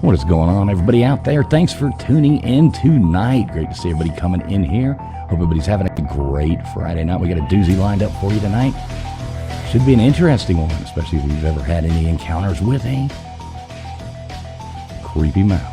What is going on, everybody out there? Thanks for tuning in tonight. Great to see everybody coming in here. Hope everybody's having a great Friday night. We got a doozy lined up for you tonight. Should be an interesting one, especially if you've ever had any encounters with a creepy mouse.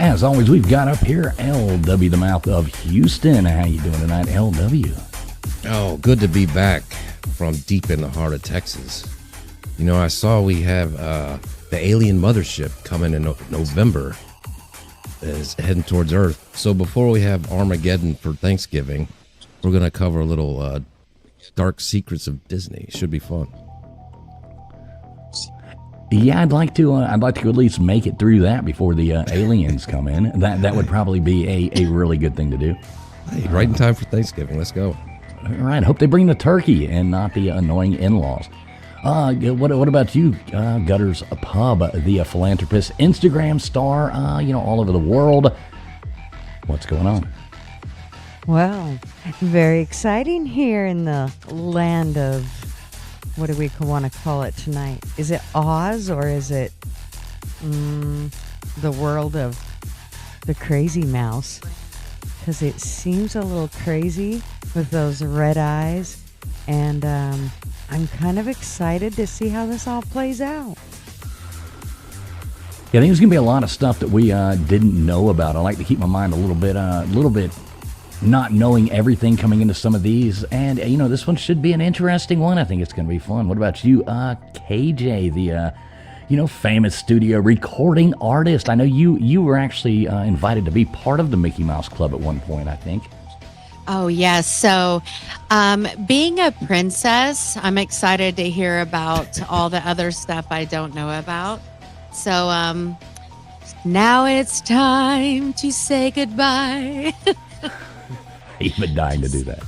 As always, we've got up here LW, the mouth of Houston. How you doing tonight, LW? Oh, good to be back from deep in the heart of Texas. You know, I saw we have the alien mothership coming in November. Is heading towards Earth. So before we have Armageddon for Thanksgiving, we're going to cover a little dark secrets of Disney. Should be fun. Yeah, I'd like to at least make it through that before the aliens come in. That would probably be a really good thing to do. Hey, right in time for Thanksgiving. Let's go. All right. Hope they bring the turkey and not the annoying in-laws. What about you, Gutters Pub, the philanthropist, Instagram star, all over the world? What's going on? Well, very exciting here in the land of, what do we want to call it tonight? Is it Oz or is it the world of the crazy mouse? Because it seems a little crazy with those red eyes. And I'm kind of excited to see how this all plays out. Yeah, I think there's going to be a lot of stuff that we didn't know about. I like to keep my mind a little bit not knowing everything coming into some of these. And, this one should be an interesting one. I think it's going to be fun. What about you, KJ, the, famous studio recording artist? I know you were actually invited to be part of the Mickey Mouse Club at one point, I think. Oh, yes. So being a princess, I'm excited to hear about all the other stuff I don't know about. So now it's time to say goodbye. You've been dying to do that.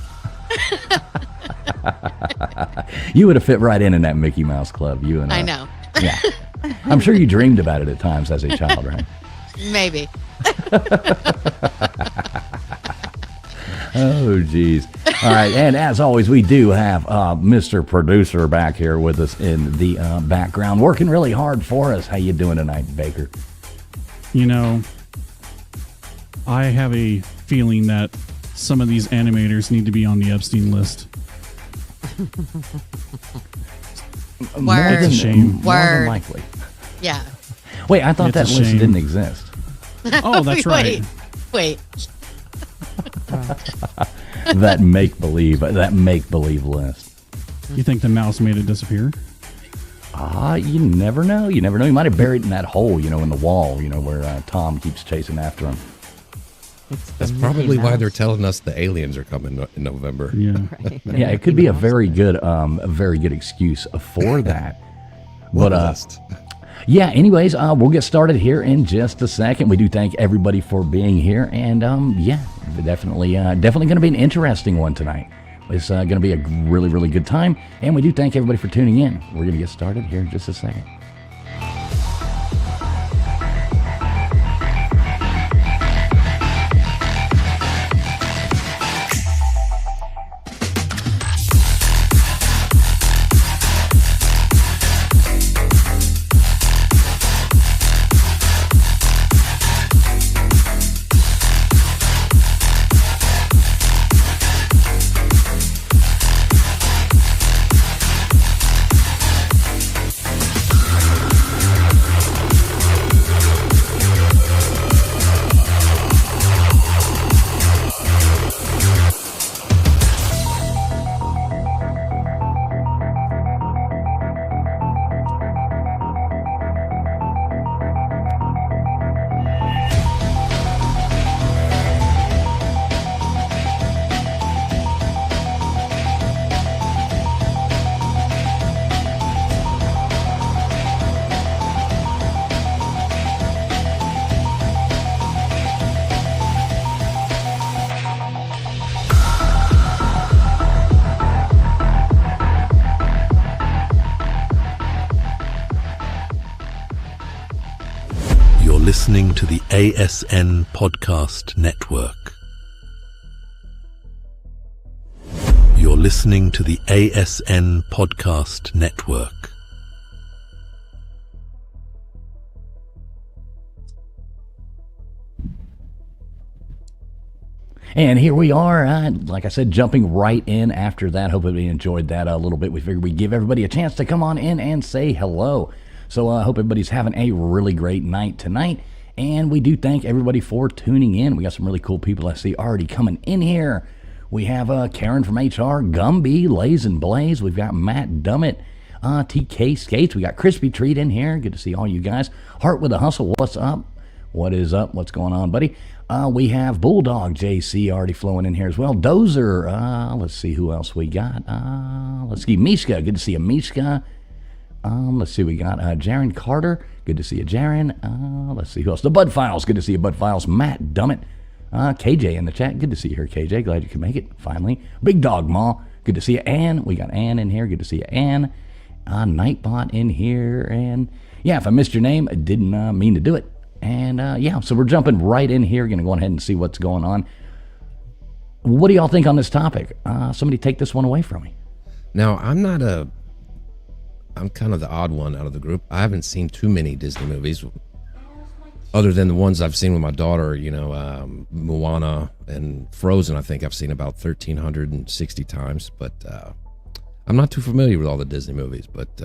You would have fit right in that Mickey Mouse Club. You and I know. Yeah. I'm sure you dreamed about it at times as a child, right? Maybe. Oh, geez. All right. And as always, we do have Mr. Producer back here with us in the background, working really hard for us. How you doing tonight, Baker? I have a feeling that some of these animators need to be on the Epstein list. Word. It's a shame. More than likely. Yeah. Wait, I thought It's that a list shame. didn't exist. Oh, that's right. Wait. That make-believe list. You think the mouse made it disappear? You never know. You never know. You might have buried it in that hole, in the wall, where Tom keeps chasing after him. That's probably why they're telling us the aliens are coming in November. Yeah. Right. Yeah, it could be a very good excuse for that. But yeah. Anyways, we'll get started here in just a second. We do thank everybody for being here, and definitely going to be an interesting one tonight. It's going to be a really, really good time, and we do thank everybody for tuning in. We're going to get started here in just a second. listening to the ASN Podcast Network. You're listening to the ASN Podcast Network. And here we are, like I said, jumping right in after that. Hope everybody enjoyed that a little bit. We figured we'd give everybody a chance to come on in and say hello. So I hope everybody's having a really great night tonight. And we do thank everybody for tuning in. We got some really cool people I see already coming in here. We have Karen from HR, Gumby, Lays and Blaze. We've got Matt Dummett, TK Skates. We got Crispy Treat in here. Good to see all you guys. Heart with a Hustle, what's up? What is up? What's going on, buddy? We have Bulldog JC already flowing in here as well. Dozer. Let's see who else we got. Let's see, Mishka. Good to see you, Mishka. Let's see, we got Jaron Carter. Good to see you, Jaron. Let's see who else. The Bud Files. Good to see you, Bud Files. Matt Dummett. KJ in the chat. Good to see you here, KJ. Glad you could make it, finally. Big Dog Ma. Good to see you, Ann. We got Ann in here. Good to see you, Ann. Nightbot in here. And yeah, if I missed your name, I didn't mean to do it. And yeah, so we're jumping right in here. Going to go ahead and see what's going on. What do y'all think on this topic? Somebody take this one away from me. Now, I'm kind of the odd one out of the group. I haven't seen too many Disney movies, other than the ones I've seen with my daughter, Moana and Frozen. I think I've seen about 1,360 times, but I'm not too familiar with all the Disney movies. But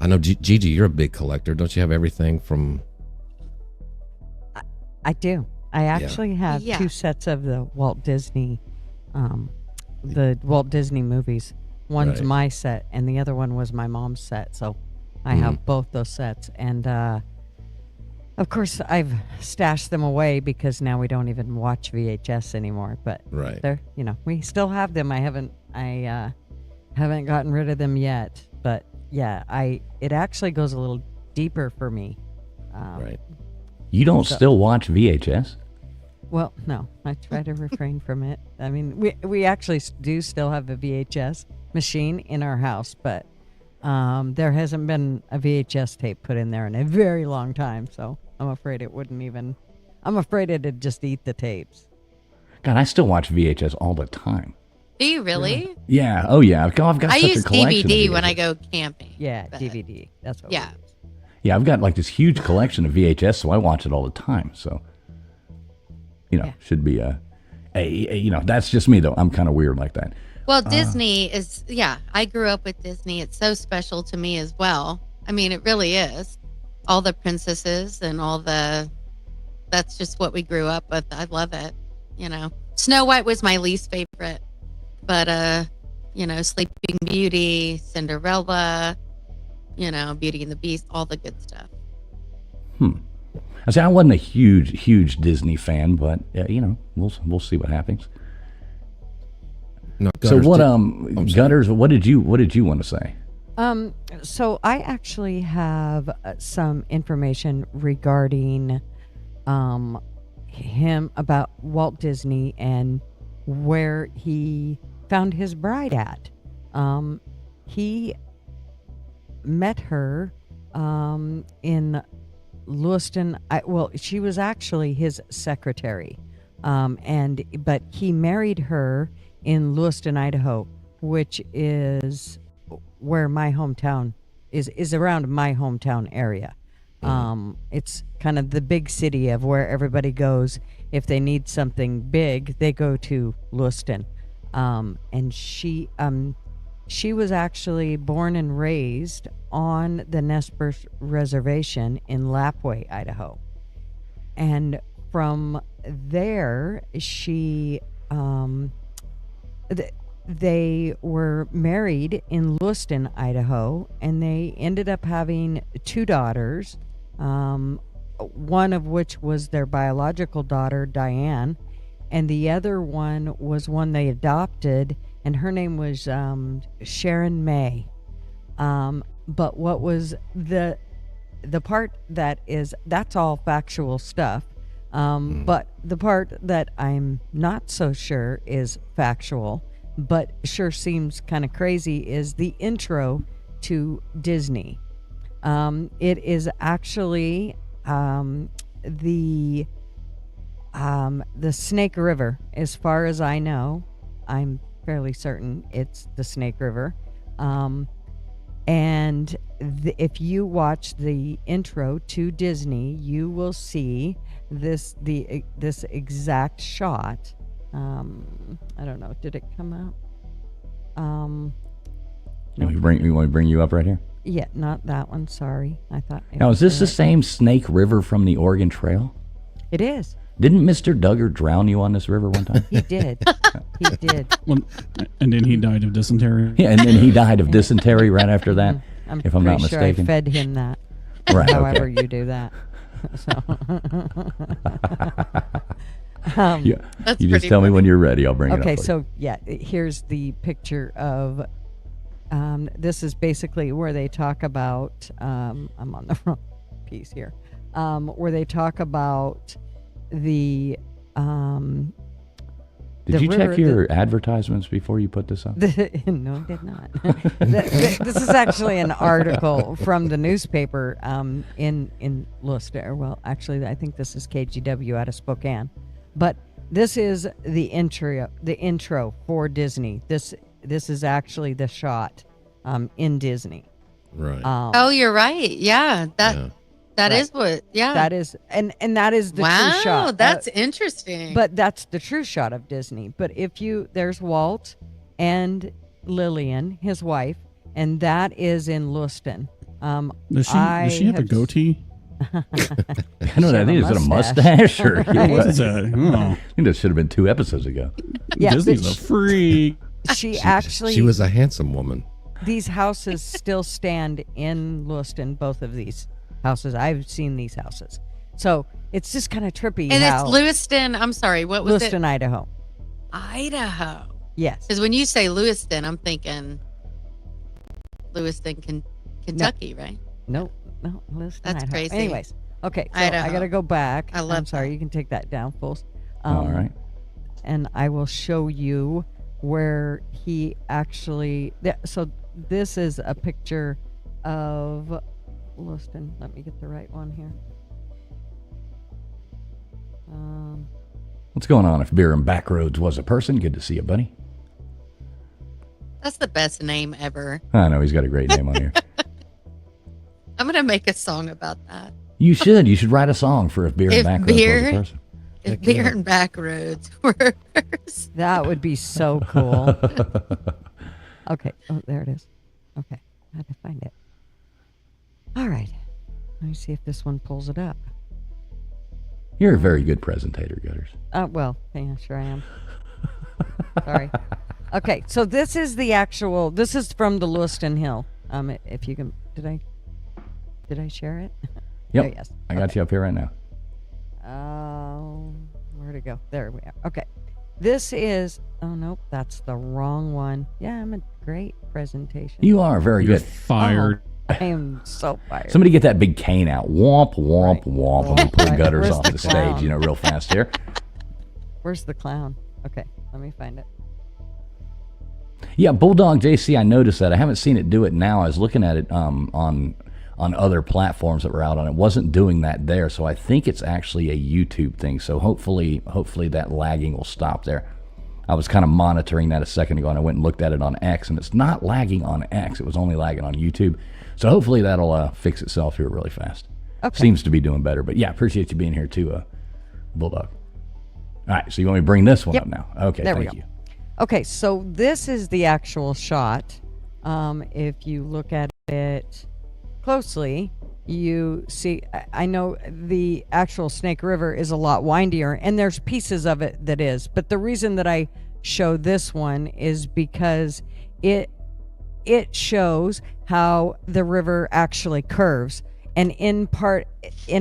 I know, Gigi, you're a big collector. Don't you have everything from... I do. I actually have 2 sets of the Walt Disney movies. One's my set, and the other one was my mom's set. So I have both those sets. And of course, I've stashed them away because now we don't even watch VHS anymore. But they're, we still have them. I haven't gotten rid of them yet. But yeah, it actually goes a little deeper for me. You don't still watch VHS? Well, no, I try to refrain from it. I mean, we actually do still have a VHS machine in our house, but there hasn't been a VHS tape put in there in a very long time, so I'm afraid it'd just eat the tapes. God, I still watch VHS all the time. Do you really? Yeah. Oh, yeah. I've got I such use a collection DVD of when I go camping. Yeah, DVD. That's what. Yeah. Yeah, I've got like this huge collection of VHS, so I watch it all the time. So, should be that's just me though. I'm kind of weird like that. Well, Disney is, I grew up with Disney. It's so special to me as well. I mean, it really is. All the princesses and that's just what we grew up with. I love it. Snow White was my least favorite, but, Sleeping Beauty, Cinderella, Beauty and the Beast, all the good stuff. I wasn't a huge Disney fan, but, we'll see what happens. No, so what Gutters, what did you want to say? So I actually have some information regarding him about Walt Disney and where he found his bride at. He met her in Lewiston. She was actually his secretary, but he married her in Lewiston, Idaho, which is where my hometown is around my hometown area. It's kind of the big city of where everybody goes. If they need something big, they go to Lewiston. And she was actually born and raised on the Nez Perce Reservation in Lapwai, Idaho. And from there, they were married in Lewiston, Idaho, and they ended up having 2 daughters, one of which was their biological daughter, Diane, and the other one was one they adopted, and her name was Sharon May. But what was the part that's all factual stuff. But the part that I'm not so sure is factual, but sure seems kind of crazy, is the intro to Disney. It is actually the Snake River, as far as I know, I'm fairly certain it's the Snake River. And if you watch the intro to Disney, you will see this exact shot. I don't know. Did it come out? You want me to bring you up right here? Yeah, not that one. Sorry, I thought. Now, is this the same Snake River from the Oregon Trail? It is. Didn't Mr. Duggar drown you on this river one time? He did. He did. Well, and then he died of dysentery. Yeah, and then he died of dysentery right after that, if I'm not pretty sure mistaken. I fed him that. Right, However okay. you do that. Yeah. That's You just pretty tell me funny. when you're ready. I'll bring it up. Okay, for you. so yeah, here's the picture of. This is basically where they talk about. I'm on the wrong piece here. Where they talk about the. Did the you river- check your advertisements before you put this up? No, I did not. This is actually an article from the newspaper in Leicester. Well, actually, I think this is KGW out of Spokane. But this is the intro for Disney. This is actually the shot in Disney. Right. Oh, you're right. Yeah, Yeah. that Right. is what. Yeah. That is, and that is the wow, true shot. that's interesting. But that's the true shot of Disney. But there's Walt and Lillian, his wife, and that is in Lewiston. Does she have a goatee? I don't know. I think it's a mustache or Right. What is that? Oh, I think that should have been 2 episodes ago. Yeah, Disney's but a freak. she actually. She was a handsome woman. These houses still stand in Lewiston. Both of these houses, I've seen these houses. So it's just kind of trippy. and how it's Lewiston. I'm sorry. What was Lewiston, Idaho. it? Idaho. Yes. Because when you say Lewiston, I'm thinking Lewiston, Kentucky, right? No, Lewiston, That's Idaho. crazy. Anyways, okay. So Idaho. I got to go back. I love I'm sorry. that. You can take that down, fools. All right. And I will show you where he actually. So this is a picture of Lewiston. Let me get the right one here. What's going on? If Beer and Backroads was a person, good to see you, buddy. That's the best name ever. I know he's got a great name on here. I'm gonna make a song about that. You should. You should write a song for If Beer and If Backroads was beer- a person. If Heck beer yeah. and back roads were hers. That would be so cool. Okay. Oh, there it is. Okay. I had to find it. All right. Let me see if this one pulls it up. You're a very good presentator, Gutters. Well, yeah, sure I am. Sorry. Okay, so this is this is from the Lewiston Hill. If you can, did I share it? Yep. Oh, yes. I got you up here right now. Where'd it go? There we are. Okay. This is, oh, nope, that's the wrong one. Yeah, I'm a great presentation. You are very You're good. fired. I am so fired. Somebody get that big cane out. Womp, womp, womp. When we pull Right. Gutters Where's off the the clown? stage, real fast here. Where's the clown? Okay, let me find it. Yeah, Bulldog JC, I noticed that. I haven't seen it do it now. I was looking at it on other platforms that were out on it. It wasn't doing that there, so I think it's actually a YouTube thing. So hopefully that lagging will stop there. I was kind of monitoring that a second ago, and I went and looked at it on X, and it's not lagging on X. It was only lagging on YouTube. So hopefully that'll fix itself here really fast. Okay. Seems to be doing better. But yeah, appreciate you being here too, Bulldog. All right, so you want me to bring this one Yep. up now? Okay, There we thank go. you. Okay, so this is the actual shot. If you look at it closely, you see, I know the actual Snake River is a lot windier, and there's pieces of it that is. But the reason that I show this one is because it shows how the river actually curves. And in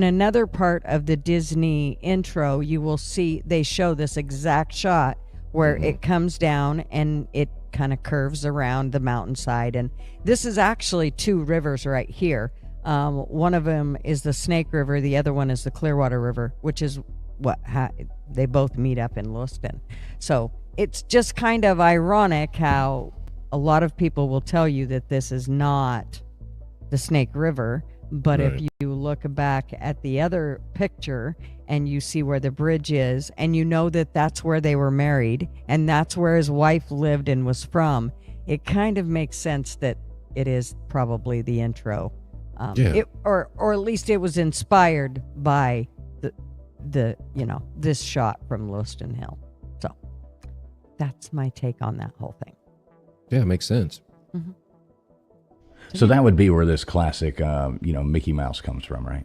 another part of the Disney intro, you will see they show this exact shot where it comes down and it kind of curves around the mountainside. And this is actually 2 rivers right here. One of them is the Snake River. The other one is the Clearwater River, which is they both meet up in Lewiston. So it's just kind of ironic how a lot of people will tell you that this is not the Snake River, But Right. if you look back at the other picture and you see where the bridge is, and you know that that's where they were married and that's where his wife lived and was from, it kind of makes sense that it is probably the intro. Yeah. Or at least it was inspired by the this shot from Lewiston Hill. So that's my take on that whole thing. Yeah, it makes sense. So that would be where this classic, Mickey Mouse comes from, right?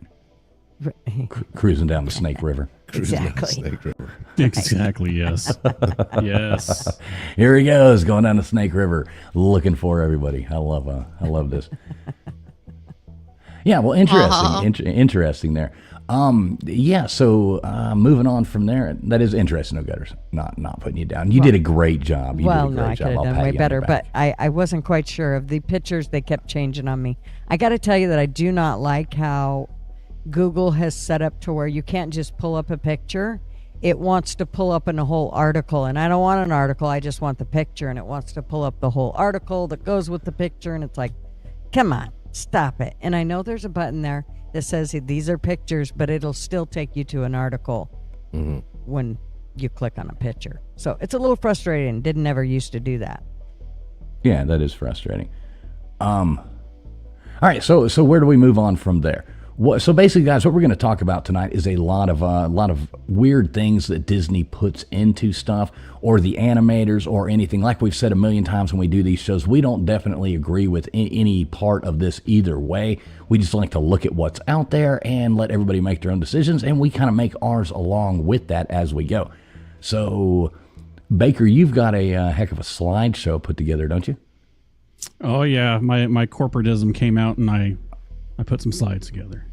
Cruising down the Snake River. Cruising down Exactly. Snake River. Exactly. Yes. Yes. Here he goes, going down the Snake River, looking for everybody. I love this. Yeah, well, interesting there. So moving on from there, that is interesting. No, Gutters, not putting you down. You did a great job. I I'll could have pat done you way on the better, back. but I wasn't quite sure of the pictures. They kept changing on me. I got to tell you that I do not like how Google has set up to where you can't just pull up a picture. It wants to pull up in a whole article, and I don't want an article. I just want the picture, and it wants to pull up the whole article that goes with the picture, and it's like, come on, stop it. And I know there's a button there that says these are pictures, but it'll still take you to an article when you click on a picture. So it's a little frustrating. Didn't ever used to do that. Yeah, that is frustrating. All right, so where do we move on from there? So basically, guys, what we're going to talk about tonight is a lot of weird things that Disney puts into stuff, or the animators, or anything. Like we've said a million times when we do these shows, we don't definitely agree with any part of this either way. We just like to look at what's out there and let everybody make their own decisions, and we kind of make ours along with that as we go. So, Baker, you've got a heck of a slideshow put together, don't you? Oh yeah, my corporatism came out, and I put some slides together.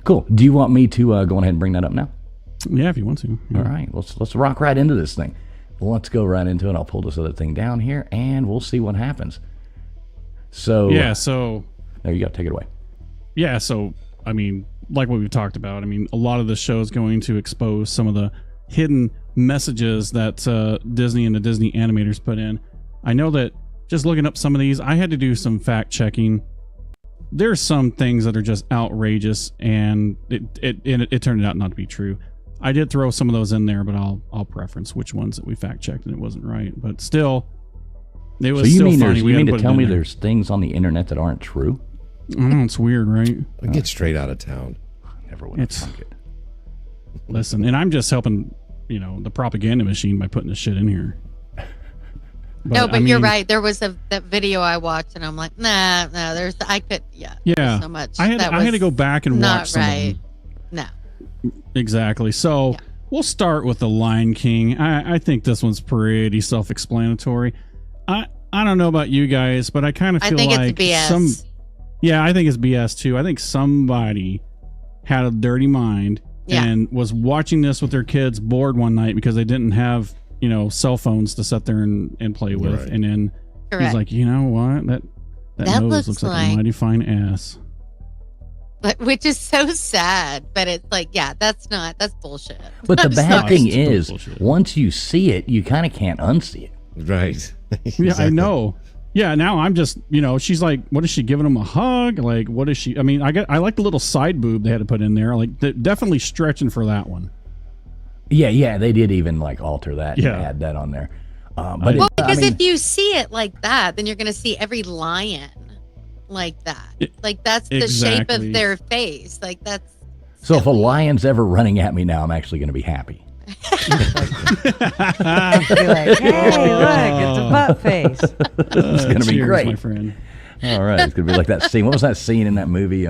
Cool. Do you want me to go ahead and bring that up now? Yeah, if you want to. Yeah. All right, let's rock right into this thing. Let's go right into it. I'll pull this other thing down here, and we'll see what happens. So there you go. Take it away. Yeah, so I mean, like what we've talked about, I mean, a lot of the show is going to expose some of the hidden messages that Disney and the Disney animators put in. I know that just looking up some of these, I had to do some fact checking. There's some things that are just outrageous, and it turned out not to be true. I did throw some of those in there, but I'll preference which ones that we fact checked and it wasn't right. But still, it was still funny. You mean to tell me there's things on the internet that aren't true? I know, it's weird, right? I get straight out of town. Never would have thunk it. Listen, and I'm just helping, the propaganda machine by putting this shit in here. But you're right. There was that video I watched, and I'm like, no. There's so much. I had to go back and watch some of them. No. Exactly. So we'll start with The Lion King. I think this one's pretty self-explanatory. I don't know about you guys, but I kind of feel like it's BS. I think it's BS too. I think somebody had a dirty mind and was watching this with their kids bored one night because they didn't have cell phones to sit there and play with. Right. And then he's like, you know what? That nose looks like a mighty fine ass. Which is so sad, but it's like, that's bullshit. But the bad thing is, once you see it, you kind of can't unsee it. Right. Exactly. Yeah, I know. Yeah, now I'm just, she's like, what is she giving him a hug? Like, what is she? I mean, I like the little side boob they had to put in there. Like, definitely stretching for that one. Yeah, they did even alter that and add that on there. Because if you see it like that, then you're going to see every lion like that. That's the shape of their face. That's so silly. If a lion's ever running at me now, I'm actually going to be happy. Be like, hey, look, it's a butt face. It's going to be great, my friend. All right, it's going to be like that scene. What was that scene in that movie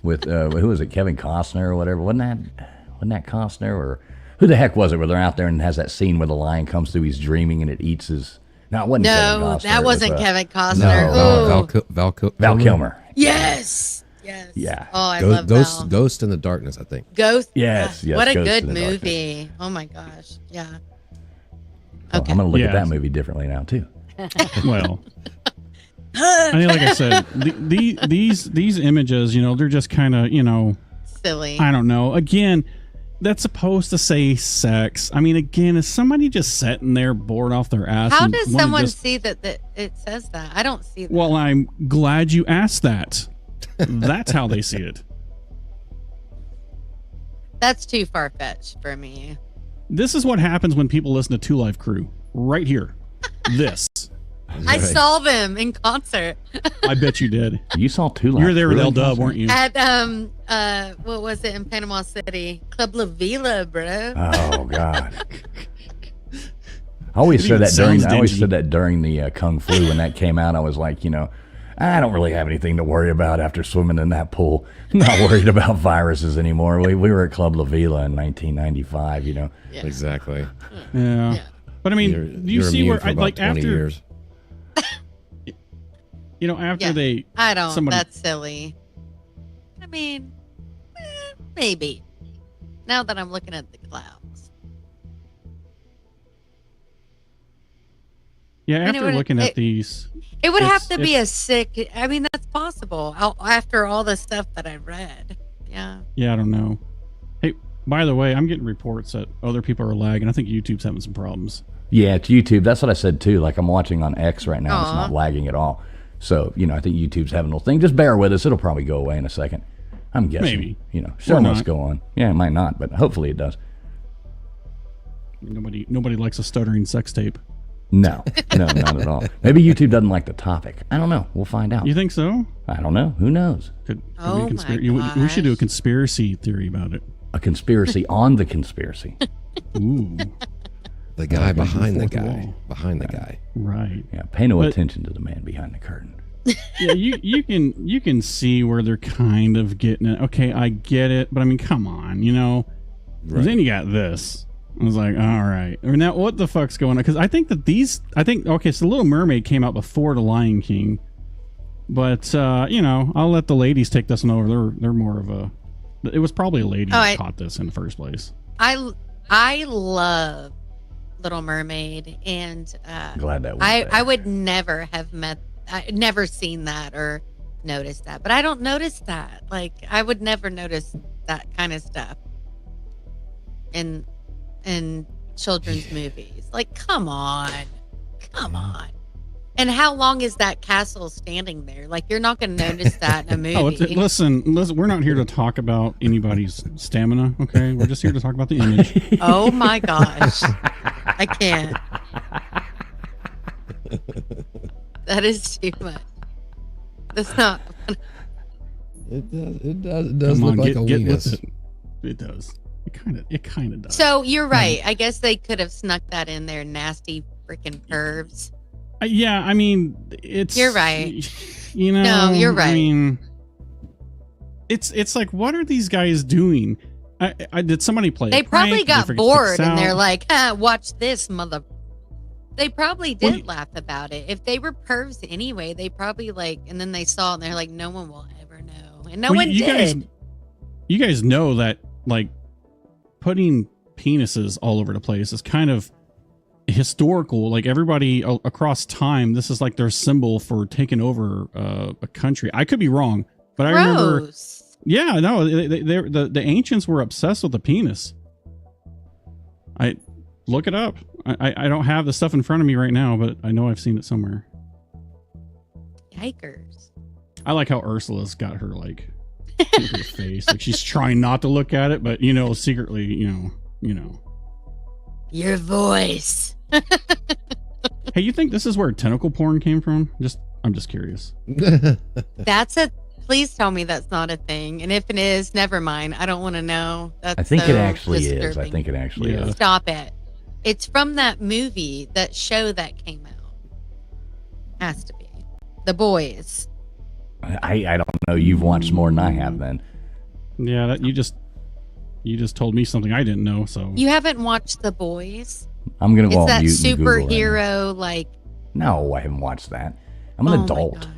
with who was it, Kevin Costner or whatever? Wasn't that Costner, or who the heck was it? Where they're out there and has that scene where the lion comes through, he's dreaming and it eats his. No, it wasn't Kevin Costner. That wasn't Kevin Costner. No, Val Kilmer. Yes. Yeah. Oh, I love Val. Ghost in the Darkness, I think. Ghost. Yes. What a Ghost good movie. Oh my gosh. Yeah. Okay. I'm going to look at that movie differently now too. Well, I mean, like I said, these images, they're just kind of, silly. I don't know. Again, that's supposed to say sex. I mean, again, is somebody just sitting there bored off their ass? How does someone see that it says that? I don't see that. Well, I'm glad you asked that. That's how they see it. That's too far-fetched for me. This is what happens when people listen to Two Live Crew. Right here. This. I saw them in concert I bet you did. You saw Two Live You were there with Crew L in Dub, concert? weren't you? at what was it in Panama City? Club La Vila, bro. Oh God. I always said that during the Kung Flu when that came out. I was like, I don't really have anything to worry about after swimming in that pool. I'm not worried about viruses anymore. We were at Club La Vila in 1995. Yeah. Exactly. Yeah. But I mean, do you You're see immune where for I about like 20 after years. after Yeah. they I don't. somebody- That's silly. I mean, maybe. Now that I'm looking at the clouds. Yeah, And it after would- looking at it- these, It would have It's- to be a sick. I mean, that's possible. After all the stuff that I read. Yeah. I don't know. Hey, by the way, I'm getting reports that other people are lagging. I think YouTube's having some problems. Yeah, it's YouTube. That's what I said too. Like I'm watching on X right now. It's Aw. not lagging at all. So I think YouTube's having a little thing. Just bear with us. It'll probably go away in a second. I'm guessing. Maybe. Show Or must not. go on. Yeah, it might not, but hopefully it does. Nobody likes a stuttering sex tape. No, not at all. Maybe YouTube doesn't like the topic. I don't know. We'll find out. You think so? I don't know. Who knows? Could Oh be my we should do a gosh. conspiracy theory about it. A conspiracy on the conspiracy. Ooh, The guy breaking behind the fourth guy. wall. Behind the guy. right. Yeah, pay no But- attention to the man behind the curtain. Yeah, you can see where they're kind of getting it. Okay, I get it, but I mean, come on, Right. Then you got this. I was like, all right. I mean, now what the fuck's going on? Because I think that okay, so The Little Mermaid came out before The Lion King, but I'll let the ladies take this one over. They're more of a. It was probably a lady that caught this in the first place. I love Little Mermaid, and Glad that was I would never have never seen that or noticed that. But I don't notice that. Like I would never notice that kind of stuff in children's movies. Like, come on. And how long is that castle standing there? Like, you're not going to notice that in a movie. Oh, listen, we're not here to talk about anybody's stamina, okay? We're just here to talk about the image. Oh my gosh. I can't. That is too much. That's not. It does Come look on, like a get weenus. with it. It does. It kind of does. So you're right. I guess they could have snuck that in there. Nasty freaking pervs. Yeah, I mean, it's. You're right. No, you're right. I mean, it's like, what are these guys doing? I did somebody play? They a probably prank? Did got they forget to bored fix and they're out? like, watch this, mother. They probably Well, did laugh about it. If they were pervs anyway, they probably and then they saw it and they're like, no one will ever know. And no Well, one did. You guys know that, like, putting penises all over the place is kind of historical. Like, everybody across time, this is like their symbol for taking over a country. I could be wrong, but I remember. Gross. Yeah, no, the ancients were obsessed with the penis. I look it up. I don't have the stuff in front of me right now, but I know I've seen it somewhere. Yikers. I like how Ursula's got her like in her face, like she's trying not to look at it, but secretly, Your voice. Hey, you think this is where tentacle porn came from? I'm just curious. Please tell me that's not a thing. And if it is, never mind. I don't want to know. That's I think so it actually disturbing. is. I think it actually Yeah. is. Stop it. It's from that movie, that show that came out. Has to be. The Boys. I don't know. You've watched more than I have then. Yeah, that you just told me something I didn't know. So You haven't watched The Boys? I'm going to go It's on that mute and Google right superhero, like. now. No, I haven't watched that. I'm an Oh my adult. gosh.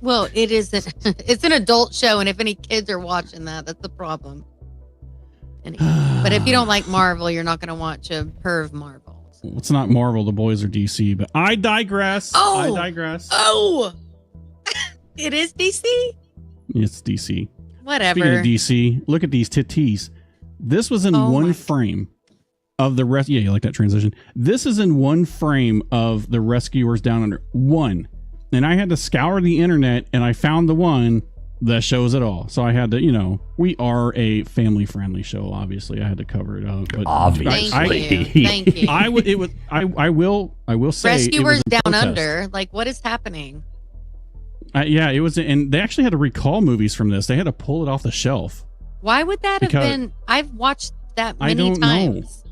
Well, it isn't. It's an adult show, and if any kids are watching that, that's the problem. Anyway, but if you don't like Marvel, you're not going to watch a perv Marvel. it's not Marvel. The Boys are DC, but I digress. Oh! I digress. Oh, it is DC. It's DC. Whatever. Speaking of DC, look at these titties. This was in Oh my one God. frame of the rest. Yeah, you like that transition? This is in one frame of the Rescuers Down Under. One. And I had to scour the internet and I found the one that shows it all. So I had to, we are a family-friendly show. Obviously, I had to cover it up. But Obviously. Thank you. I will say, it was Rescuers a Down protest. Under. Like, what is happening? Yeah, it was, and they actually had to recall movies from this. They had to pull it off the shelf. Why would that have been? I've watched that many times.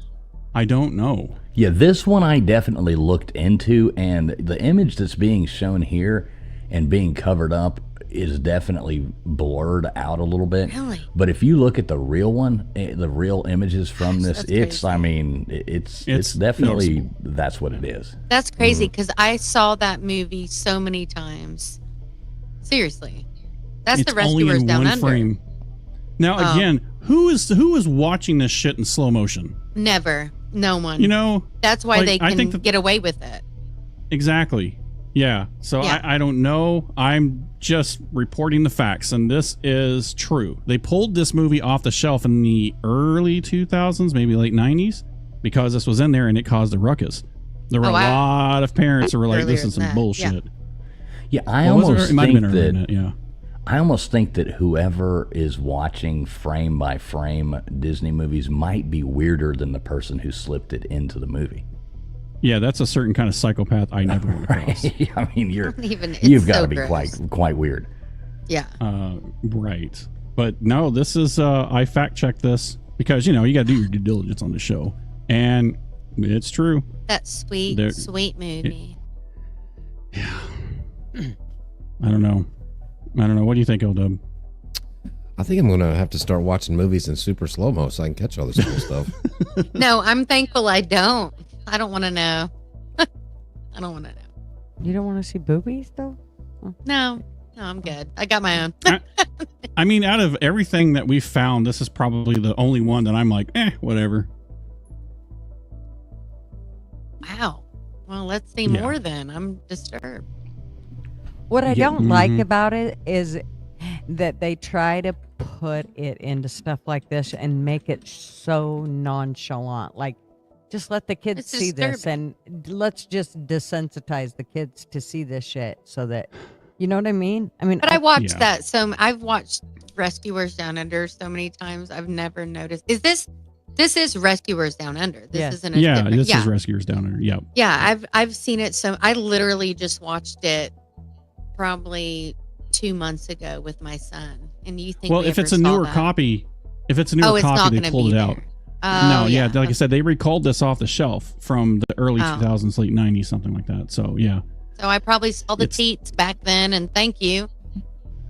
I don't know. Yeah, this one I definitely looked into, and the image that's being shown here and being covered up is definitely blurred out a little bit. Really? But if you look at the real one, the real images from this, that's it's crazy. I mean, it's definitely noticeable. that's what it is. That's crazy because I saw that movie so many times. Seriously, that's It's the only Rescuers in Down one Under. frame. Now Oh. again, who is watching this shit in slow motion? Never, no one. That's why like, they I can think that- get away with it. Exactly. Yeah. So Yeah. I don't know. I'm just reporting the facts, and this is true. They pulled this movie off the shelf in the early 2000s, maybe late 90s, because this was in there and it caused a ruckus. There were Oh, a wow. lot of parents who were like, "This Earlier is some than that, bullshit." Yeah, I Well, was almost it might have think been earlier that than that. Yeah. I almost think that whoever is watching frame by frame Disney movies might be weirder than the person who slipped it into the movie. Yeah, that's a certain kind of psychopath I never run across. I mean, It's you've got to so be gross. quite weird. Yeah. Right. But no, this is I fact checked this because you got to do your due diligence on the show, and it's true. That sweet, There- sweet movie. I don't know. What do you think, L-Dub? I think I'm gonna have to start watching movies in super slow mo so I can catch all this cool stuff. No, I'm thankful I don't. I don't want to know. I don't want to know. You don't want to see boobies though? No, I'm good. I got my own. I mean, out of everything that we've found, this is probably the only one that I'm like, whatever. Wow. Well, let's see Yeah. more then. I'm disturbed. What I Yeah, don't like mhm. about it is that they try to put it into stuff like this and make it so nonchalant. Like, just let the kids It's see this disturbing. and let's just desensitize the kids to see this shit so that, you know what I mean? I mean, But I watched Yeah. that. So I've watched Rescuers Down Under so many times. I've never noticed. This is Rescuers Down Under. This Yes. isn't a Yeah, different. this yeah. is Rescuers Down Under. Yeah. Yeah, I've seen it. So I literally just watched it probably 2 months ago with my son. And you think Well, we if ever it's a saw newer that? copy, it's Oh, it's not they going to pulled be it out. there. No, Oh, yeah, like I said, they recalled this off the shelf from the early Oh. 2000s, late 90s, something like that. So yeah, So I probably saw the It's- teats back then, and thank you.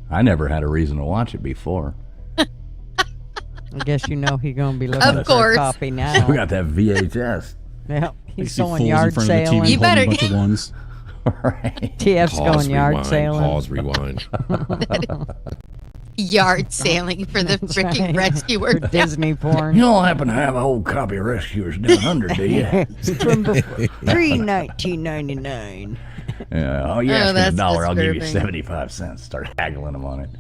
I never had a reason to watch it before. I guess you know he's going to be looking Of for a course. copy now. We got that VHS. Yeah, I he's see going fools yard in front of the TV sailing. You holding better a bunch of ones. Right. TF's Pause, going yard rewind, sailing. pause, rewind. Yard sailing for the That's freaking right. rescuer. For Disney You porn. don't happen to have a whole copy of Rescuers Down Under, do you? From pre-1999. Yeah. Oh, yeah, Oh, it's that's $1. I'll give you disturbing. 75 cents. Start haggling them on it.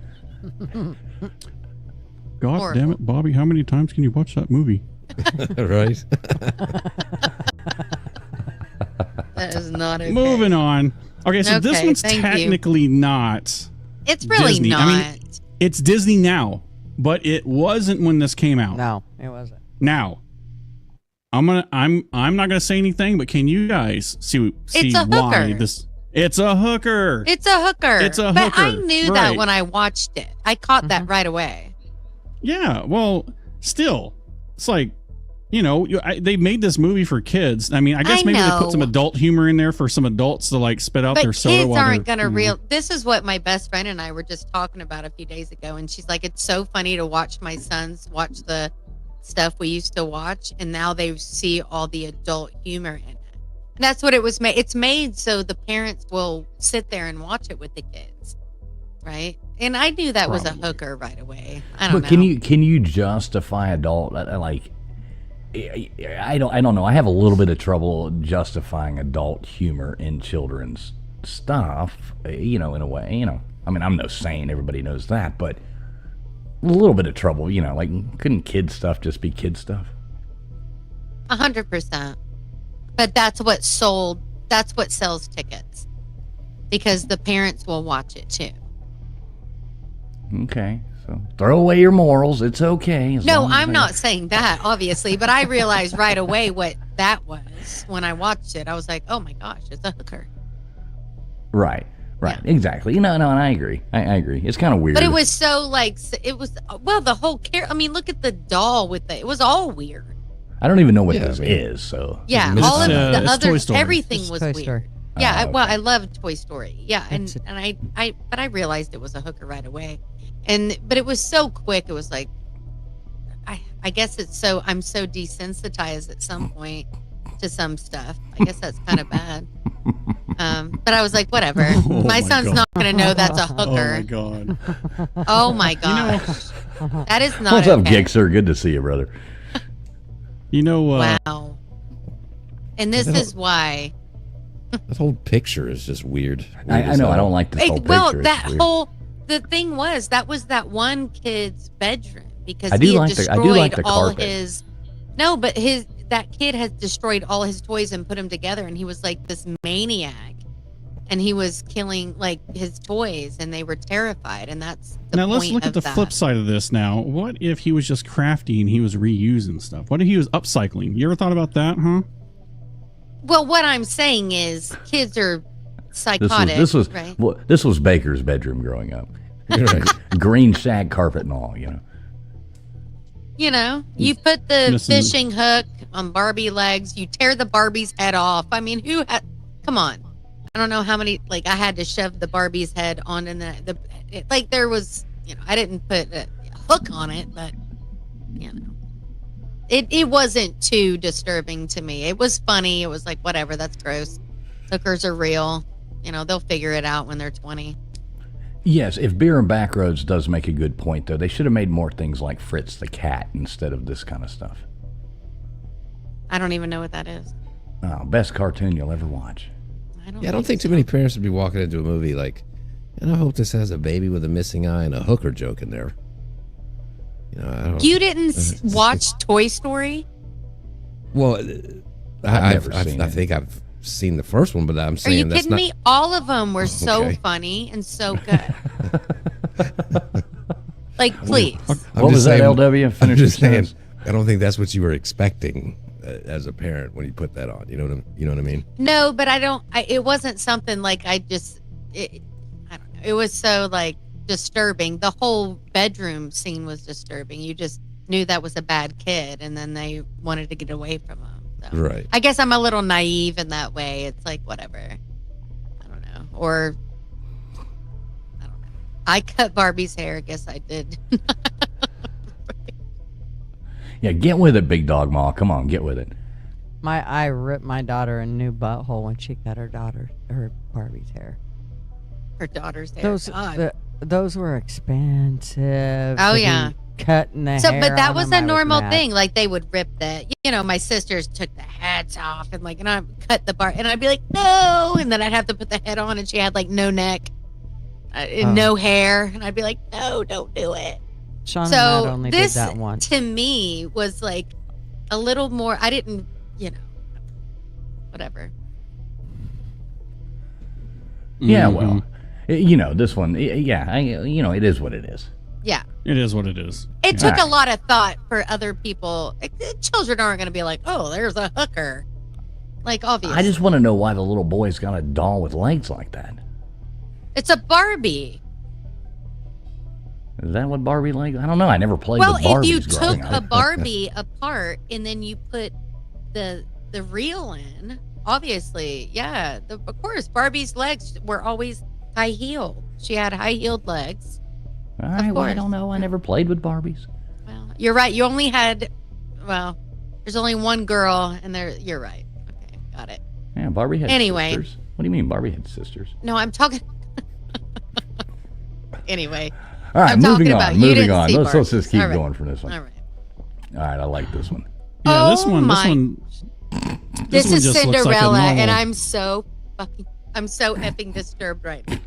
God Horrible. damn it, Bobby! How many times can you watch that movie? Right? That is not okay. Moving on. Okay, so this Okay, one's thank you. technically not. It's really Disney. not. I mean, it's Disney now, but it wasn't when this came out. No, it wasn't. Now, I'm not gonna say anything, but can you guys see It's a why hooker. this? It's a hooker. It's a hooker. It's a But I hooker, knew right. that when I watched it. I caught that right away. Yeah, well, still, it's like, they made this movie for kids. I mean, I guess I maybe they know. put some adult humor in there for some adults to like spit out But their soda. kids while aren't they're, going to This is what my best friend and I were just talking about a few days ago. And she's like, it's so funny to watch my sons watch the stuff we used to watch. And now they see all the adult humor in it. And that's what it was made. It's made so the parents will sit there and watch it with the kids. Right. And I knew that was a Probably. hooker right away. I don't But know. can you justify adult like? I don't know. I have a little bit of trouble justifying adult humor in children's stuff. In a way. I mean, I'm no saint. Everybody knows that, but a little bit of trouble. Like couldn't kid stuff just be kid stuff? 100%. But that's what sold. That's what sells tickets, because the parents will watch it too. Okay. So throw away your morals. It's okay. as No, long as I'm they- not saying that, obviously, but I realized right away what that was when I watched it. I was like, oh my gosh, it's a hooker. Right. Exactly. No, and I agree. I agree. It's kind of weird. But it was so well, the whole I mean, look at the doll it was all weird. I don't even know what Yeah, this I mean- is. So Yeah, It's, all of the it's Toy other, Story. everything It's was Toy weird. Story. Yeah, Oh, well, okay. I love Toy Story. Yeah, and It's- but I realized it was a hooker right away, but it was so quick. It was like, I guess I'm so desensitized at some point to some stuff. I guess that's kind of bad. But I was like, whatever. Oh my my son's God. not gonna know that's a Oh my hooker. god. Oh my gosh, that is not. what's up, okay. Gixer? Good to see you, brother. You know, Wow. And this is why. That whole picture is just weird. I Weird as know. I hell. don't like this whole picture. Well, It's that weird. the thing was that one kid's bedroom because I do he had like the- I destroyed do like the all carpet. his. No, but that kid had destroyed all his toys and put them together, and he was like this maniac, and he was killing like his toys, and they were terrified, and that's the now let's point look at of the that. flip side of this. Now, what if he was just crafty and he was reusing stuff? What if he was upcycling? You ever thought about that, huh? Well, what I'm saying is, kids are psychotic. This was right. well, this was Baker's bedroom growing up. You're right. Green shag carpet and all. You know, you put the Missing- fishing hook on Barbie legs, you tear the Barbie's head off. I mean, come on. I don't know how many, like, I had to shove the Barbie's head on in there was, I didn't put a hook on it, but, it wasn't too disturbing to me. It was funny. It was like, whatever, that's gross. Hookers are real. They'll figure it out when they're 20. Yes, if Beer and Backroads does make a good point, though, they should have made more things like Fritz the Cat instead of this kind of stuff. I don't even know what that is. Oh, best cartoon you'll ever watch. Yeah, I don't think too many parents would be walking into a movie like, and I hope this has a baby with a missing eye and a hooker joke in there. I don't. You didn't watch Toy Story? Well, I've never seen I it. think I've seen the first one, but I'm Are saying you that's kidding not. me? All of them were so Okay. funny and so good. Like, please. I'm What was just that, saying- LW? I'm Finish your just saying. sentence. I don't think that's what you were expecting as a parent when you put that on. You know what I mean? No, but it wasn't something like I don't know. It was so like disturbing. The whole bedroom scene was disturbing. You just knew that was a bad kid, and then they wanted to get away from him. So. Right. I guess I'm a little naive in that way. It's like, whatever. I don't know. Or, I don't know. I cut Barbie's hair. I guess I did. Yeah, get with it, Big Dog Ma. Come on, get with it. I ripped my daughter a new butthole when she cut her Barbie's hair. Her daughter's hair. Those God. those were expensive. Oh, to be yeah. Cutting the So, hair. but that on was them. a I normal mad. thing. Like they would rip my sisters took the heads off and I cut the bar, and I'd be like, no, and then I'd have to put the head on, and she had like no neck, and no hair, and I'd be like, no, don't do it. Sean and Matt So only this did that once. to me was like a little more. I didn't, whatever. Yeah, Mhm. well, this one, it is what it is. Yeah, It is what it is. it took Yeah. a lot of thought for other people. Like, the children aren't going to be like, oh, there's a hooker. Like, obviously, I just want to know why the little boy's got a doll with legs like that. it's a Barbie. Is that what Barbie legs? I don't know. I never played Well, with if Barbies you growing took a up. Barbie apart and then you put the reel in, obviously, yeah, of course, Barbie's legs were always high heeled. She had high heeled legs. All right, well, I course. don't know. I never played with Barbies. Well, you're right. You only had, there's only one girl, and you're right. Okay, got it. Yeah, Barbie had Anyway. sisters. What do you mean Barbie had sisters? No, I'm talking. Anyway, All right, I'm moving talking on. about you Moving didn't on. see Let's Barbies. just keep All right. going from this one. all right. All right, I like this one. Yeah, this Oh one. my- This one is just looks like a Cinderella, and normal- I'm so effing disturbed right now.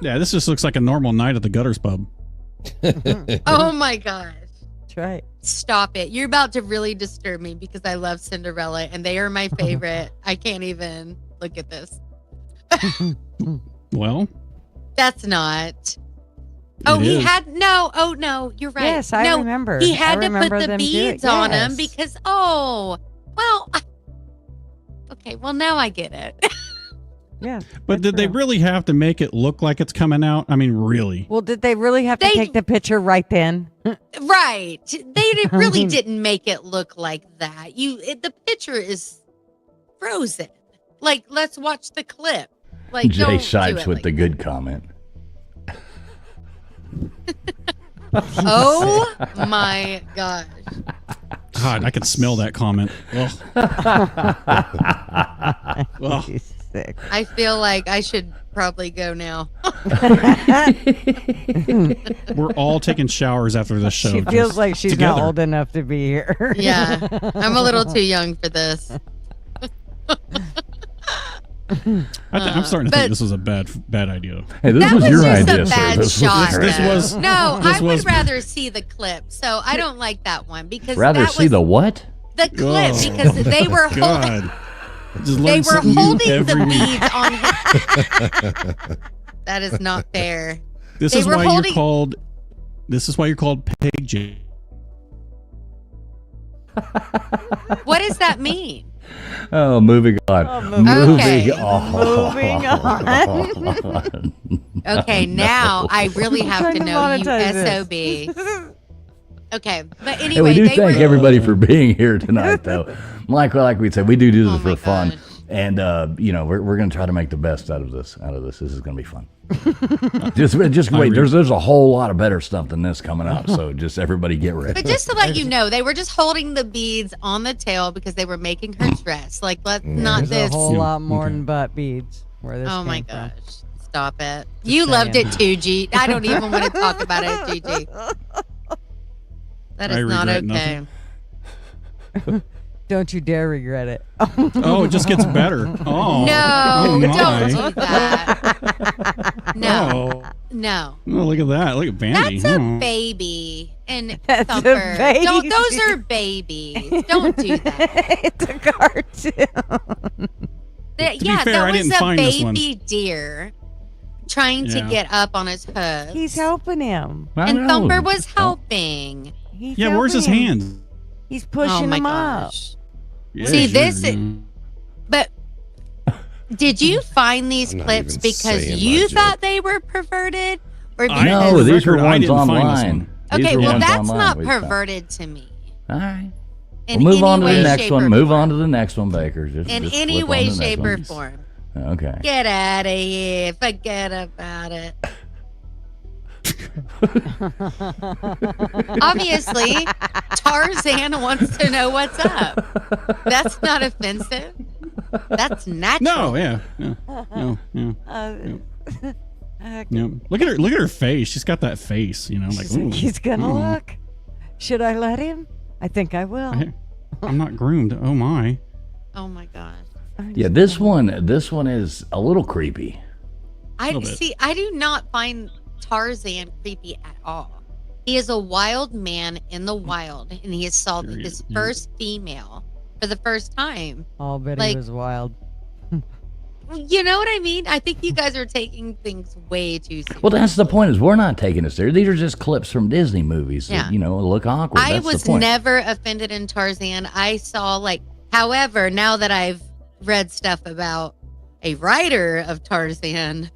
Yeah, this just looks like a normal night at the Gutterspub. Oh my gosh. That's right. Stop it. You're about to really disturb me because I love Cinderella and they are my favorite. I can't even look at this. Well, That's not. Oh, It he is. had no. Oh no, you're right. Yes, I no, remember. He had I to put remember the them do it. beads on him Yes. because okay. Well, now I get it. Yeah. But it's did they real. really have to make it look like it's coming out? I mean, really? Well, did they really have to They- take the picture right then? Right. They I really mean- didn't make it look like that. The picture is frozen. Like, let's watch the clip. Like, Jay don't do Shipes it with like the good comment. Oh my gosh. God, I could smell that comment. Ugh. Ugh. He's sick. I feel like I should probably go now. We're all taking showers after this show. She feels just like she's together. not old enough to be here. Yeah. I'm a little too young for this. I'm starting to but- think this was a bad idea. Hey, this That was was your just idea, a sir. bad This shot. was This great. was- No, This I was- would rather see the clip. So I don't like that one because Rather that see was the what? the clip Oh, because they were holding God. Just they learn were something new holding every the week. beads on his That is not fair. This they is were why holding- you're called. This is why you're called Peg J. What does that mean? Oh, moving on. Okay. Moving on. Okay, now I really have Trying to to know you monetize SOB. Okay, but Hey, anyway, we do they thank were everybody for being here tonight, though. Like we said, we do this Oh for my fun, God. and we're going to try to make the best out of this. This is going to be fun. just wait. There's a whole lot of better stuff than this coming up. So just everybody get ready. But just to let you know, they were just holding the beads on the tail because they were making her dress. Like, not There's this. a whole Yeah, lot more okay. than butt beads. Where this Oh my came from. gosh. Stop it. You loved it too, G. I don't even want to talk about it, GG. That I is not regret okay. nothing. Don't you dare regret it. Oh, it just gets better. Oh, No, oh don't my. do that. No, Oh. no. Oh, look at that. Look at Vandy. That's a Oh. baby. And That's a Thumper. baby. Those are babies. Don't do that. It's a cartoon. That- To be yeah, fair, that I was didn't a find this one. baby deer trying to Yeah. get up on his hooves. He's helping him. I and know. Thumper was helping. He's Yeah, where's his helping him. hand? He's Oh pushing my him up. gosh. Yeah, See, sure, this- yeah. But did you find these I'm not clips even because saying you my thought joke. they were perverted? Or I- because No, these record, were I ones didn't find this online. one. These Okay, were well ones that's online not we found. perverted to me. All right. In We'll move any on to way, the next shape, one. or Move form. on to the next one, Baker. Just In just any flip on way, to the next shape, or one. form. Okay. Get out of here. Forget about it. Obviously, Tarzan wants to know what's up. That's not offensive. That's natural. No, yeah. No, yeah. Uh, Yeah. Look at her face. She's got that face, like ooh, He's gonna ooh. look. Should I let him? I think I will. I'm not groomed. Oh my. Oh my gosh. Yeah, this one is a little creepy. I Little bit. see. I do not find Tarzan creepy at all. He is a wild man in the wild, and he saw Sure he his is, yeah. first female for the first time. I'll bet Like- he was wild. You know what I mean? I think you guys are taking things way too seriously. Well, that's the point. Is we're not taking it serious. These are just clips from Disney movies. Yeah. That, look awkward. I That's was the point. never offended in Tarzan. I saw however, now that I've read stuff about a writer of Tarzan,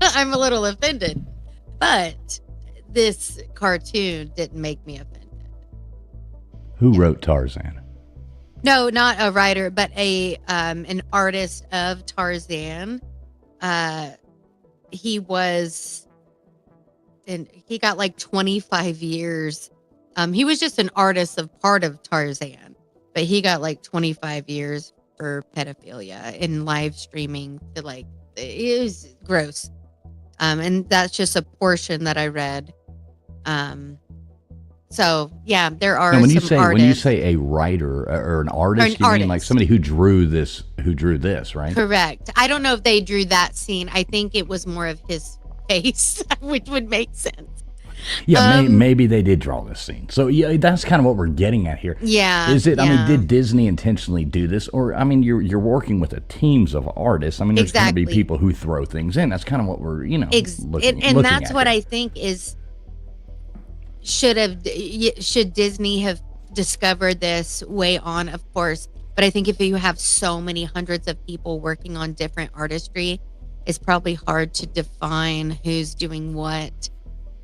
I'm a little offended. But this cartoon didn't make me offended. Who wrote Tarzan? No, not a writer, but an artist of Tarzan. He was, and he got 25 years. He was just an artist of part of Tarzan, but he got 25 years for pedophilia and live streaming to it was gross. And that's just a portion that I read. So yeah, there are And when you some say artists. a writer or an artist, Or an you mean artist. somebody who drew this, right? Correct. I don't know if they drew that scene. I think it was more of his face, which would make sense. Yeah, maybe they did draw this scene. So yeah, that's kind of what we're getting at here. Yeah. Is it? I yeah. mean, did Disney intentionally do this, or I mean, you're working with a teams of artists. I mean, there's going to be Exactly. people who throw things in. That's kind of what we're looking and that's at what here. I think is should Disney have discovered this way on? Of course. But I think if you have so many hundreds of people working on different artistry, it's probably hard to define who's doing what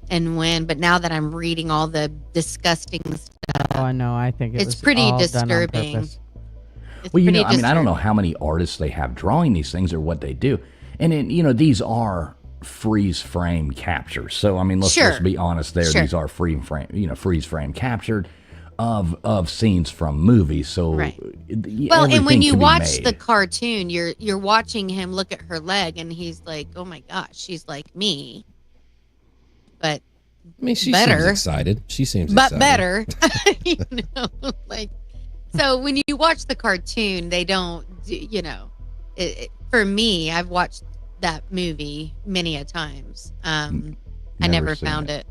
and when. But now that I'm reading all the disgusting stuff, Oh, I know. I think it's was pretty all done on disturbing. purpose. It's Well, pretty I mean, I don't know disturbing. how many artists they have drawing these things or what they do. And then, these are freeze frame captures. So, I mean, let's Sure. just be honest there. Sure. These are freeze frame captured of scenes from movies. So, Right. Well, and when everything you can be watch made. the cartoon, you're watching him look at her leg, and he's like, "Oh my gosh, she's like me." But I mean, she Better. seems excited. She seems but excited. better, like. So when you watch the cartoon, they don't, for me, I've watched that movie many a times. I never seen found it.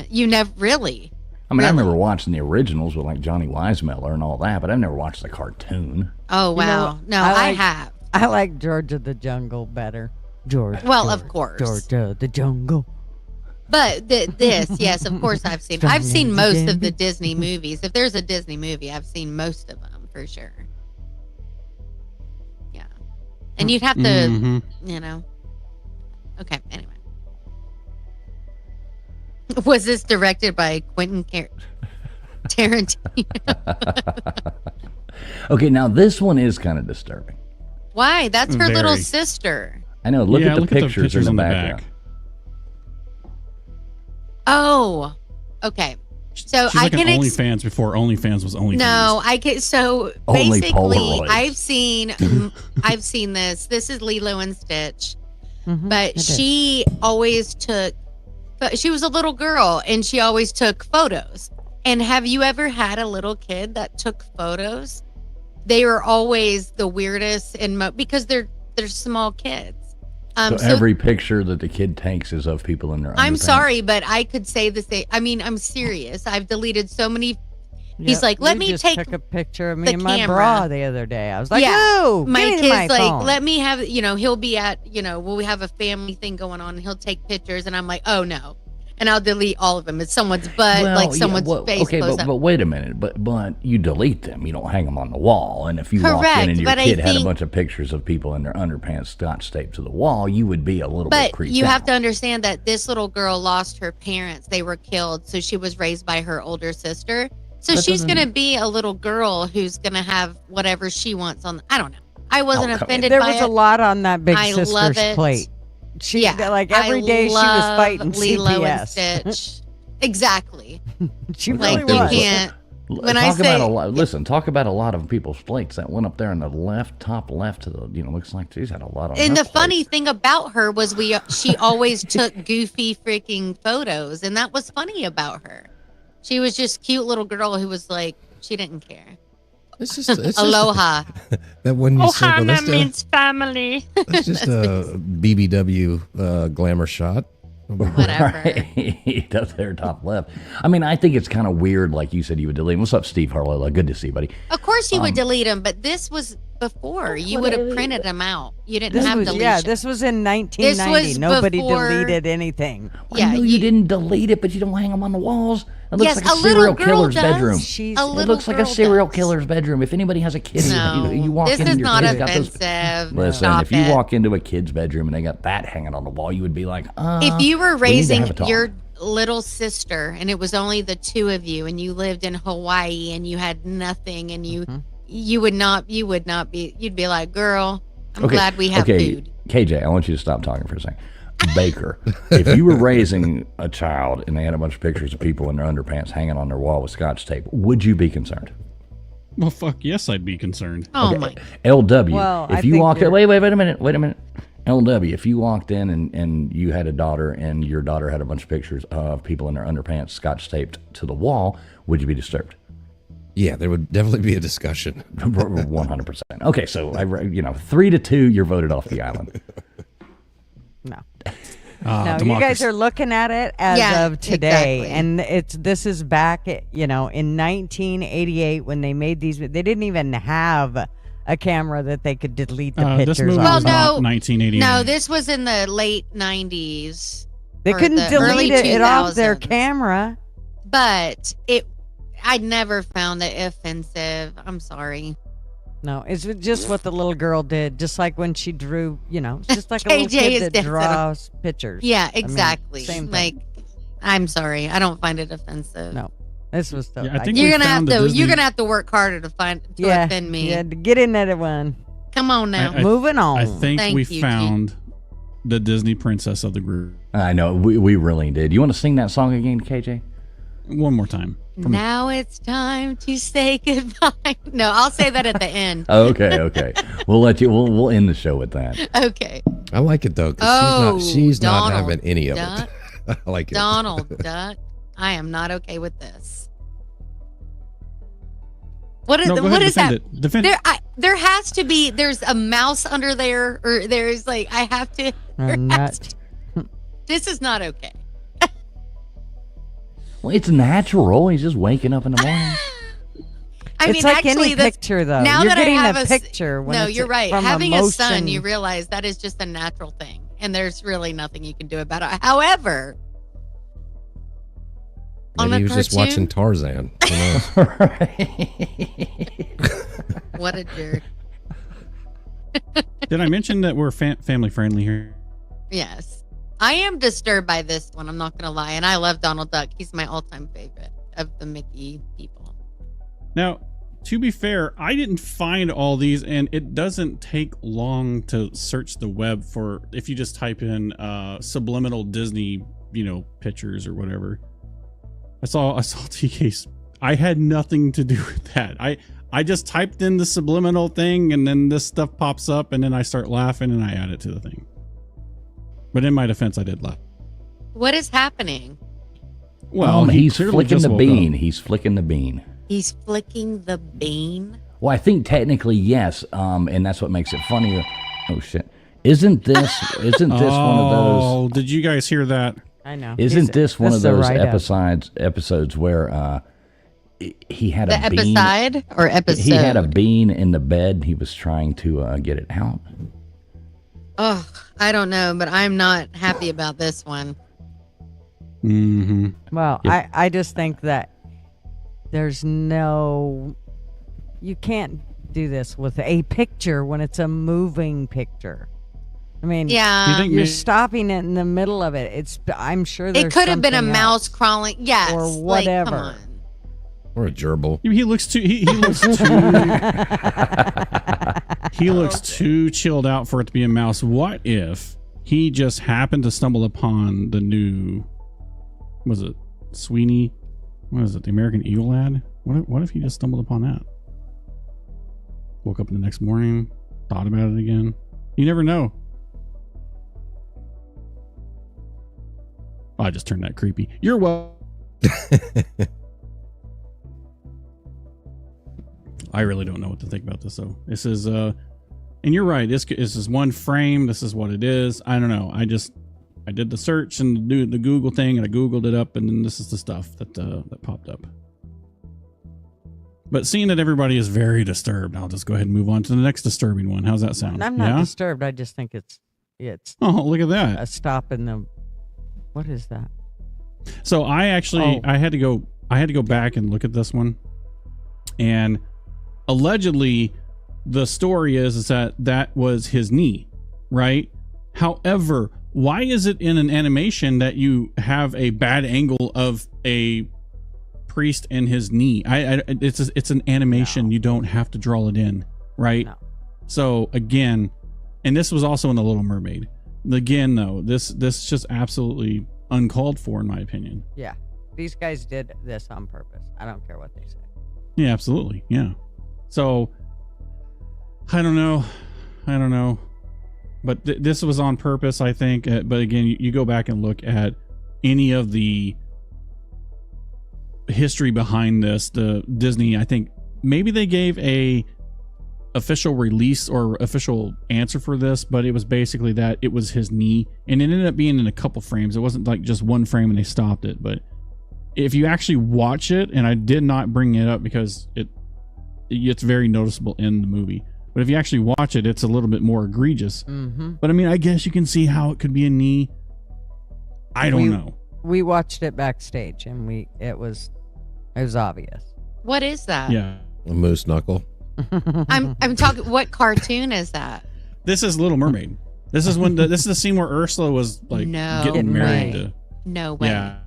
You never really. I mean, I really? remember watching the originals with like Johnny Weissmuller and all that, but I've never watched the cartoon. Oh wow, no, I have. I like George of the Jungle better. George. Well, of course. George of the Jungle. But this, yes, of course, I've seen. I've seen most of the Disney movies. If there's a Disney movie, I've seen most of them for sure. Yeah, and you'd have to, Mhm. Okay. Anyway, was this directed by Quentin Tarantino? Okay, now this one is kind of disturbing. Why? That's her little Very. sister. I know. Look at the pictures in the on background. Oh, okay. So She's I like can an OnlyFans before OnlyFans was OnlyFans. No, I can. So Only basically, Polaroids. I've seen this. This is Lilo and Stitch, Mhm, but it is. she always took. But she was a little girl, and she always took photos. And have you ever had a little kid that took photos? They are always the weirdest and because they're small kids. So every picture that the kid takes is of people in their I'm underpants. sorry, but I could say the same. I mean, I'm serious. I've deleted so many. He's like, let you me just take took a picture of me the in my camera. bra the other day. I was like, Yeah. oh, My give me kid's my like, phone. let me have, he'll be at, we have a family thing going on and he'll take pictures. And I'm like, oh no. And I'll delete all of them. It's someone's butt, like someone's face. Okay, close but up. wait a minute. But you delete them. You don't hang them on the wall. And if you walked Correct, in and your but I kid had a think- bunch of pictures of people in their underpants scotch taped to the wall, you would be a little bit But creeped you out. have to understand that this little girl lost her parents. They were killed. So she was raised by her older sister. So That she's doesn't- going to be a little girl who's going to have whatever she wants on. I don't know. I wasn't Oh, come- offended there by was it. a lot on that big I love sister's it. plate. She Yeah, like every I day she was love fighting Lilo and CPS. Stitch. Exactly. She Like really you was. can't. When I talk say- about talk about a lot of people's plates. That one up there in the top left to the, looks like she's had a lot on And her the funny plate. thing about her was she always took goofy freaking photos, and that was funny about her. She was just cute little girl who was like she didn't care. It's just Aloha. that when you circle, Ohana means family. that's just a BBW glamour shot. Whatever. Right. Up there, top left. I mean, I think it's kind of weird, like you said, you would delete. What's up, Steve Harlow? Good to see you, buddy. Of course you would delete them, but this was before. You would have printed them out. You didn't This have was, deletion. yeah, this was in 1990. Nobody before- deleted anything. Yeah, I know you didn't delete it, but you don't hang them on the walls. It looks Yes, like a a little serial girl killer's does. bedroom. She's A It little looks like a girl serial does. killer's bedroom. If anybody has a kid, No, you walk this in is and your not kid's got those. offensive. Listen, Stop if you it. walk into a kid's bedroom and they got that hanging on the wall, you would be like, If you were we need to raising have a talk. your little sister and it was only the two of you and you lived in Hawaii and you had nothing and you would not be, you'd be like, girl, I'm glad we have food. KJ, I want you to stop talking for a second. Baker, if you were raising a child and they had a bunch of pictures of people in their underpants hanging on their wall with scotch tape, would you be concerned? Well, fuck yes, I'd be concerned. Oh my. LW, Well, I if you think walked in, you're- wait a minute. LW, if you walked in and you had a daughter and your daughter had a bunch of pictures of people in their underpants scotch taped to the wall, would you be disturbed? Yeah, there would definitely be a discussion. 100%. Okay, so 3-2, you're voted off the island. No. No, you guys democracy. are looking at it as Yeah, of today, exactly. and this is back, in 1988 when they made these. They didn't even have a camera that they could delete the This pictures movie on. Well, was no. not 1988. No, this was in the late 90s. They or couldn't the early delete it off their 2000s. camera. but I never found it offensive. I'm sorry. No, it's just what the little girl did. Just like when she drew, it's just like a little KJ kid is that dancing. draws pictures. Yeah, I mean, exactly. same thing. Like, I'm sorry. I don't find it offensive. No, this was so. Yeah, I think You're we gonna have found to. the Disney- You're gonna have to work harder to offend me. Yeah, to get in that one. Come on now. Moving on. I think Thank we you, found the Disney princess of the group. I know, we really did. You want to sing that song again, KJ? One more time. Now it's time to say goodbye. No, I'll say that at the end. Okay. We'll let you. We'll end the show with that. Okay. I like it though, Oh, because she's not Donald having any of Duck. it. I like it. Donald Duck. I am not okay with this. What is No, go what ahead, is defend that? it. Defend it. There has to be. There's a mouse under there, or there's like I have to. there I'm has not. This is not okay. Well, it's natural. He's just waking up in the morning. I It's mean, like actually, any that's, picture, though. now You're that I getting have a a s- picture. When no, it's you're right. from Having a son, emotion. you realize that is just a natural thing, and there's really nothing you can do about it. However, on Maybe a he was just watching cartoon- Tarzan. Who knows? what a jerk. Did I mention that we're family friendly here? Yes. I am disturbed by this one, I'm not going to lie. And I love Donald Duck. He's my all-time favorite of the Mickey people. Now, to be fair, I didn't find all these, and it doesn't take long to search the web for if you just type in subliminal Disney, pictures or whatever. I saw TK's. I had nothing to do with that. I just typed in the subliminal thing, and then this stuff pops up, and then I start laughing, and I add it to the thing. But in my defense, I did laugh. What is happening? Well, he's clearly flicking just the woke bean. up. He's flicking the bean. He's flicking the bean. Well, I think technically yes, and that's what makes it funnier. Oh shit! Isn't this one of those? Oh, did you guys hear that? I know. Isn't this one of the those write-up. episodes where he had The a bean? episode or episode? He had a bean in the bed. He was trying to get it out. Oh, I don't know, but I'm not happy about this one. Mm-hmm. Well, Yep. I just think that you can't do this with a picture when it's a moving picture. I mean, Yeah. Do you think you're maybe- stopping it in the middle of it. I'm sure there's It could have been a something mouse else. crawling. Yes. Or Like, whatever. come on. Or a gerbil. He looks too. He looks too. He looks too chilled out for it to be a mouse. What if he just happened to stumble upon the new? Was it Sweeney? What is it? The American Eagle ad? What if he just stumbled upon that? Woke up in the next morning, thought about it again. You never know. I just turned that creepy. You're well. I really don't know what to think about this though. This is and you're right. This is one frame. This is what it is. I don't know. I did the search and do the Google thing, and I Googled it up, and then this is the stuff that popped up. But seeing that everybody is very disturbed, I'll just go ahead and move on to the next disturbing one. How's that sound? I'm not Yeah? disturbed. I just think it's Oh, look at that. a stop in the. What is that? So I actually Oh. I had to go back and look at this one, and allegedly the story is that was his knee, right? However, why is it in an animation that you have a bad angle of a priest and his knee? It's an animation. No. You don't have to draw it in, right? No. So again, and this was also in The Little Mermaid. Again, though, this is just absolutely uncalled for in my opinion. Yeah, these guys did this on purpose. I don't care what they say. Yeah, absolutely. Yeah. So I don't know. But this was on purpose, I think. But again, you go back and look at any of the history behind this. The Disney, I think maybe they gave a official release or official answer for this, but it was basically that it was his knee, and it ended up being in a couple frames. It wasn't like just one frame and they stopped it. But if you actually watch it, and I did not bring it up because it's very noticeable in the movie, but if you actually watch it, it's a little bit more egregious. Mm-hmm. But I mean, I guess you can see how it could be a knee. I don't know. we watched it backstage, and it was obvious. What is that? Yeah. A moose knuckle. I'm talking. What cartoon is that? This is Little Mermaid. This is this is the scene where Ursula was like No getting married way. to. No way. Yeah.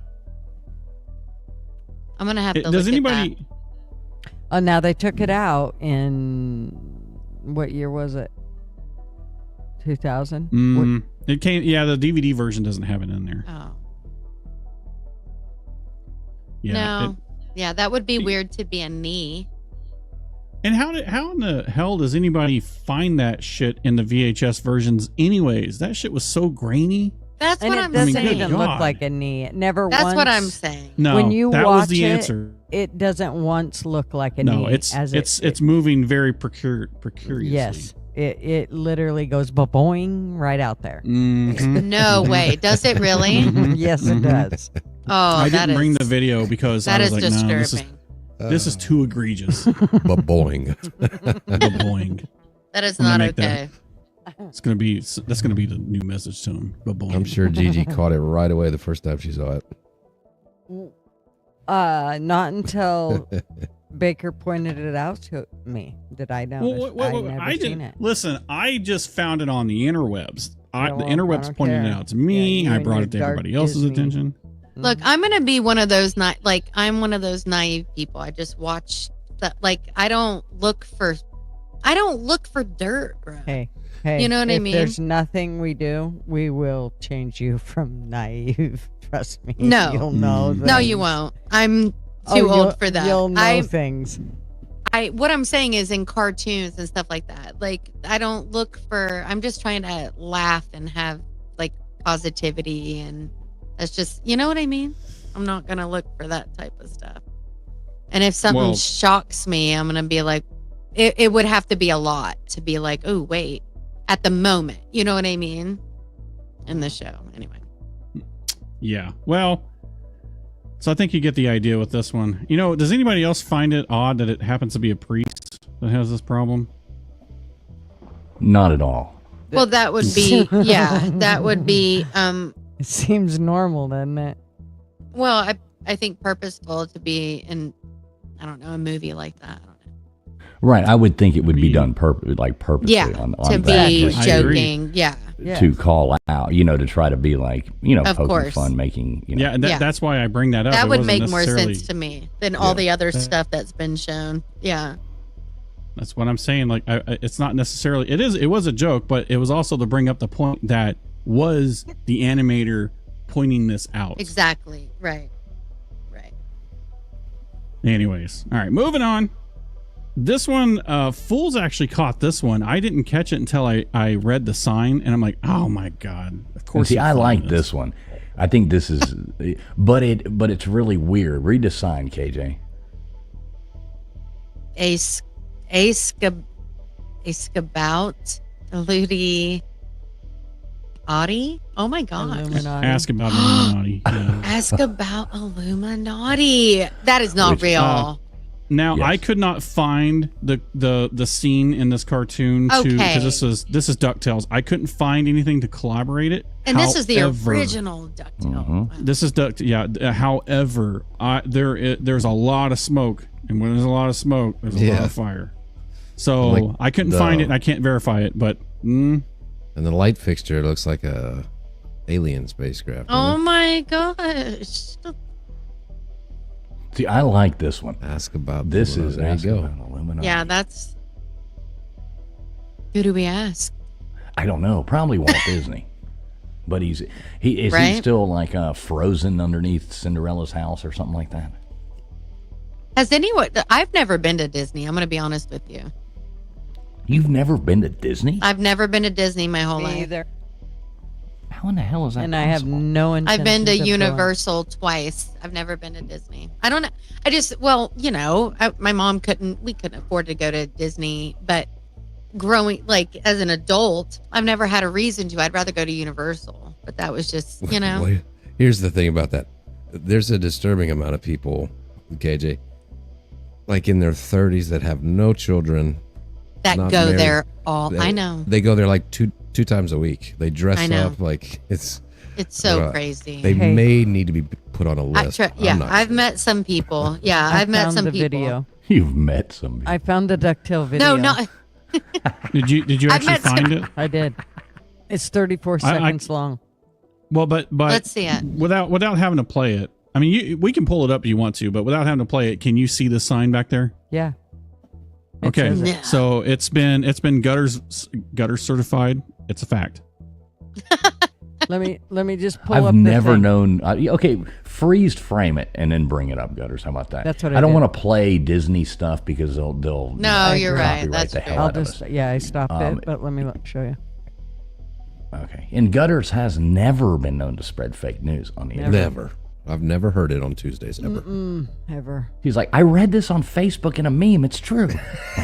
I'm gonna have to. Does look anybody? At that. Oh, now they took it out in what year was it? 2000. It came. Yeah, the DVD version doesn't have it in there. Oh. Yeah. No. Yeah, that would be weird to be a knee. And how in the hell does anybody find that shit in the VHS versions? Anyways, that shit was so grainy. That's And what it I'm doesn't saying. even Good look God. like a knee. It never. That's once, what I'm saying. No, When you that watch was the it, answer. It doesn't once look like a No, knee. it's moving very precariously. Yes, it literally goes boing right out there. Mhm. No way. Does it really? Yes, it does. Oh, I that didn't bring is- the video because That I is was like, no, disturbing. this is too egregious. Boing. Boing. That is I'm gonna not make that- okay. That's gonna be the new message tone. Boing. I'm sure Gigi caught it right away the first time she saw it. Not until Baker pointed it out to me did I notice. Well, I'd never I seen didn't it. listen. I just found it on the interwebs. Yeah, The well, interwebs I don't pointed care. it out to me. Yeah, you I and brought your it to dark everybody else's Disney. attention. Look, I'm gonna be one of those I'm one of those naive people. I just watch that. Like, I don't look for dirt, bro. Hey, You know what I if mean? there's nothing we do, we will change you from naive. Trust me. No. You'll know. No, you things. won't. I'm too Oh, old for that. You'll know things. What I'm saying is in cartoons and stuff like that. Like, I don't look for. I'm just trying to laugh and have like positivity, and that's just, you know what I mean. I'm not gonna look for that type of stuff. And if something Well- shocks me, I'm gonna be like, it would have to be a lot to be like, oh wait, at the moment, you know what I mean? In the show, anyway. Yeah. Well, so I think you get the idea with this one. You know, does anybody else find it odd that it happens to be a priest that has this problem? Not at all. Well, that would be, yeah, that would be, It seems normal, doesn't it? well, I think purposeful to be in, I don't know, a movie like that. I don't know. Right. I would think it would be done purposely Yeah, on to that. be just I agree. joking. Yeah. Yeah. to call out, to try to be like, Of poking course. fun, making, Yeah, and Yeah. that's why I bring that up. That It would wasn't make more necessarily- sense to me than all the other stuff that's been shown. Yeah. That's what I'm saying. Like, it's not necessarily. It was a joke, but it was also to bring up the point that was the animator pointing this out. Exactly. Right. Right. Anyways, all right, moving on. This one, Fools actually caught this one. I didn't catch it until I read the sign, and I'm like, oh my god! Of And course. see, you I found like this one. I think this is, but it's really weird. Read the sign, KJ. Escabout Ludi Audi. Oh my god. Illuminati. Ask about Illuminati. Yeah. Ask about Illuminati. That is not Which, real. Now Yes. I could not find the scene in this cartoon Okay. because this is DuckTales. I couldn't find anything to collaborate it. And this is the However, original DuckTales. Mhm. This is Duck. Yeah. However, there's a lot of smoke, and when there's a lot of smoke, there's a lot Yeah. of fire. So Like I couldn't find it, and I can't verify it. But And the light fixture looks like a alien spacecraft. Oh my gosh. See, I like this one. Ask about This the- is there you Ask go. About Illuminati. Yeah, that's. Who do we ask? I don't know. Probably Walt Disney. But is he Right? still like frozen underneath Cinderella's house or something like that? Has anyone? I've never been to Disney. I'm going to be honest with you. You've never been to Disney? I've never been to Disney my whole Me life. either. How in the hell is that And I have possible? no intention. I've been to of going. Universal twice. I've never been to Disney. I don't know. My mom we couldn't afford to go to Disney, but growing, like, as an adult, I've never had a reason to. I'd rather go to Universal, but that was just, Well, here's the thing about that. There's a disturbing amount of people, KJ, like in their 30s that have no children. that not go married. there all. I know. They go there like two times a week. They dress I know. up like it's It's so But, crazy. They Hey. may need to be put on a list. I'm not I've sure. met some people. Yeah, I've met found some the people. video. You've met somebody. I found the ducktail video. No, no. Did you I've actually met some- find it? I did. It's 34 I- seconds long. Well, but Let's see it. without having to play it. I mean, we can pull it up if you want to, but without having to play it, can you see the sign back there? Yeah. It Okay, says it. Yeah. so it's been gutter certified. It's a fact. Let me just pull I've up the never thing. known. Okay, freeze frame it and then bring it up, Gutters. How about that? That's what I I don't did. want to play Disney stuff because they'll No, you're right. copyright That's the true. hell I'll out of just us. I stopped it, but let me show you. Okay, and Gutters has never been known to spread fake news on the internet. Never. I've never heard it on Tuesdays ever. Ever. He's like, I read this on Facebook in a meme. It's true.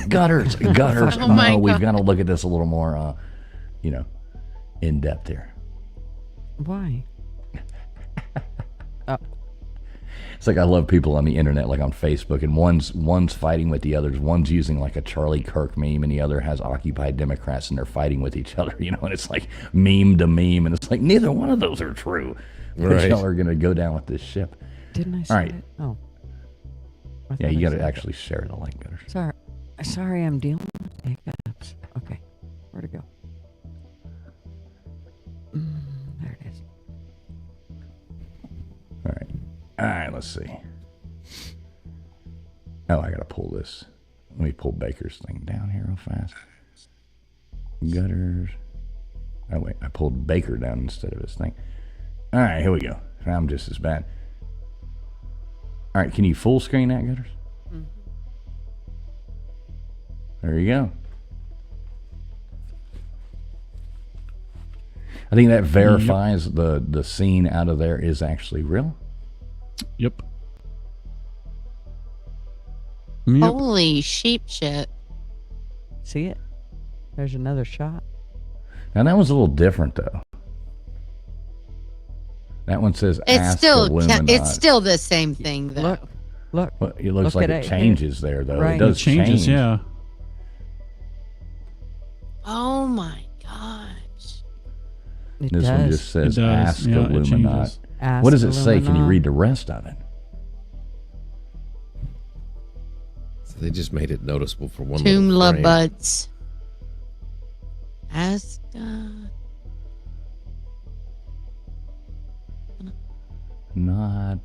Gutters. Oh my We've God. got to look at this a little more, in depth here. Why? It's like I love people on the internet, like on Facebook, and one's fighting with the others. One's using like a Charlie Kirk meme, and the other has Occupy Democrats, and they're fighing with each other. And it's like meme to meme, and it's like neither one of those are true. But Right. y'all are gonna go down with this ship. Didn't I say All right. it? Oh. I Yeah, thought you I got to said it. actually share the link, Gutters. Sorry, I'm dealing with hiccups. Okay, where'd it go? There it is. All right, let's see. Oh, I gotta pull this. Let me pull Baker's thing down here real fast. Gutters. Oh wait, I pulled Baker down instead of his thing. All right, here we go. I'm just as bad. All right, can you full screen that, Gutters? There you go. I think that verifies the scene out of there is actually real. Yep. Holy sheep shit. See it? There's another shot. Now that was a little different though. That one says It's Ask still Illuminati. it's still the same thing though. Look. Well, it looks Look like at it it. changes there though. Right. It does Changes, change. yeah. Oh my gosh. It This does. one just says It does. Ask Yeah, it Illuminati. changes. Ask What does it say? Can you Illuminati. read the rest of it? So they just made it noticeable for one little Toomla frame. butts. Ask God. Not.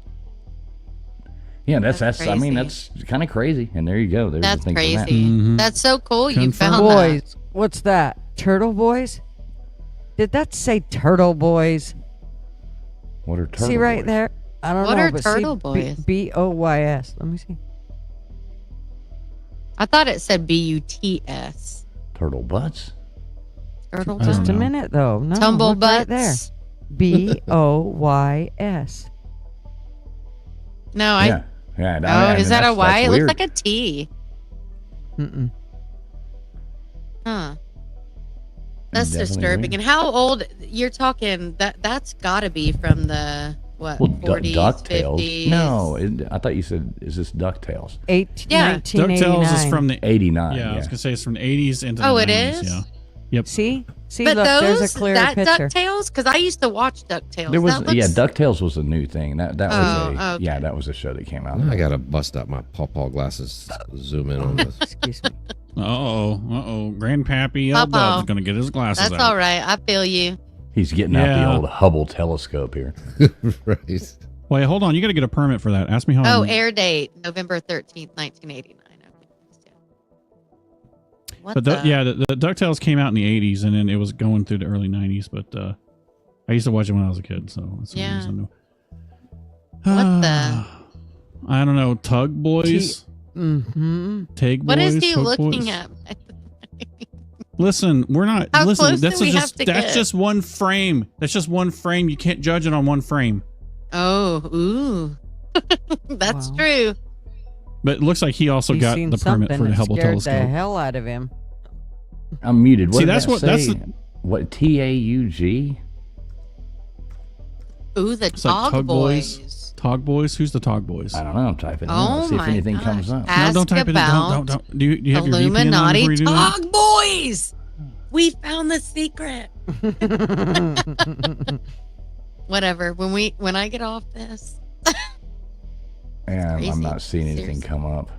Yeah, that's I mean, crazy. that's kind of crazy. And there you go. There's That's the thing for that. crazy. Mhm. That's so cool. You Confirm. found that. Boys, what's that? Turtle boys? Did that say turtle boys? What are turtle See right boys? there? I don't What know. are but turtle see, boys? BOYS. Let me see. I thought it said BUTS. Turtle butts. Turtle I don't Just a know. minute though. No, Tumble look right there. butts. BOYS. No, Yeah. Yeah. Oh, is that a Y? It looks weird. like a T. Mm-mm. Huh. That's Definitely disturbing. weird. And how old you're talking? That's got to be from the what? Well, 40s, DuckTales. 50s. No, I thought you said, is this DuckTales? Yeah. DuckTales is from the 89. yeah, I was gonna say it's from the 80s into Oh, the it 90s. is? Yeah. Yep. See, But look, those there's a clear that picture. DuckTales, because I used to watch DuckTales. There was that looks, DuckTales was a new thing. That was Oh, okay. that was a show that came out. Now I gotta bust out my pawpaw glasses. Zoom in on this. Excuse me. Uh-oh. Grandpappy L Papa. Dub's gonna get his glasses That's out. all right. I feel you. He's getting out the Yeah. old Hubble telescope here. Right. Wait, hold on. You got to get a permit for that. Ask me how. Oh, air date November 13th, 1989. Okay. What But the? the DuckTales came out in the 80s, and then it was going through the early 90s. But I used to watch it when I was a kid, so that's the Yeah. reason I know. What the? I don't know. Tug Boys? Mm-hmm. Tag Boys? What is he Tug looking Boys? at? Listen, we're not. How listen, close this do we is have just to that's get? just one frame. That's just one frame. You can't judge it on one frame. Oh, ooh. That's Wow. true. But it looks like he also He's got seen the permit something for the that Hubble scared telescope. the hell out of him. I'm muted. What See, did that's that what- that's say? the- What TAUG? Ooh, the It's like Tog Tug Boys. Boys. Tog Boys? Who's the Tog Boys? I don't know. I'm typing it in. Oh Let's see if my anything gosh. comes up. No, Ask don't type it in. about Don't. Do you have your VPN on Illuminati before you do that? Tog Boys. We found the secret. whatever. When I get off this, And I'm crazy. not seeing anything Seriously. come up.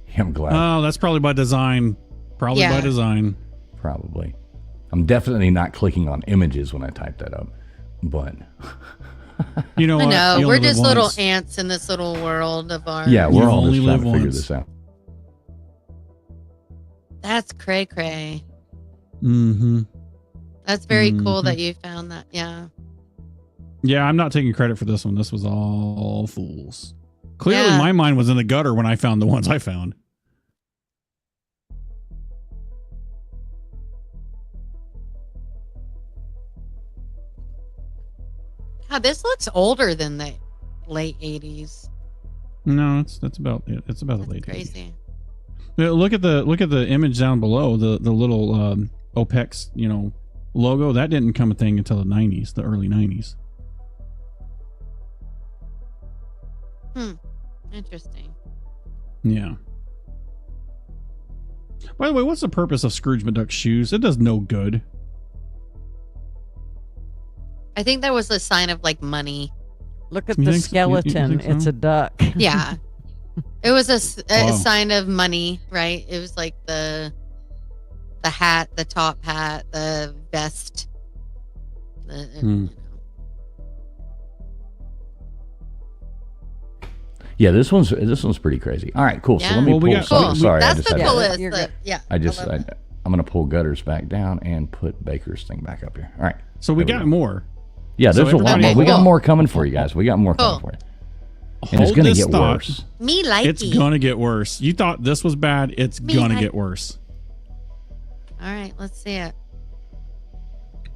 Yeah, I'm glad. Oh, that's probably by design. Probably Yeah. by design. Probably. I'm definitely not clicking on images when I type that up. But You know I what? know You we're only live just little once. ants in this little world of ours. yeah, You we're all only just trying live to figure once. this out. That's cray cray. Mm-hmm. That's very cool Mhm. that you found that. Yeah. Yeah, I'm not taking credit for this one. This was all fools. Clearly, Yeah. my mind was in the gutter when I found the ones I found. God, this looks older than the late 80s. No, that's about it. It's about the That's late 80s. crazy. Yeah, look at the image down below, the little OPEX, logo. That didn't come a thing until the 90s, the early 90s. Interesting. Yeah. By the way, what's the purpose of Scrooge McDuck's shoes? It does no good. I think that was a sign of like money. Look at You the think so? You skeleton. think so? It's a duck. Yeah. It was a Wow. sign of money, right? It was like the hat, the top hat, the vest. Yeah, this one's pretty crazy. All right, cool. So Yeah. let me Well, we pull got- something. cool. Sorry, I That's just the had to, coolest. You're good. Yeah. I'm gonna pull Gutters back down and put Baker's thing back up here. All right. So we There we got go. more. Yeah, So there's a lot everybody- more. We got Cool. more coming for you guys. We got more coming Cool. for you. And it's Hold gonna this get thought. worse. Me like It's gonna get worse. You thought this was bad. It's Me gonna like- get worse. All right, let's see it.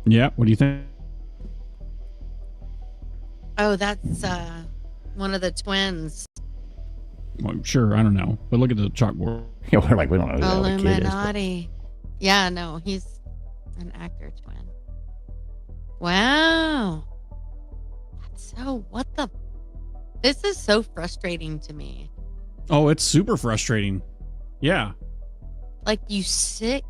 Yeah. What do you think? Oh, that's one of the twins. Well, sure. I don't know. But look at the chalkboard. Yeah, we're like, we don't know who the hell the kid is. but- Illuminati. Yeah, no, he's an actor twin. Wow. So what the? This is so frustrating to me. Oh, it's super frustrating. Yeah. Like you sick.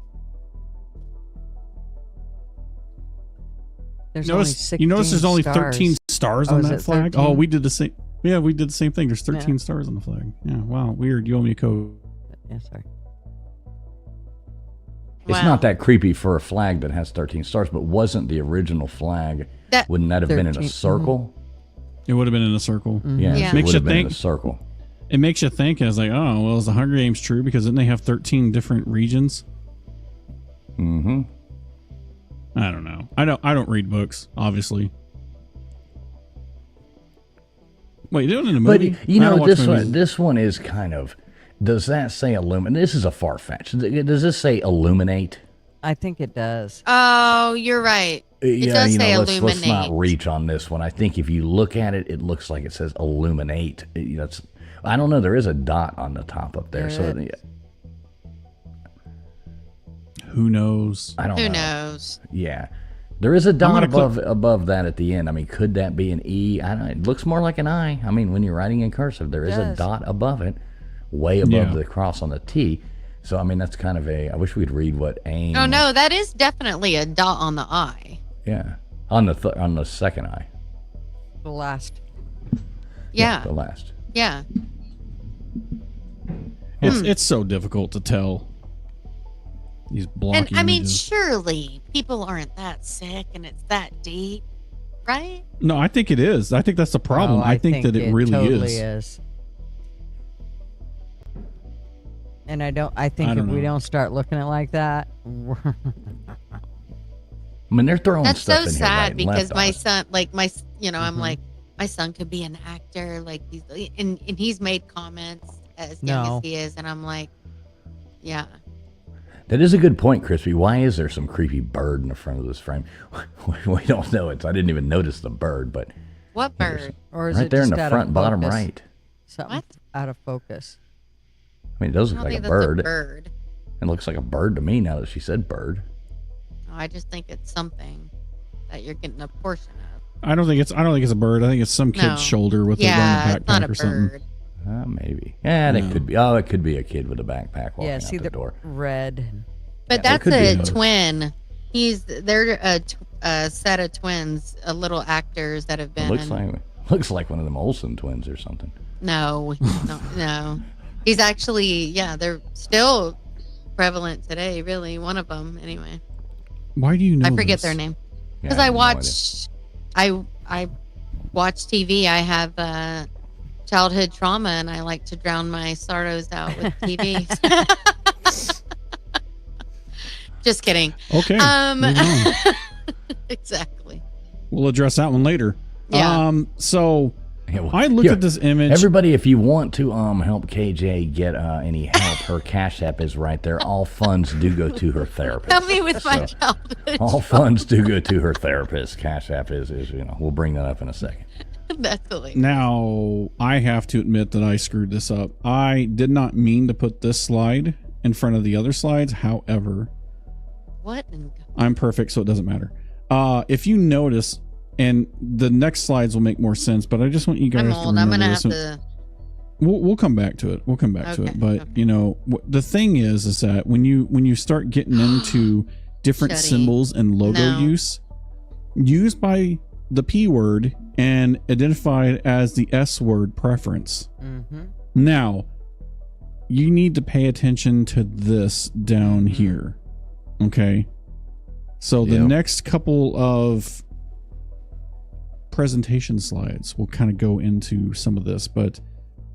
There's only Notice, 16 you notice there's only stars. 13 stars Oh, on is that it flag? 13? Oh, we did the same. Yeah, we did the same thing. There's 13 Yeah. stars on the flag. Yeah. Wow. Weird. You owe me a code. Yeah, sorry. It's Wow. not that creepy for a flag that has 13 stars, but wasn't the original flag? That- Wouldn't that have been in a 13, circle? It would have been in a circle. Yeah, Mm-hmm. Yeah. it Makes would you have been in a think. circle. It makes you think. I was like, oh, well, is the Hunger Games true? Because didn't they have 13 different regions? Mm-hmm. I don't know. I don't read books, obviously. Wait, doing it in a But movie? you I don't know, watch this movies. one, this one is kind of. Does that say illuminate? This is a far fetch. Does this say illuminate? I think it does. Oh, you're right. It does say let's not illuminate. reach on this one. I think if you look at it, it looks like it says illuminate. I don't know. There is a dot on the top up there, so There is. Who knows? I don't Who know. knows? Yeah, there is a dot gonna above that at the end. I mean, could that be an E? I don't know. It looks more like an I. I mean, when you're writing in cursive, there is a does. dot above it, way above Yeah. the cross on the T. So I mean, that's kind of a. I wish we could read what aim. Oh no, that is definitely a dot on the I. Yeah, on the second I. The last. Yeah, The last. yeah. It's so difficult to tell. These blocking And I mean, images. surely people aren't that sick and it's that deep, right? No, I think it is. I think that's the problem. Oh, I think that it really totally is. And I think I if don't we know. don't start looking at it like that, I mean, they're throwing That's stuff so in here sad right and because left on my us. son, like I'm like, my son could be an actor, like and he's made comments as young No. as he is, and I'm like, yeah. That is a good point, Crispy. Why is there some creepy bird in the front of this frame? We don't know it. I didn't even notice the bird, but What bird? or is right it there in just the out front of bottom focus? right. Something What? out of focus. I mean, it does I look don't like think a that's bird. a bird. It looks like a bird to me now that she said bird. No, I just think it's something that you're getting a portion of. I don't think it's a bird. I think it's some kid's No. shoulder with a Yeah, wearing a it's not backpack a or something. bird. Maybe. Yeah, No. it could be. Oh, it could be a kid with a backpack walking Yeah, out see the the door. red. But Yeah, it that's could be a both. twin. They're a set of twins, little actors that have been. Looks like one of them Olsen twins or something. No, no. He's actually, yeah, they're still prevalent today. Really, one of them anyway. Why do you know? I forget this? their name Yeah, because I I have no watch. I watch TV. I have childhood trauma, and I like to drown my sorrows out with TV. Just kidding. Okay. moving on. Exactly. We'll address that one later. Yeah. So Yeah, well, I looked at this image. Everybody, if you want to help KJ get any help, her Cash App is right there. All funds do go to her therapist. Help me with my childhood. All funds do go to her therapist. Cash App is we'll bring that up in a second. That's silly. Now, I have to admit that I screwed this up. I did not mean to put this slide in front of the other slides. However, What? I'm perfect, so it doesn't matter. If you notice, and the next slides will make more sense, but I just want you guys I'm to old. remember I'm gonna this. have to. We'll come back to it. We'll come back to Okay, it. But okay. you know, the thing is that when you start getting into different Shutty. symbols and logo No. use, used by the P word and identified as the S word preference. Mm-hmm. Now, you need to pay attention to this down here. Okay. So the Yeah. next couple of presentation slides will kind of go into some of this, but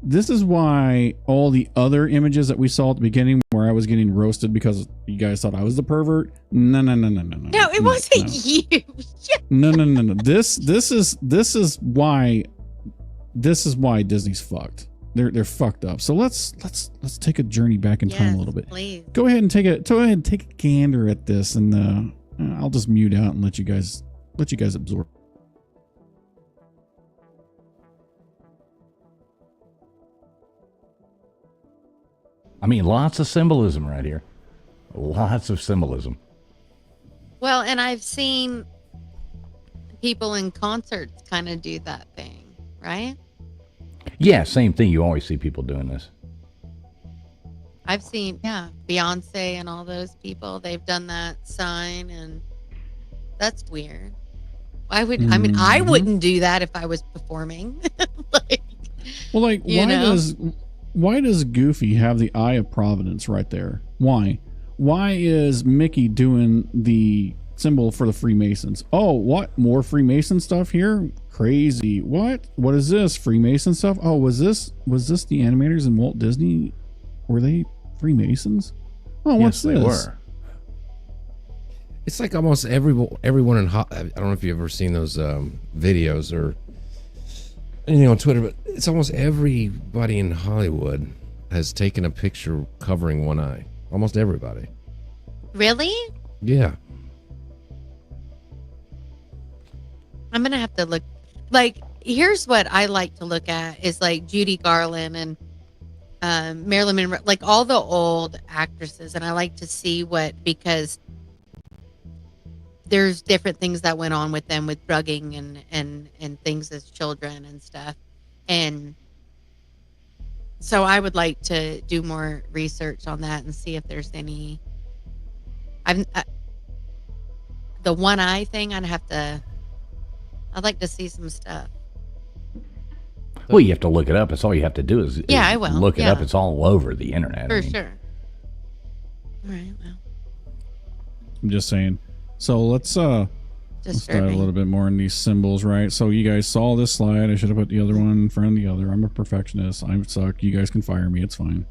this is why all the other images that we saw at the beginning where I was getting roasted because you guys thought I was the pervert. No. No, it wasn't no. you. No. This is why Disney's fucked. They're fucked up. So let's take a journey back in time a little bit. Please. Go ahead and take a gander at this, and I'll just mute out and let you guys absorb. I mean, lots of symbolism right here. Lots of symbolism. Well, and I've seen people in concerts kind of do that thing, right? Yeah, same thing. You always see people doing this. I've seen, Beyonce and all those people. They've done that sign, and that's weird. I Mm-hmm. wouldn't do that if I was performing. Why does Goofy have the Eye of Providence right there? Why is Mickey doing the symbol for the Freemasons? Oh, what? More Freemason stuff here? Crazy. What is this? Freemason stuff? Oh, was this the animators in Walt Disney? Were they Freemasons? Oh, what's yes, this? They were. It's like almost everyone in I don't know if you've ever seen those videos or anything on Twitter, but it's almost everybody in Hollywood has taken a picture covering one eye. Almost everybody. Really? Yeah. I'm going to have to look. Like, here's what I like to look at is like Judy Garland and Marilyn Monroe, like all the old actresses. And I like to see because there's different things that went on with them with drugging and things as children and stuff. And so I would like to do more research on that and see if there's any. The one eye thing, I'd like to see some stuff. Well, you have to look it up. That's all you have to do is I will. look it Yeah. up. It's all over the internet. For sure. All right, well. I'm just saying. So let's dive a little bit more in these symbols, right? So you guys saw this slide. I should have put the other one in front of the other. I'm a perfectionist. I suck. You guys can fire me. It's fine.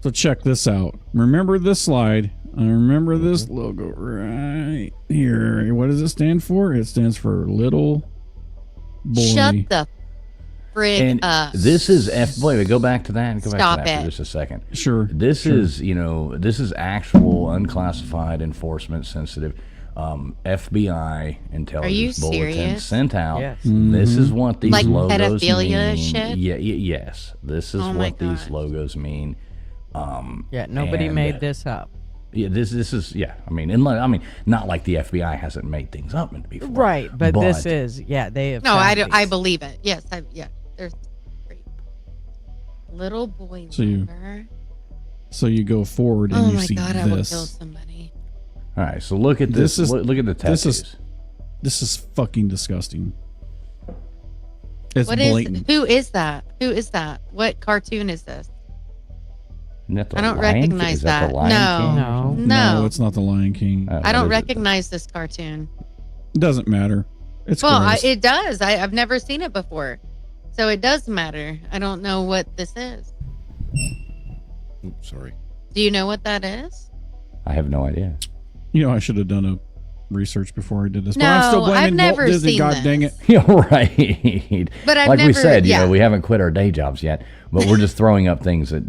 So check this out. Remember this slide. I remember this logo right here. What does it stand for? It stands for Little Boy. Shut the frig And up. this is Wait, go back to that. Go Stop back to that for it. just a second. Sure. This is actual unclassified enforcement sensitive FBI intelligence bulletin serious? sent out. Yes. This is what these Like logos pedophilia mean. shit? Yes. This is Oh my what these gosh. logos mean. Yeah, nobody and, made this up. Yeah, this is I mean, not like the FBI hasn't made things up before. Right, but this is, they have. No, found I these. believe it. Yes, there's great. Little boy So you- lover. So you go forward and Oh you my see god, I will kill this. somebody. All right, so look at this. Look at the tattoos. This is fucking disgusting. It's What blatant. is? Who is that? Who is that? What cartoon is this? Isn't that the I don't Lion King? recognize Is that. that. The Lion No. King? No. it's not the Lion King. Oh, I what don't is it? recognize this cartoon. It doesn't matter. It's Well, gross. it does. I've never seen it before, so it does matter. I don't know what this is. Oops, sorry. Do you know what that is? I have no idea. I should have done a research before I did this. No, but I'm still blaming I've never Walt Disney. seen God this. dang it! Yeah, right. But I've like we never- said, yeah. we haven't quit our day jobs yet, but we're just throwing up things that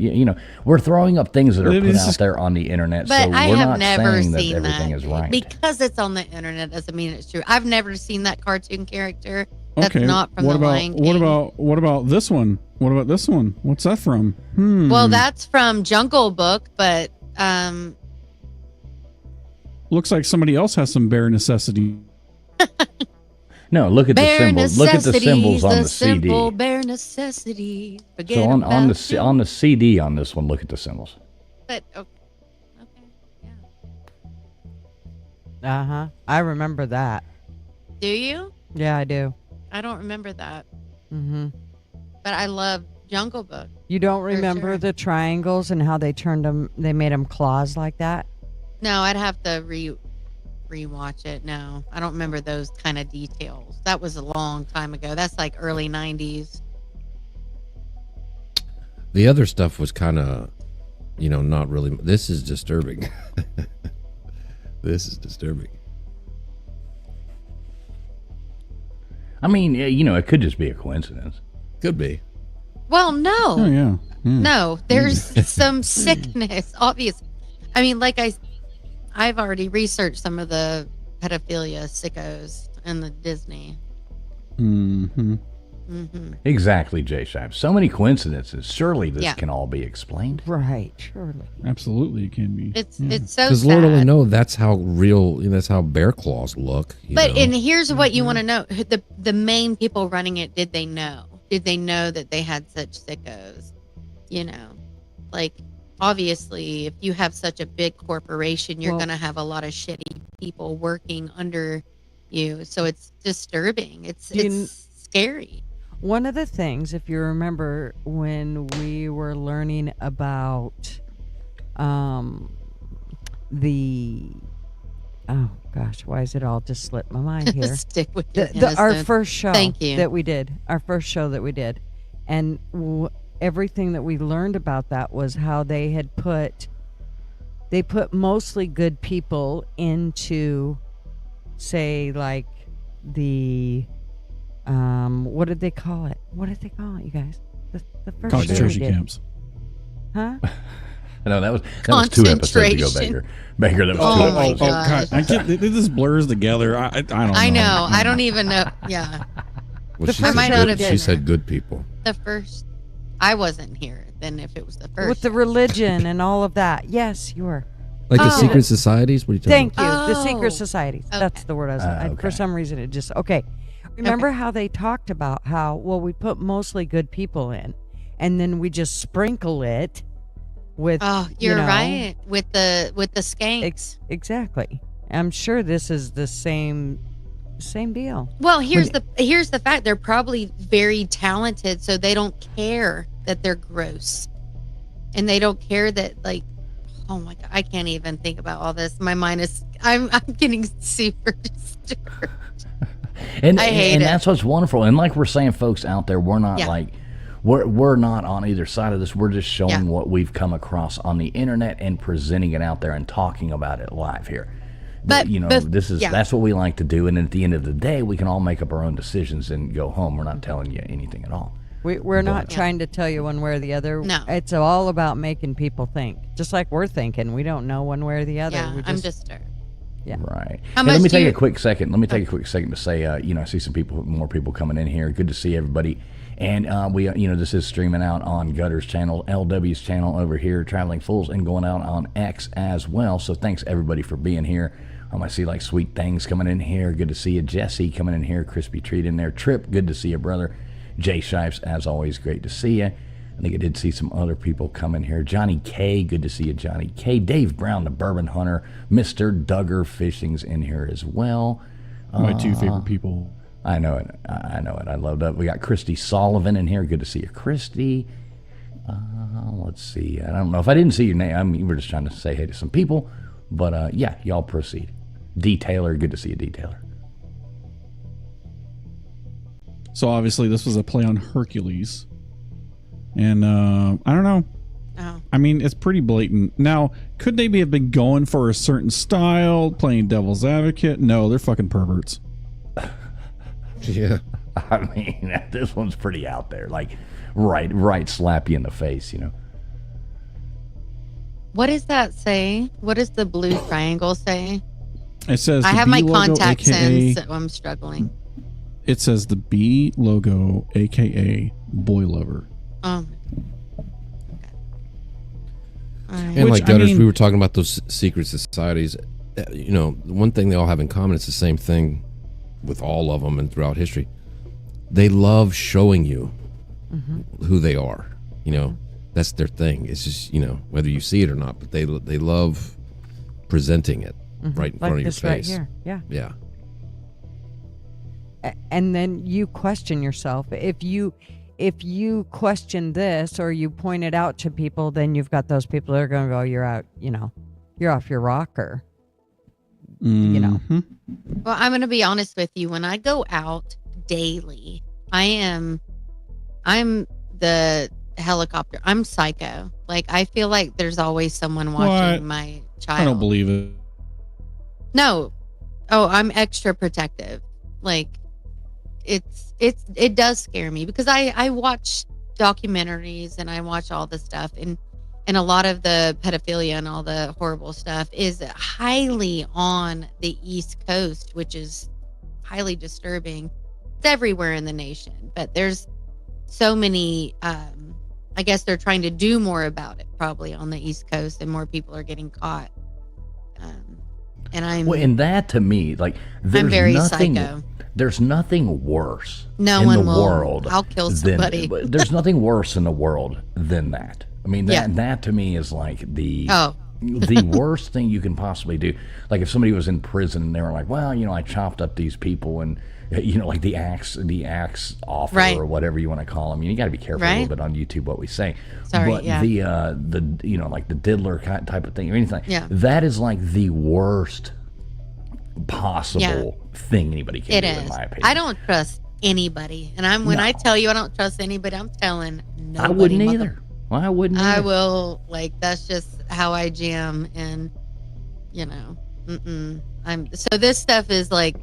we're throwing up things that are It put is out just- there on the internet. But so I we're have not never saying that seen everything that. is right. Because it's on the internet doesn't mean it's true. I've never seen that cartoon character. That's Okay. not from what the about Lion King. what about this one? What about this one? What's that from? Well, that's from Jungle Book, but Looks like somebody else has some bare necessity. No, look at the bare symbols. Look at the symbols on the CD. simple bare necessities. Forget So on about you. the CD on this one, look at the symbols. But okay, yeah. I remember that. Do you? Yeah, I do. I don't remember that, Mm-hmm. but I love Jungle Book. You don't remember sure. the triangles and how they turned them? They made them claws like that. No, I'd have to rewatch it. No, I don't remember those kind of details. That was a long time ago. That's like early 90s. The other stuff was kind of, not really. This is disturbing. This is disturbing. I mean, it could just be a coincidence. Could be. Well, no. Oh yeah. No, there's some sickness, obvious. I mean, like I've already researched some of the pedophilia sickos in the Disney. Mm-hmm. Exactly, Jay Shive. So many coincidences. Surely this Yeah. can all be explained. Right, surely. Absolutely, it can be. It's so Because sad. Lord only know that's how real. That's how bear claws look. But and here's what you want to know: the main people running it, did they know? Did they know that they had such sickos? Like obviously, if you have such a big corporation, you're Well- going to have a lot of shitty people working under you. So it's disturbing. It's scary. One of the things, if you remember, when we were learning about oh gosh, why is it all just slipped my mind here? Stick with your Our innocence. first show Thank you. that we did, and everything that we learned about that was how they put mostly good people into, say, like the what did they call it, you guys? The first show we Concentration did. camps. Huh? No, that was 2 episodes ago, Concentration. Baker, that was Oh 2 my episodes. gosh. God! I can't. This blurs together. I don't know. I know. I don't even know. Yeah. Well, The she first said might good- not have She been said there. good people. The first, I wasn't here then if it was the first. With the religion and all of that. Yes, you were. Like the Oh. secret societies. What are you talking Thank you. The Oh. secret societies. That's Okay. the word I was. Okay. For some reason, it just okay. Remember how they talked about how we put mostly good people in, and then we just sprinkle it with. Oh, you you're know, right. With the skanks. Exactly. I'm sure this is the same deal. Well, here's the fact. They're probably very talented, so they don't care that they're gross, and they don't care that like. Oh my God! I can't even think about all this. My mind is. I'm getting super disturbed. And, I hate and it. that's what's wonderful. And like we're saying, folks out there, we're not Yeah. like we're not on either side of this. We're just showing Yeah. what we've come across on the internet and presenting it out there and talking about it live here. But- this is yeah. that's what we like to do. And at the end of the day, we can all make up our own decisions and go home. We're not telling you anything at all. We're not But- trying to tell you one way or the other. No. It's all about making people think, just like we're thinking. We don't know one way or the other. Yeah, we I'm disturbed. Yeah. Right. How Hey, let much me do take you- a quick second. Let me take a quick second to say, I see some more people coming in here. Good to see everybody. And we, this is streaming out on Gutter's channel, LW's channel over here, Traveling Fools, and going out on X as well. So thanks everybody for being here. I see like Sweet Things coming in here. Good to see you. Jesse coming in here. Crispy Treat in there. Trip, good to see you, brother. Jay Shipes, as always, great to see you. I think I did see some other people come in here. Johnny K, good to see you, Johnny K. Dave Brown, the Bourbon Hunter. Mr. Duggar Fishing's in here as well. My two favorite people. I know it. I know it. I love that. We got Christy Sullivan in here. Good to see you, Christy. Let's see. I don't know if I didn't see your name. I mean, we're just trying to say hey to some people. But yeah, y'all proceed. D-Taylor, good to see you, D-Taylor. So obviously this was a play on Hercules. And I don't know. Oh. I mean, it's pretty blatant. Now, could they have been going for a certain style, playing devil's advocate? No, they're fucking perverts. Yeah. I mean, this one's pretty out there. Like, right, slap you in the face, you know. What does that say? What does the blue triangle say? It says I the have B my logo, contacts AKA, in, so I'm struggling. It says the B logo, aka boy lover. Okay. All right. And Which, like Gutters, I mean, we were talking about those secret societies. You know, one thing they all have in common, it's the same thing with all of them and throughout history. They love showing you who they are. You know, that's their thing. It's just, you know, whether you see it or not, but they love presenting it right in Like front of your this right face. here. Yeah. Yeah. And then you question yourself. If you question this or you point it out to people, then you've got those people that are going to go, you're out, you know, you're off your rocker. You know. Well, I'm going to be honest with you. When I go out daily, I'm the helicopter. I'm psycho. Like, I feel like there's always someone watching my child. I don't believe it. No. Oh, I'm extra protective. Like, it does scare me because I watch documentaries and I watch all the stuff, and a lot of the pedophilia and all the horrible stuff is highly on the East Coast, which is highly disturbing. It's everywhere in the nation, but there's so many, I guess they're trying to do more about it probably on the East Coast, and more people are getting caught. And that to me, like, I'm very psycho. There's nothing worse in the world. I'll kill somebody. There's nothing worse in the world than that. I mean, that to me is like the worst thing you can possibly do. Like if somebody was in prison and they were like, well, you know, I chopped up these people, and you know, like the axe offer, right, or whatever you want to call them. You got to be careful a little bit on YouTube what we say. Sorry, but the you know, like the diddler type of thing or anything. Yeah. That is like the worst possible thing anybody can do, in my opinion. I don't trust anybody, and when I tell you I don't trust anybody, I'm telling nobody. I wouldn't either. I wouldn't either. I will, like, that's just how I jam, and you know, so this stuff is like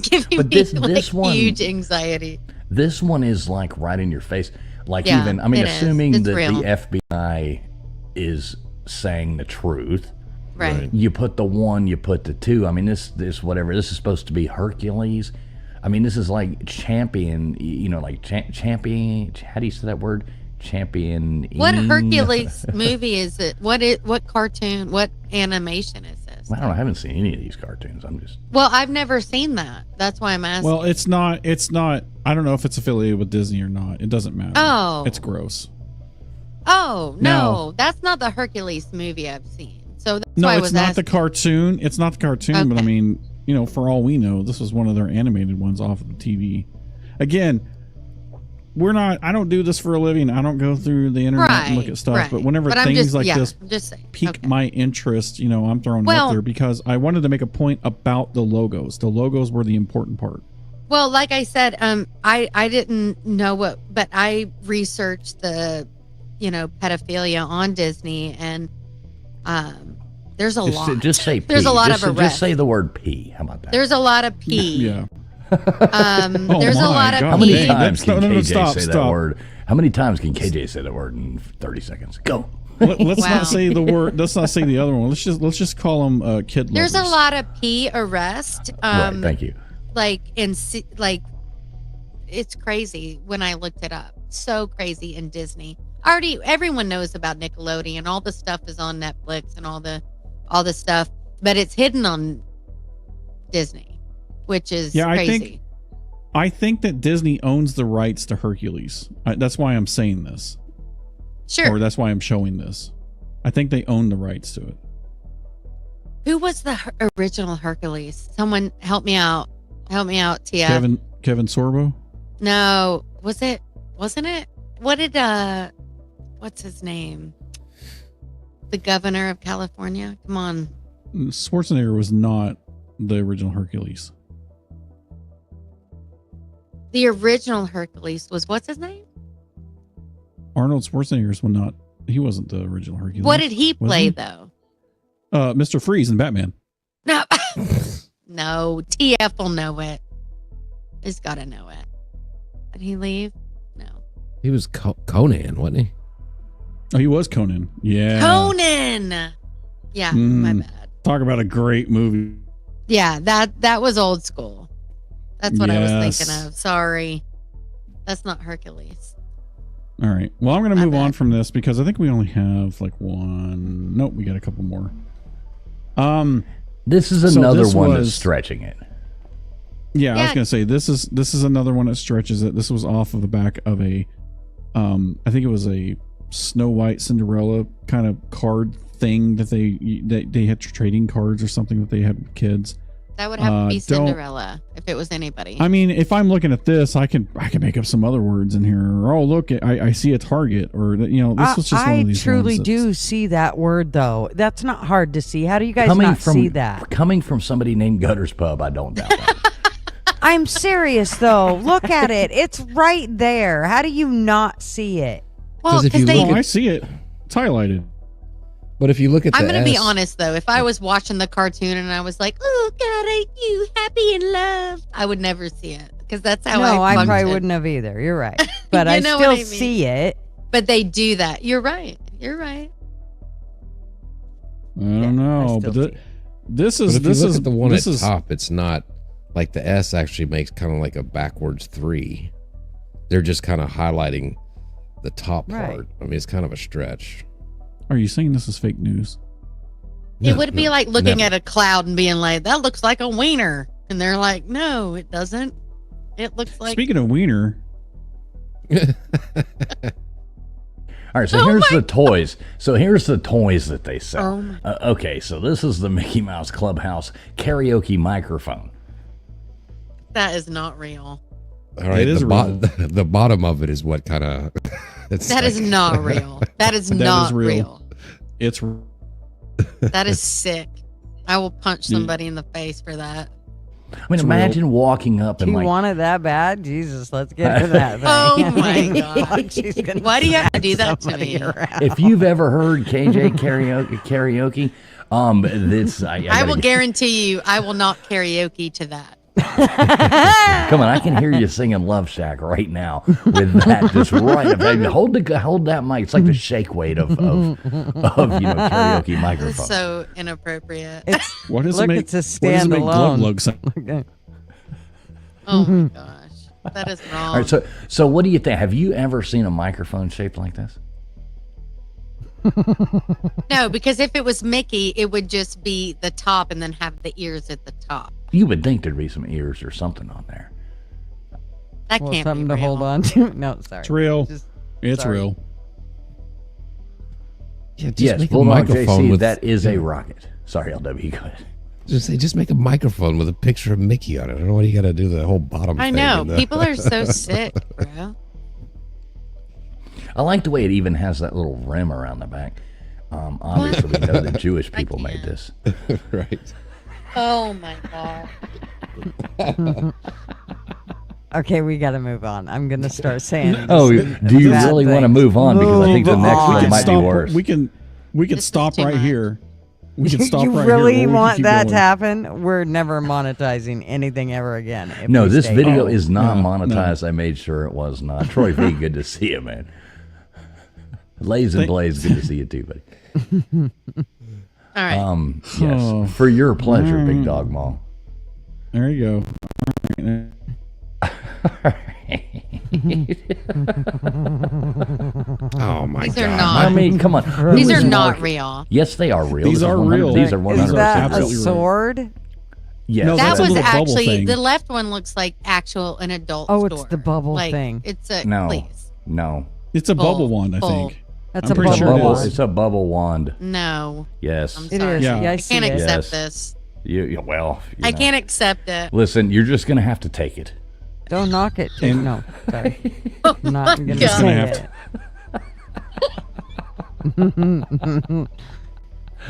giving me this one, huge anxiety. This one is like right in your face. Like, even, I mean, assuming that real. The FBI is saying the truth. Right. You put the 1, you put the 2. I mean, this whatever. This is supposed to be Hercules. I mean, this is like champion. You know, like champion. How do you say that word? Champion. What Hercules movie is it? What cartoon? What animation is this? I don't know. I haven't seen any of these cartoons. Well, I've never seen that. That's why I'm asking. Well, it's not. I don't know if it's affiliated with Disney or not. It doesn't matter. Oh. It's gross. Oh, no. That's not the Hercules movie I've seen. So that's why I was it's not asking. the cartoon. It's not the cartoon, Okay. But I mean, you know, for all we know, this was one of their animated ones off of the TV. Again, I don't do this for a living. I don't go through the internet and look at stuff. But whenever things like this pique my interest, you know, I'm throwing it up there because I wanted to make a point about the logos. The logos were the important part. Well, like I said, I didn't know but I researched the, you know, pedophilia on Disney, and there's a lot. Just say P. There's a lot of arrests. Just say the word P. How about that? There's a lot of P. Yeah. There's a lot of P. How many times can KJ say stop. that word? How many times can KJ say that word in 30 seconds? Go. Let's not say the word. Let's not say the other one. Let's just call them kid lovers. There's a lot of P arrest. Right. Thank you. Like it's crazy when I looked it up. So crazy in Disney. Everyone knows about Nickelodeon. All the stuff is on Netflix and all the stuff, but it's hidden on Disney, which is crazy. I think that Disney owns the rights to Hercules. That's why I'm saying this. Sure. Or that's why I'm showing this. I think they own the rights to it. Who was the original Hercules? Someone help me out. Help me out, Tia. Kevin Sorbo? No, wasn't it? What did what's his name? The governor of California? Come on. Schwarzenegger was not the original Hercules. The original Hercules was what's his name? Arnold Schwarzenegger's was not. He wasn't the original Hercules. What did he was play though? Mr. Freeze in Batman. No. No, TF will know it. He's got to know it. Did he leave? No. He was Conan, wasn't he? Oh, he was Conan. Yeah. Conan. Yeah, my bad. Talk about a great movie. Yeah, that was old school. That's what I was Yes. thinking of. Sorry. That's not Hercules. All right. Well, I'm going to My move on bad. from this because I think we only have like one. Nope, we got a couple more. This is So another this one that's was- stretching it. Yeah, I was Yeah. going to say this is another one that stretches it. This was off of the back of a I think it was a Snow White Cinderella kind of card thing that they had trading cards or something that they had with kids. That would have to be don't- Cinderella if it was anybody. I mean, if I'm looking at this, I can make up some other words in here. Or, oh, look, I see a target, or this was just one I of these. truly ones do see that word, though. That's not hard to see. How do you guys Coming not from see that? coming from somebody named gutterspub, I don't doubt that. I'm serious, though. Look at it. It's right there. How do you not see it? well, 'cause if because you they. look Oh, I see it. It's highlighted. But if you look at the I'm going to be S- honest though. If I was watching the cartoon and I was like, "Oh God, ain't you happy and loved?" I would never see it because that's how No, I probably function. wouldn't have either. You're right. But You I know still what I mean. see it. But they do that. You're right. You're right. I don't know, still but see it. But this is if you this look is at the one this at is top, it's not like the S actually makes kind of like a backwards 3. They're just kind of highlighting the top Right. part. I mean, it's kind of a stretch. Are you saying this is fake news? It No, would be no, like looking never. at a cloud and being like, "That looks like a wiener," and they're like, "No, it doesn't. It looks like." Speaking of wiener, All right, so Oh here's my the toys. So here's the toys that they sell. Oh my- Okay, so this is the Mickey Mouse Clubhouse karaoke microphone. That is not real. All right, It is real. the bottom of it is what kind of. That is not real. That is That is not real. real. it's That is sick. I will punch somebody in the face for that. I mean, It's imagine walking up and You like, want it that bad? Jesus, let's get to that thing. Oh my God. Like she's gonna Why do you have to smack do that to somebody me? around. if you've ever heard KJ karaoke, it's I I gotta will get- guarantee you, I will not karaoke to that. Come on, I can hear you singing Love Shack right now with that just right. Hold that mic. It's like the shake weight of karaoke microphone. This is so inappropriate. what does Look, it make? it's a What does it make glug standalone. lug sound? Oh my gosh, that is wrong. All right, so what do you think? Have you ever seen a microphone shaped like this? No, because if it was Mickey, it would just be the top and then have the ears at the top. You would think there'd be some ears or something on there. That Well, can't something be to real. hold on to. No, sorry. It's real. Just- It's sorry. real. Yeah, just Yes, make a Bulldog microphone JC, with that is a rocket. Sorry, LW, go ahead. just make a microphone with a picture of Mickey on it. I don't know what you got to do the whole bottom. I thing know. and the- People are so sick, bro. I like the way it even has that little rim around the back. Obviously, we know that Jewish people made this. right. Oh my god. Okay, we got to move on. I'm going to start saying. Oh, do you bad really want to things. move on? Because I think the Move next on. one might be stop. worse. We can This is stop too right much. here. We can stop you right really here. or we can want keep that going. to happen? We're never monetizing anything ever again. if No, we this stay video here. is not no, monetized. I made sure it was not. Troy V, good to see you, man. Lays and Blaze, good to see you too, buddy. All right. Yes, Oh. for your pleasure, Big Dog Mall. There you go. Oh my These are god. not- I mean, come on. These Who are is not market- real. Yes, they are real. These This is are 100 real. These are 100% Is that a absolutely real. sword? Yes. No, That that's a was little bubble actually thing. the left one looks like actual an adult Oh, store. it's the bubble like, thing. It's a No. please. No. It's a Full, bubble one, I full. think. That's I'm a pretty bubble sure it wand. is. It's a bubble wand. No. Yes. I'm It sorry. is. Yeah. Yeah, I I see can't it. accept Yes. this. Well, I can't accept it. Listen, you're just gonna have to take it. Don't knock it. And- No, sorry. I'm not going to Just gonna say have it.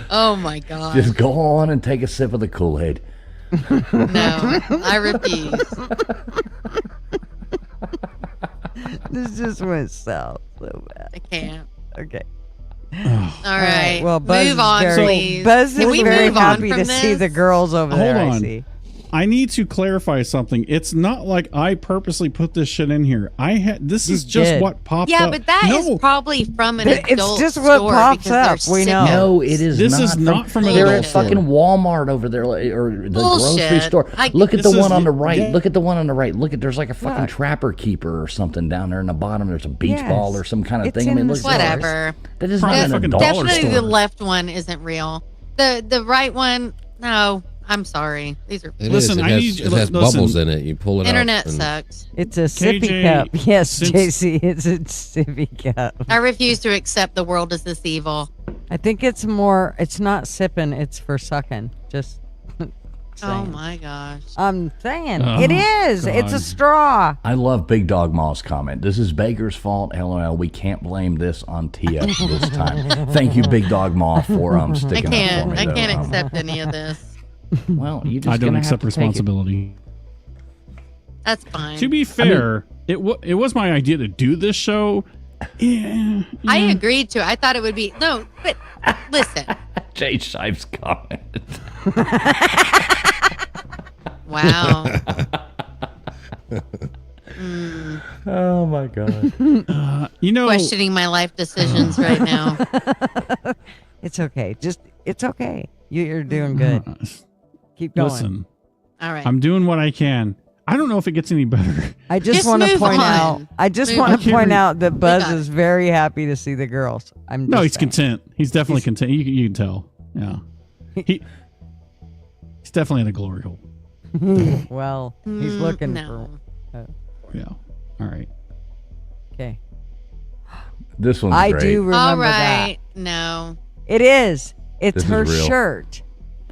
Oh my god. Just go on and take a sip of the Kool-Aid. No, I refuse. This just went south so bad. I can't. Okay. All right. Well, Buzz move on, is very, please. Buzz Can is we very move on happy from to see this? the girls over there. Hold I on. see. I need to clarify something. It's not like I purposely put this shit in here. This is just did. what popped Yeah, up. but that is No, probably from an It's adult just what store pops because they're up. We know. sickos. No, it is This not. is not from an They're adult at fucking store. Walmart over there, or the Bullshit. grocery store. I- Look at This the one is- on the right. yeah. Look at the one on the right. Look at there's like a fucking Look. trapper keeper or something down there in the bottom. There's a beach Yes. ball or some kind of It's thing. I in mean, the look. stores. Whatever. That is Probably not an fucking adult dollar Definitely store. the left one isn't real. The right one, no. I'm sorry. These are It Listen, is. I need- It has listen. bubbles in it. You pull it internet out. and- sucks. It's a sippy KJ, cup. Yes, since- JC, it's a sippy cup. I refuse to accept the world is this evil. I think it's not sipping, it's for sucking. Just Oh saying. my gosh. I'm saying. Oh, it is. It's a God. straw. I love Big Dog Mall's comment. This is Baker's fault. LOL. We can't blame this on Tia this time. Thank you, Big Dog Mall, for I sticking up for can't. me. I though. can't accept any of this. Well, you just I don't gonna accept have to take it. responsibility. That's fine. To be fair, it was my idea to do this show. Yeah, I agreed to it. I thought it would be no, but listen. Jay Shive's comment. Wow. Oh my god. you know, Questioning my life decisions right now. It's okay. It's okay. You're doing good. Keep going. listen, All right. I'm doing what I can. I don't know if it gets any better. I just Just want to move point on. out. I just Move want on. to point out that Buzz on. is very happy to see the girls. I'm No, just he's saying. content. He's definitely content. You can tell. Yeah, he's definitely in a glory hole. Well, he's looking no. Yeah. All right. for. Okay. This one's I great. do remember All that. right. No. It is. It's This is her real. shirt.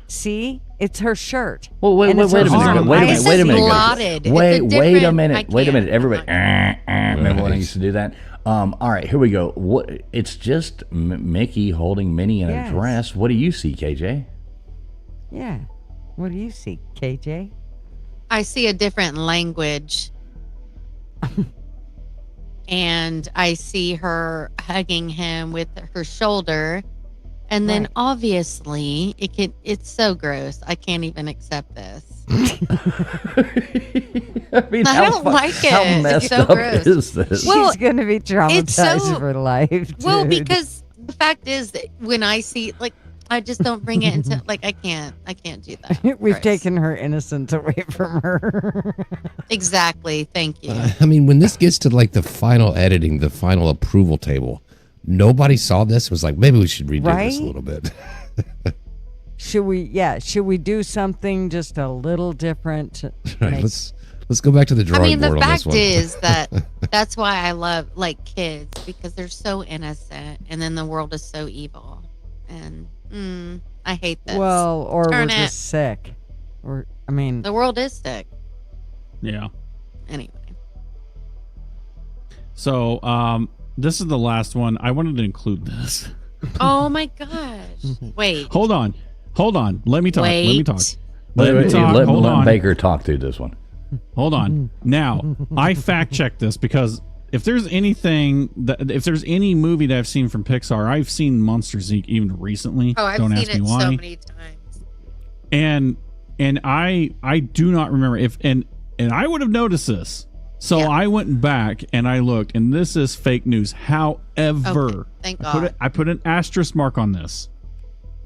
See, it's her shirt. Well, wait And a it's minute. her arm. Wait a It minute. says Wait a minute. blotted. It's Wait a a different- minute. I Wait a minute. can't. Everybody. Remember when I Right. used to do that? All right, here we go. What? It's just Mickey holding Minnie in Yes. a dress. What do you see, KJ? Yeah. What do you see, KJ? I see a different language. And I see her hugging him with her shoulder. And then Right. obviously it's so gross. I can't even accept this. I mean, I don't like it. How It's messed so up gross. is this? Well, She's gonna be traumatized so- for life. Well, dude. because the fact is that when I see I just don't bring it into I can't do that. we've Gross. taken her innocence away from her. Exactly. Thank you. I mean, when this gets to like the final editing, the final approval table, nobody saw this and was like, maybe we should redo this Right? a little bit. Should we do something just a little different? To Right, make- let's go back to the I drawing mean, the board on this fact one. is that that's why I love kids because they're so innocent, and then the world is so evil, and I hate this. well, or Turn we're it. just sick. Or I mean, The world is sick. Yeah. Anyway, So, this is the last one. I wanted to include this. oh my gosh! Wait, Hold on. Let me talk. wait. Let me talk. Let me talk. Let Hold on. Baker talk through this one. Hold on. Now, I fact checked this because if there's any movie that I've seen from Pixar, I've seen Monsters Inc. even recently. Oh, I've Don't seen ask me it why. so many times. And I do not remember and I would have noticed this. So Yeah. I went back and I looked, and this is fake news. However, Okay, thank God. I put an asterisk mark on this.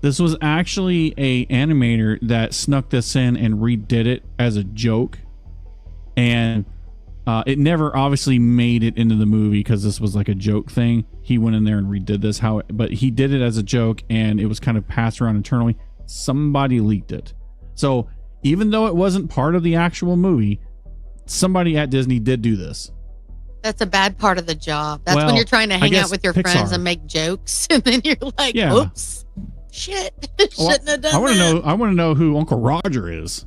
This was actually a animator that snuck this in and redid it as a joke, and it never obviously made it into the movie because this was like a joke thing. He went in there and redid this, but he did it as a joke, and it was kind of passed around internally. Somebody leaked it, so even though it wasn't part of the actual movie, somebody at Disney did do this. That's a bad part of the job. That's when Well, you're trying to I hang guess out with your friends Pixar. and make jokes, and then you're like, Yeah. "Oops, shit, Well, shouldn't have done I want to that." know. I want to know who Uncle Roger is.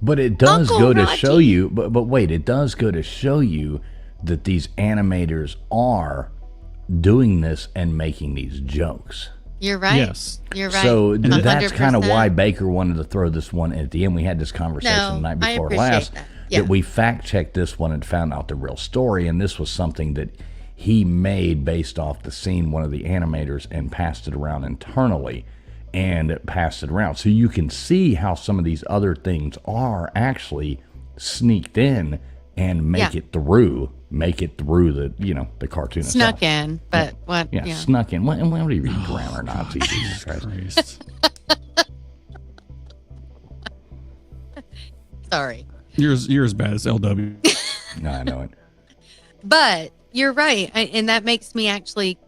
But it does Uncle go to Raji. show you, but wait, it does go to show you that these animators are doing this and making these jokes. You're right. Yes. You're right. So that's kind of 100%. why Baker wanted to throw this one at the end. We had this conversation No, the night I before appreciate last that. Yeah. we fact checked this one and found out the real story, and this was something that he made based off the scene, one of the animators, and passed it around internally and passed it around. So you can see how some of these other things are actually sneaked in and make it through the, the cartoon Snuck itself. in, but what? Yeah, Yeah. snuck in. What are you reading, grammar Nazi? Jesus Christ. Christ. Sorry. You're as bad as LW. No, I know it. But you're right. And that makes me actually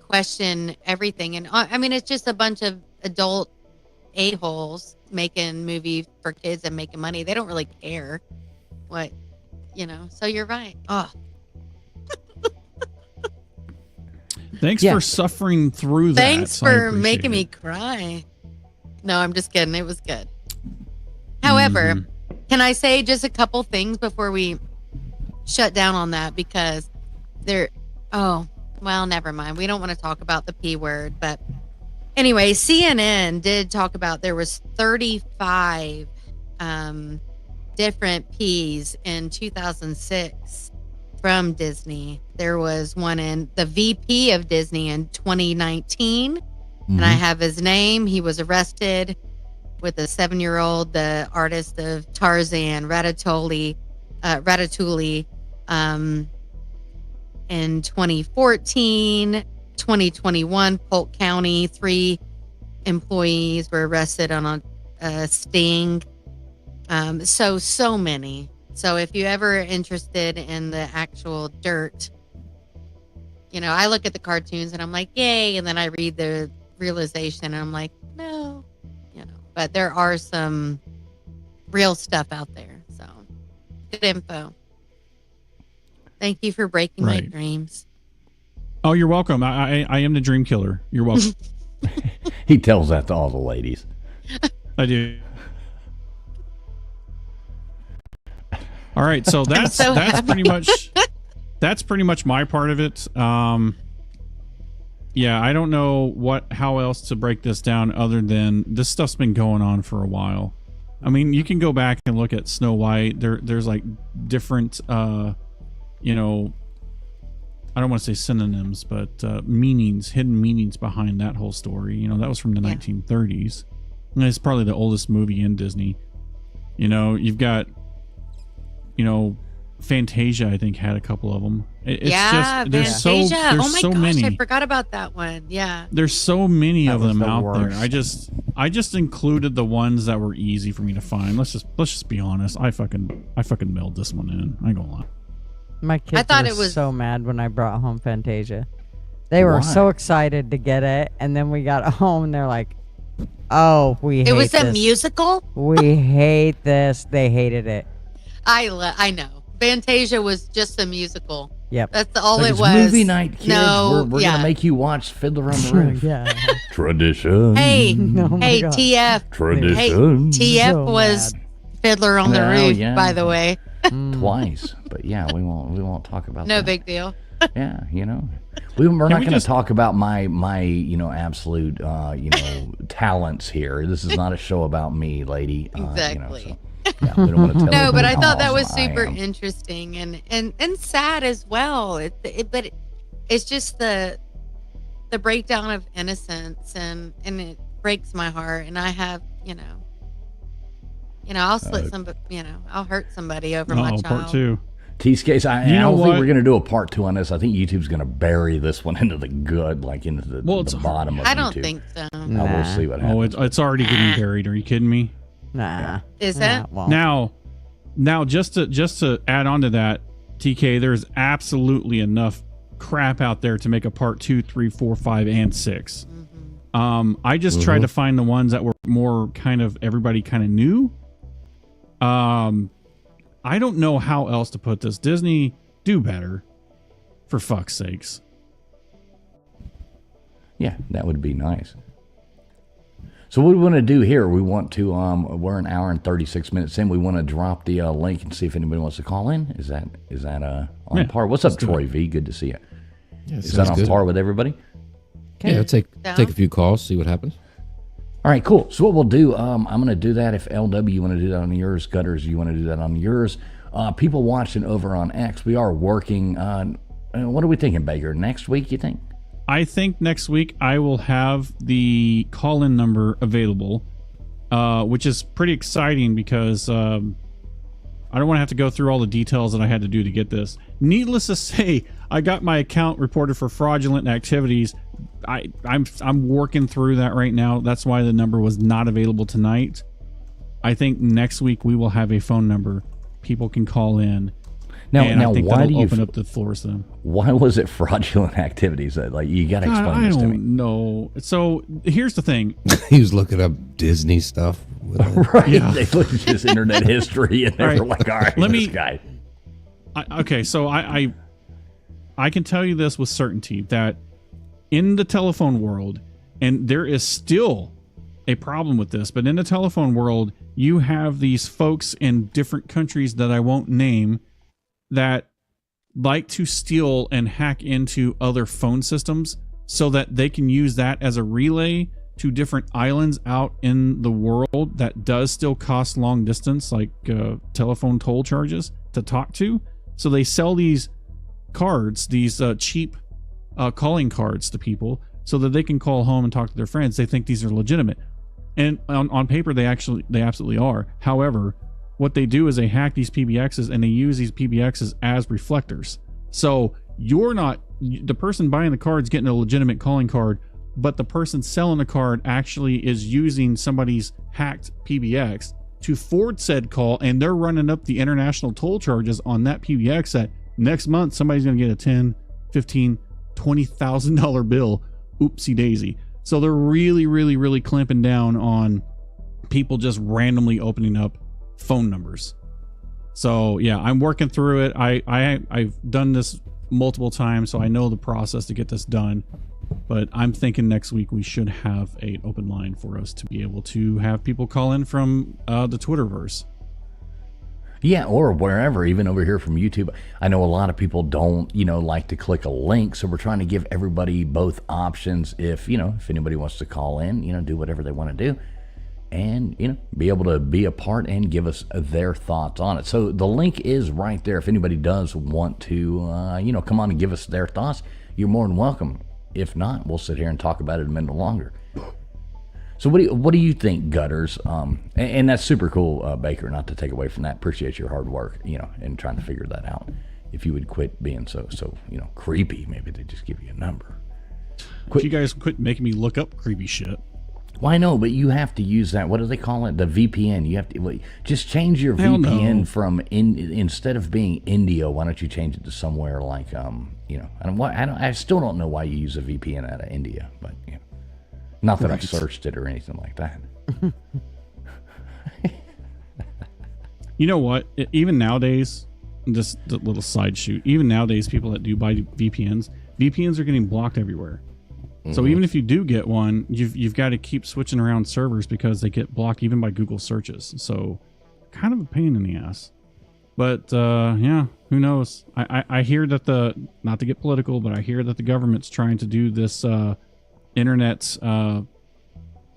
question everything. And I mean, it's just a bunch of adult a-holes making movies for kids and making money. They don't really care what, so you're right. Oh, Thanks Yeah. for suffering through that. thanks I for appreciate making me it. cry. No, I'm just kidding. It was good. However, can I say just a couple things before we shut down on that? Because never mind. We don't want to talk about the P word. But anyway, CNN did talk about there was 35 different P's in 2006 from Disney. There was one in the VP of Disney in 2019. And I have his name. He was arrested with a 7-year-old, the artist of Tarzan, Ratatouille, in 2014, 2021, Polk County, 3 employees were arrested on a sting. So many. So if you ever interested in the actual dirt, I look at the cartoons and I'm like, yay. And then I read the realization and I'm like, no, but there are some real stuff out there. So good info. Thank you for breaking my Right. dreams. Oh, you're welcome. I am the dream killer. You're welcome. He tells that to all the ladies. I do. All right, so that's so that's happy. pretty much my part of it. Yeah, I don't know how else to break this down other than this stuff's been going on for a while. I mean, you can go back and look at Snow White. There's like different I don't want to say synonyms, but meanings, hidden meanings behind that whole story. That was from the 1930s. And it's probably the oldest movie in Disney. You've got Fantasia, I think, had a couple of them. It's just there's Fantasia. there's Oh my so gosh, many. I forgot about that one. Yeah. There's so many That of was them the out there. worst. I just included the ones that were easy for me to find. Let's just be honest. I fucking mailed this one in. I ain't gonna lie. My kids thought were it was- so mad when I brought home Fantasia. They were Why? so excited to get it, and then we got home and they're like, "Oh, we hate It was a this. musical. We hate this." They hated it. I know. Fantasia was just a musical. Yep. That's all Like, it it's was. movie night, kids. No, we're gonna make you watch Fiddler on the Roof. Yeah. Tradition. Hey, Oh my hey, God. TF. Tradition. TF So was mad. Fiddler on the Well, Roof, yeah. by the way. Twice, but yeah, we won't talk about No that. big deal. Yeah, we're not we going to just- talk about my absolute talents here. This is not a show about me, lady. Exactly. Yeah, we don't want to tell No, but everybody I how thought that was awesome I super am. interesting and sad as well. But it's just the breakdown of innocence and it breaks my heart. And I have I'll slit I'll hurt somebody over my Oh, child. part 2. T-Skates, I You know don't think what? we're going to do a part 2 on this. I think YouTube's going to bury this one into the good, like into the It's bottom of I don't YouTube. think so. We'll Nah. see what Oh, happens. it's already getting buried. Are you kidding me? Nah. Is Nah, it? won't. Now, just to add on to that, TK, there's absolutely enough crap out there to make a part 2, 3, 4, 5, and 6. I just tried to find the ones that were more kind of everybody kind of knew. I don't know how else to put this. Disney, do better. For fuck's sakes. Yeah, that would be nice. So what we want to do here, we want to, we're an hour and 36 minutes in. We want to drop the link and see if anybody wants to call in. Is that on par? What's up, Troy V? Good to see you. Yeah, Is that on good. par with everybody? Yeah, take a few calls, see what happens. All right, cool. So what we'll do, I'm going to do that. If LW, you want to do that on yours, Gutters, you want to do that on yours. People watching over on X, we are working on, what are we thinking, Baker? Next week, you think? I think next week I will have the call-in number available, which is pretty exciting because I don't want to have to go through all the details that I had to do to get this. Needless to say, I got my account reported for fraudulent activities. I'm working through that right now. That's why the number was not available tonight. I think next week we will have a phone number people can call in. Now, I think why that'll do you open up the floors to them? Why was it fraudulent activities? Like, you got to explain this to me. I don't know. So here's the thing. He was looking up Disney stuff. With it. Right? Yeah. They looked at his internet history and they All were like, "All right, this guy." So I can tell you this with certainty that in the telephone world, and there is still a problem with this, but in the telephone world, you have these folks in different countries that I won't name that like to steal and hack into other phone systems so that they can use that as a relay to different islands out in the world that does still cost long distance, like telephone toll charges to talk to. So they sell these cards, these cheap calling cards to people so that they can call home and talk to their friends. They think these are legitimate. And on paper, they absolutely are. However, what they do is they hack these PBXs and they use these PBXs as reflectors. So you're not, the person buying the card's getting a legitimate calling card, but the person selling the card actually is using somebody's hacked PBX to forward said call, and they're running up the international toll charges on that PBX that next month somebody's going to get a $10, $15, $20,000 bill. Oopsie daisy. So they're really, really, really clamping down on people just randomly opening up phone numbers. So yeah, I'm working through it. I've done this multiple times, so I know the process to get this done. But I'm thinking next week we should have an open line for us to be able to have people call in from the Twitterverse. Yeah, or wherever, even over here from YouTube. I know a lot of people don't, like to click a link, so we're trying to give everybody both options. If anybody wants to call in, do whatever they want to do, and be able to be a part and give us their thoughts on it. So the link is right there. If anybody does want to, come on and give us their thoughts, you're more than welcome. If not, we'll sit here and talk about it a minute longer. So what do you think, Gutters? And that's super cool, Baker, not to take away from that. Appreciate your hard work, and trying to figure that out. If you would quit being so creepy, maybe they just give you a number. If you guys quit making me look up creepy shit. Well, I know, but you have to use that. What do they call it? The VPN. You have to just change your VPN from instead of being India. Why don't you change it to somewhere like I still don't know why you use a VPN out of India, but not that I've searched it or anything like that. You know what? Even nowadays, just a little side shoot. Even nowadays, people that do buy VPNs are getting blocked everywhere. So even if you do get one, you've got to keep switching around servers because they get blocked even by Google searches. So kind of a pain in the ass. But yeah, who knows? I hear that not to get political, but I hear that the government's trying to do this internet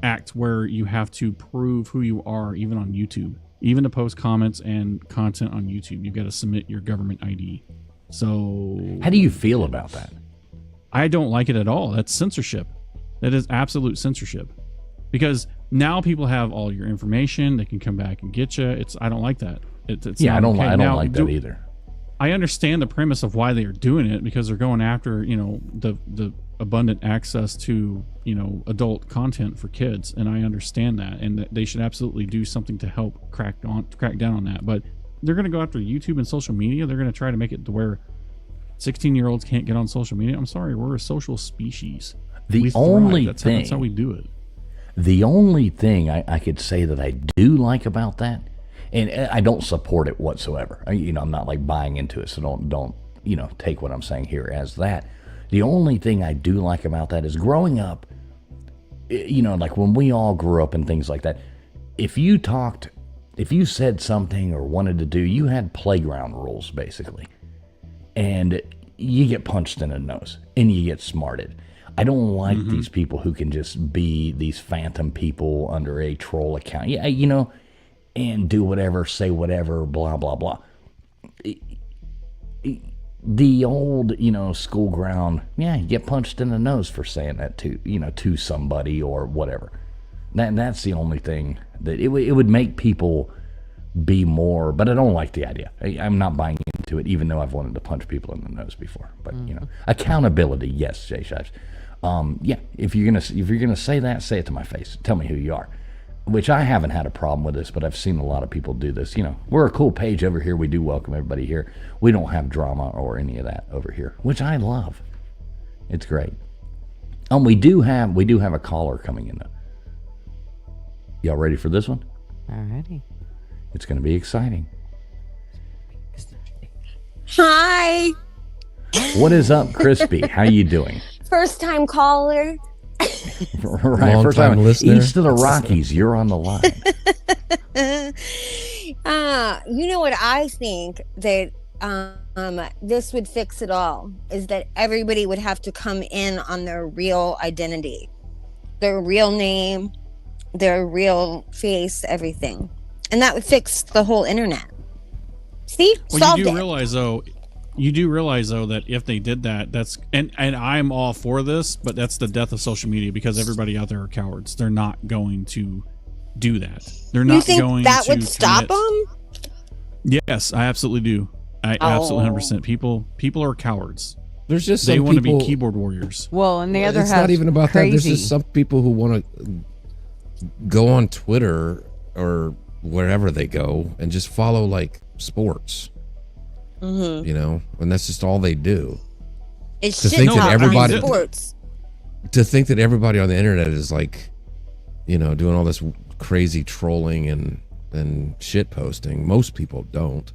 act where you have to prove who you are even on YouTube. Even to post comments and content on YouTube, you've got to submit your government ID. So how do you feel about that? I don't like it at all. That's censorship. That is absolute censorship. Because now people have all your information. They can come back and get you. I don't like that. It's I don't okay. like that either. I understand the premise of why they are doing it, because they're going after, the abundant access to, adult content for kids. And I understand that. And that they should absolutely do something to help crack down on that. But they're going to go after YouTube and social media. They're going to try to make it to where 16-year-olds can't get on social media. I'm sorry, we're a social species. That's how we do it. The only thing I could say that I do like about that and I don't support it whatsoever. I'm not like buying into it, so don't take what I'm saying here as that. The only thing I do like about that is growing up, like when we all grew up and things like that, if you said something or wanted to do, you had playground rules basically, and you get punched in the nose and you get smarted. I don't like these people who can just be these phantom people under a troll account. Yeah, and do whatever, say whatever, blah, blah, blah. The old, school ground, you get punched in the nose for saying that to somebody or whatever. That's the only thing that it would make people be more, but I don't like the idea. I'm not buying into it, even though I've wanted to punch people in the nose before. But, accountability, yes, Jay Shives. If you're gonna say that, say it to my face. Tell me who you are. Which I haven't had a problem with this, but I've seen a lot of people do this. We're a cool page over here. We do welcome everybody here. We don't have drama or any of that over here, which I love. It's great. We do have a caller coming in though. Y'all ready for this one? Alrighty. It's going to be exciting. Hi. What is up, Crispy? How you doing? First time caller. Right, Long first time listener. East of the Rockies, you're on the line. You know what I think that this would fix it all is that everybody would have to come in on their real identity, their real name, their real face, everything. And that would fix the whole internet. See? Well, Solved you do it. realize though that if they did that, that's and I'm all for this, but that's the death of social media because everybody out there are cowards. They're not going to do that. They're You not think going that to would stop commit. them? Yes, I absolutely do. I absolutely 100%. People are cowards. There's just They some want to people. be keyboard warriors. Well, and the other It's half not even about crazy. that. There's just some people who want to go on Twitter or wherever they go and just follow like sports. And that's just all they do. It's To shit think that talk on everybody- sports. To think that everybody on the internet is like, doing all this crazy trolling and shit posting. Most people don't.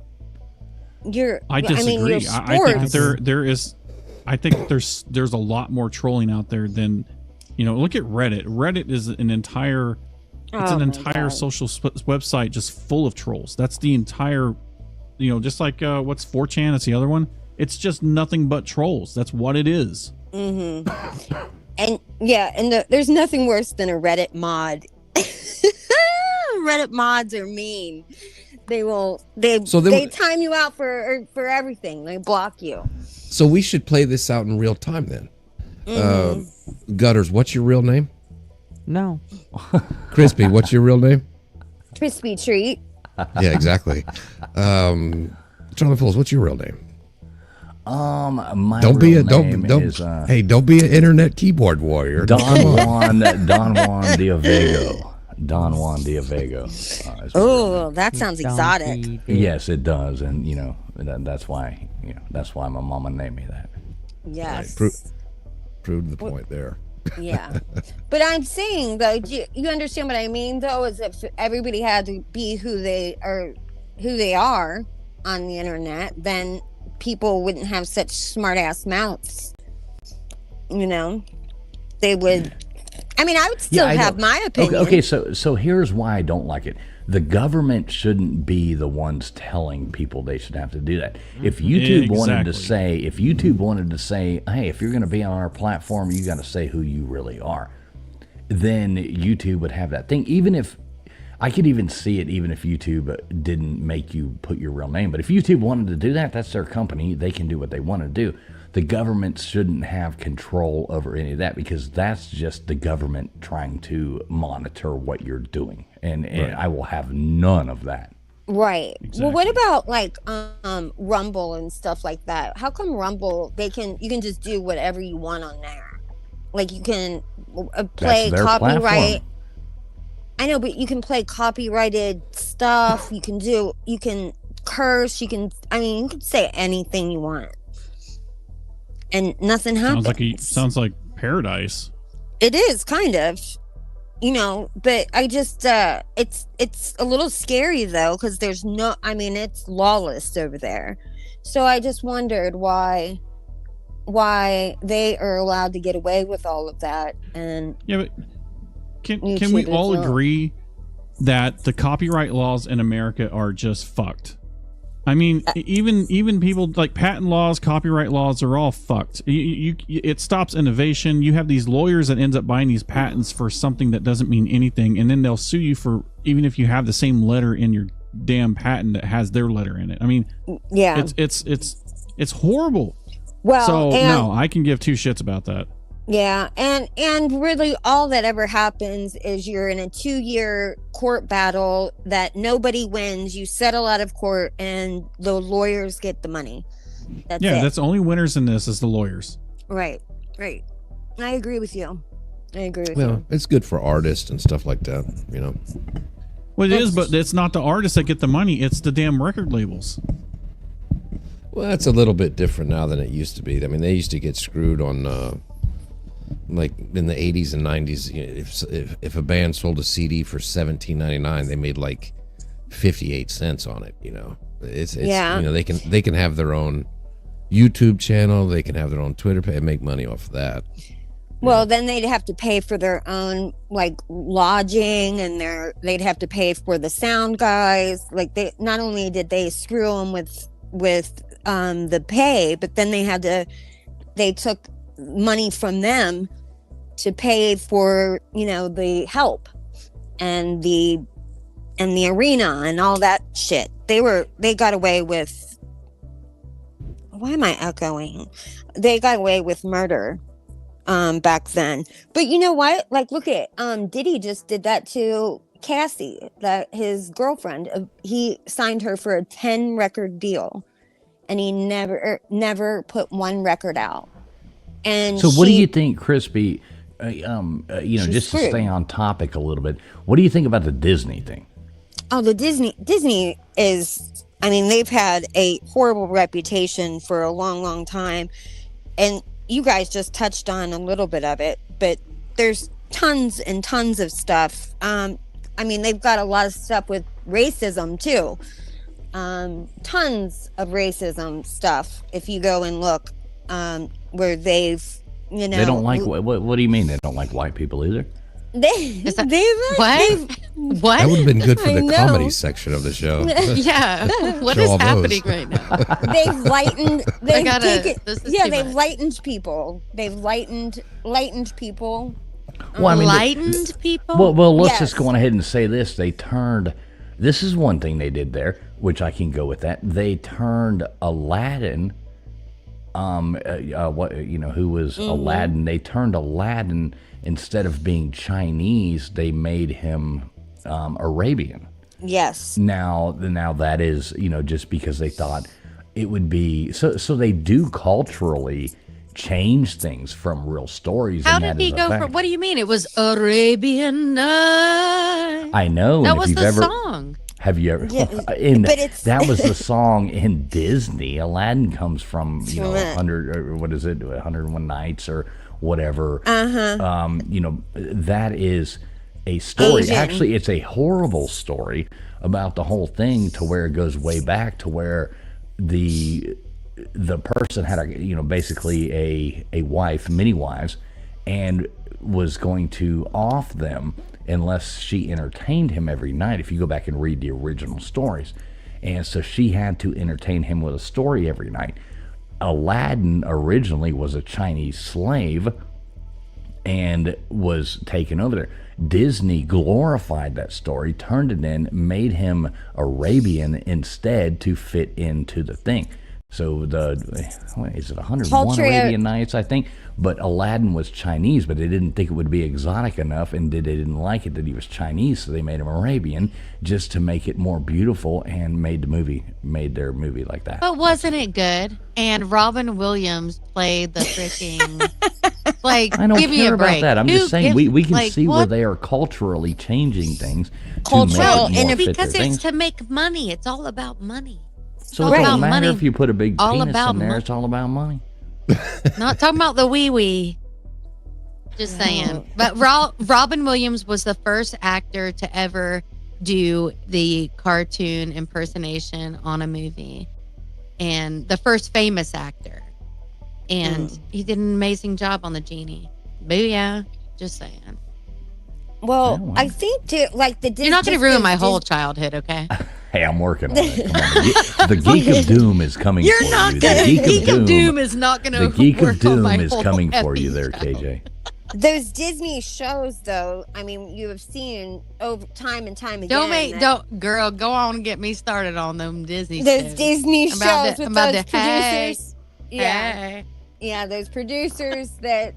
I disagree. your I think that sports. I think there's a lot more trolling out there than look at Reddit. Reddit is an entire Oh my God. social website just full of trolls. That's the entire just like what's 4chan, that's the other one. It's just nothing but trolls. That's what it is. And there's nothing worse than a Reddit mod. Reddit mods are mean. They time you out for everything. They block you. So we should play this out in real time then. Gutters, what's your real name? No. Crispy, what's your real name? Crispy treat. Yeah, exactly. Charlie Fools, what's your real name? My Don't be real a name don't is, don't be an internet keyboard warrior. Don Juan Diavego. Don Juan Diavego. Oh, that sounds exotic. Donkey. Yes, it does, and that's why my mama named me that. Yes. Proved the point there. Yeah. But I'm saying though, you understand what I mean though, is if everybody had to be who they are on the internet, then people wouldn't have such smart ass mouths. They would. I mean, I would still have my opinion. Okay, so here's why I don't like it. The government shouldn't be the ones telling people they should have to do that. If YouTube wanted to say, hey, if you're going to be on our platform, you got to say who you really are, then YouTube would have that thing. Even if I could even see it, even if YouTube didn't make you put your real name. But if YouTube wanted to do that, that's their company. They can do what they want to do. The government shouldn't have control over any of that because that's just the government trying to monitor what you're doing. And I will have none of that. Right. Exactly. Well, what about like Rumble and stuff like that? How come Rumble you can just do whatever you want on there? Like you can play That's their copyright. platform. I know, but you can play copyrighted stuff. You can curse. You can say anything you want. And nothing happens. Sounds like paradise. It is kind of. but I just it's a little scary though, because there's no, I mean, it's lawless over there. So I just wondered why they are allowed to get away with all of that. And yeah, but can we all agree that the copyright laws in America are just fucked? I mean, even people like patent laws, copyright laws are all fucked. It stops innovation. You have these lawyers that ends up buying these patents for something that doesn't mean anything, and then they'll sue you for even if you have the same letter in your damn patent that has their letter in it. I mean, yeah, it's horrible. Well, so no, I can give two shits about that. Yeah, and really all that ever happens is you're in a 2-year court battle that nobody wins. You settle out of court and the lawyers get the money. That's it. That's the only winners in this is the lawyers. Right. I agree with you. Well, it's good for artists and stuff like that, Well, it is, but it's not the artists that get the money. It's the damn record labels. Well, that's a little bit different now than it used to be. I mean, they used to get screwed on... like in the 80s and 90s, if a band sold a CD for $17.99, they made like 58 cents on it. It's they can have their own YouTube channel, they can have their own Twitter page and make money off of that. Well, then they'd have to pay for their own like lodging, and they'd have to pay for the sound guys. Like they not only did they screw them with the pay, but then they took money from them to pay for the help and the arena and all that shit. They got away with, why am I echoing? They got away with murder back then. But you know what, like look at Diddy just did that to Cassie, that his girlfriend. He signed her for a 10 record deal and he never put one record out. And so what do you think, Crispy, just to stay on topic a little bit, what do you think about the Disney thing? Oh, the Disney is, I mean, they've had a horrible reputation for a long, long time. And you guys just touched on a little bit of it, but there's tons and tons of stuff. I mean, they've got a lot of stuff with racism too. Tons of racism stuff. If you go and look, where they've, they don't like what do you mean they don't like white people either? What? That would have been good for the comedy section of the show. Yeah, what is happening right now? They've lightened. They've lightened people. They've lightened people. Well, I mean, lightened people. Well, let's just go on ahead and say this. They turned. This is one thing they did there, which I can go with that. They turned Aladdin. Who was Aladdin? They turned Aladdin, instead of being Chinese, they made him Arabian. Yes. Now that is, just because they thought it would be so they do culturally change things from real stories. How did he go from? What do you mean? It was Arabian Night. I know. That was the song. Have you ever? Yeah, that was the song in Disney. Aladdin comes from 101 Nights or whatever. That is a story. Asian. Actually, it's a horrible story about the whole thing, to where it goes way back to where the person had basically a wife, many wives, and was going to off them unless she entertained him every night, if you go back and read the original stories. And so she had to entertain him with a story every night. Aladdin originally was a Chinese slave and was taken over there. Disney glorified that story, turned it in, made him Arabian instead to fit into the thing. So is it 101 Arabian Nights, I think? But Aladdin was Chinese, but they didn't think it would be exotic enough, and they didn't like it that he was Chinese, so they made him Arabian just to make it more beautiful, and made their movie like that. But wasn't it good? And Robin Williams played the freaking I don't give me care a break. about that. I'm just saying we can see what? where they are culturally changing things Cultural, to make it more fit because their it's things. to make money. It's all about money. So it don't matter if you put a big penis in there. It's all about money. Not talking about the wee. Just saying. But Robin Williams was the first actor to ever do the cartoon impersonation on a movie, and the first famous actor. And he did an amazing job on the genie. Booyah. Just saying. Well, I think like the You're not going to ruin my whole childhood, okay? Hey, I'm working on it. Come on. The Geek of Doom is coming for you. The Geek of Doom is not going to The Geek of Doom is coming for you there, KJ. Those Disney shows, though, I mean, you have seen over time and time again. Girl, go on and get me started on them Disney those shows. Disney shows with those producers. Hey. Yeah, those producers that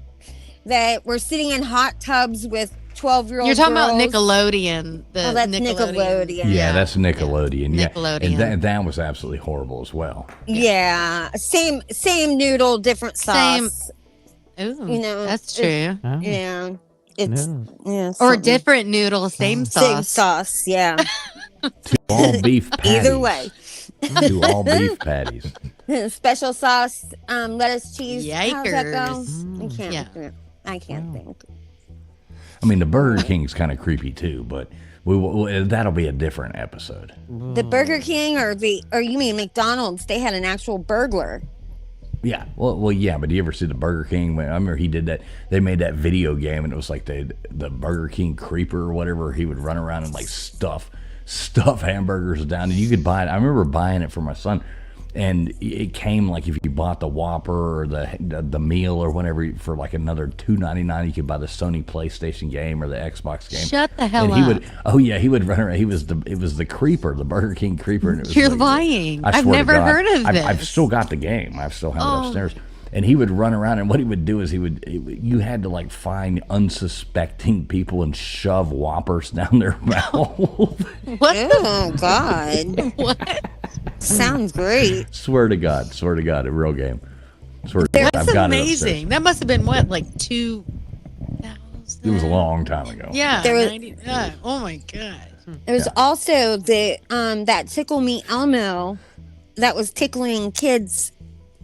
were sitting in hot tubs with 12-year-old You're talking girls. about Nickelodeon. That's Nickelodeon. Yeah, that's Nickelodeon. Yeah, Nickelodeon. And that was absolutely horrible as well. Yeah, same noodle, different sauce. Ooh, You know, that's true. Oh, Yeah, it's no. or Or different noodles, same sauce. same sauce. Yeah, Two all beef patties. either way. Two all beef patties. Special sauce, lettuce, cheese. How's that go? Yikers. I can't think. I mean, the Burger King's kind of creepy too, but that'll be a different episode. The Burger King or you mean McDonald's? They had an actual burglar. Yeah, well, yeah, but do you ever see the Burger King? I remember he did that. They made that video game, and it was like the Burger King creeper or whatever. He would run around and like stuff hamburgers down, and you could buy it. I remember buying it for my son, and it came like if you bought the Whopper or the meal or whatever for like another $2.99, you could buy the Sony PlayStation game or the Xbox game. Shut the hell and up. He would run around. It was the creeper, the Burger King creeper. And it was You're like, lying. I I've swear to never God, heard of this. I've still got the game. I still have it upstairs. And he would run around, and what he would do is you had to like find unsuspecting people and shove Whoppers down their mouth. What? Oh God! What? Sounds great. Swear to God, a real game. Swear to God, That's I've got amazing. That must have been what, like 2,000? It was a long time ago. Yeah. There was- 90, oh my God. There's also the that Tickle Me Elmo that was tickling kids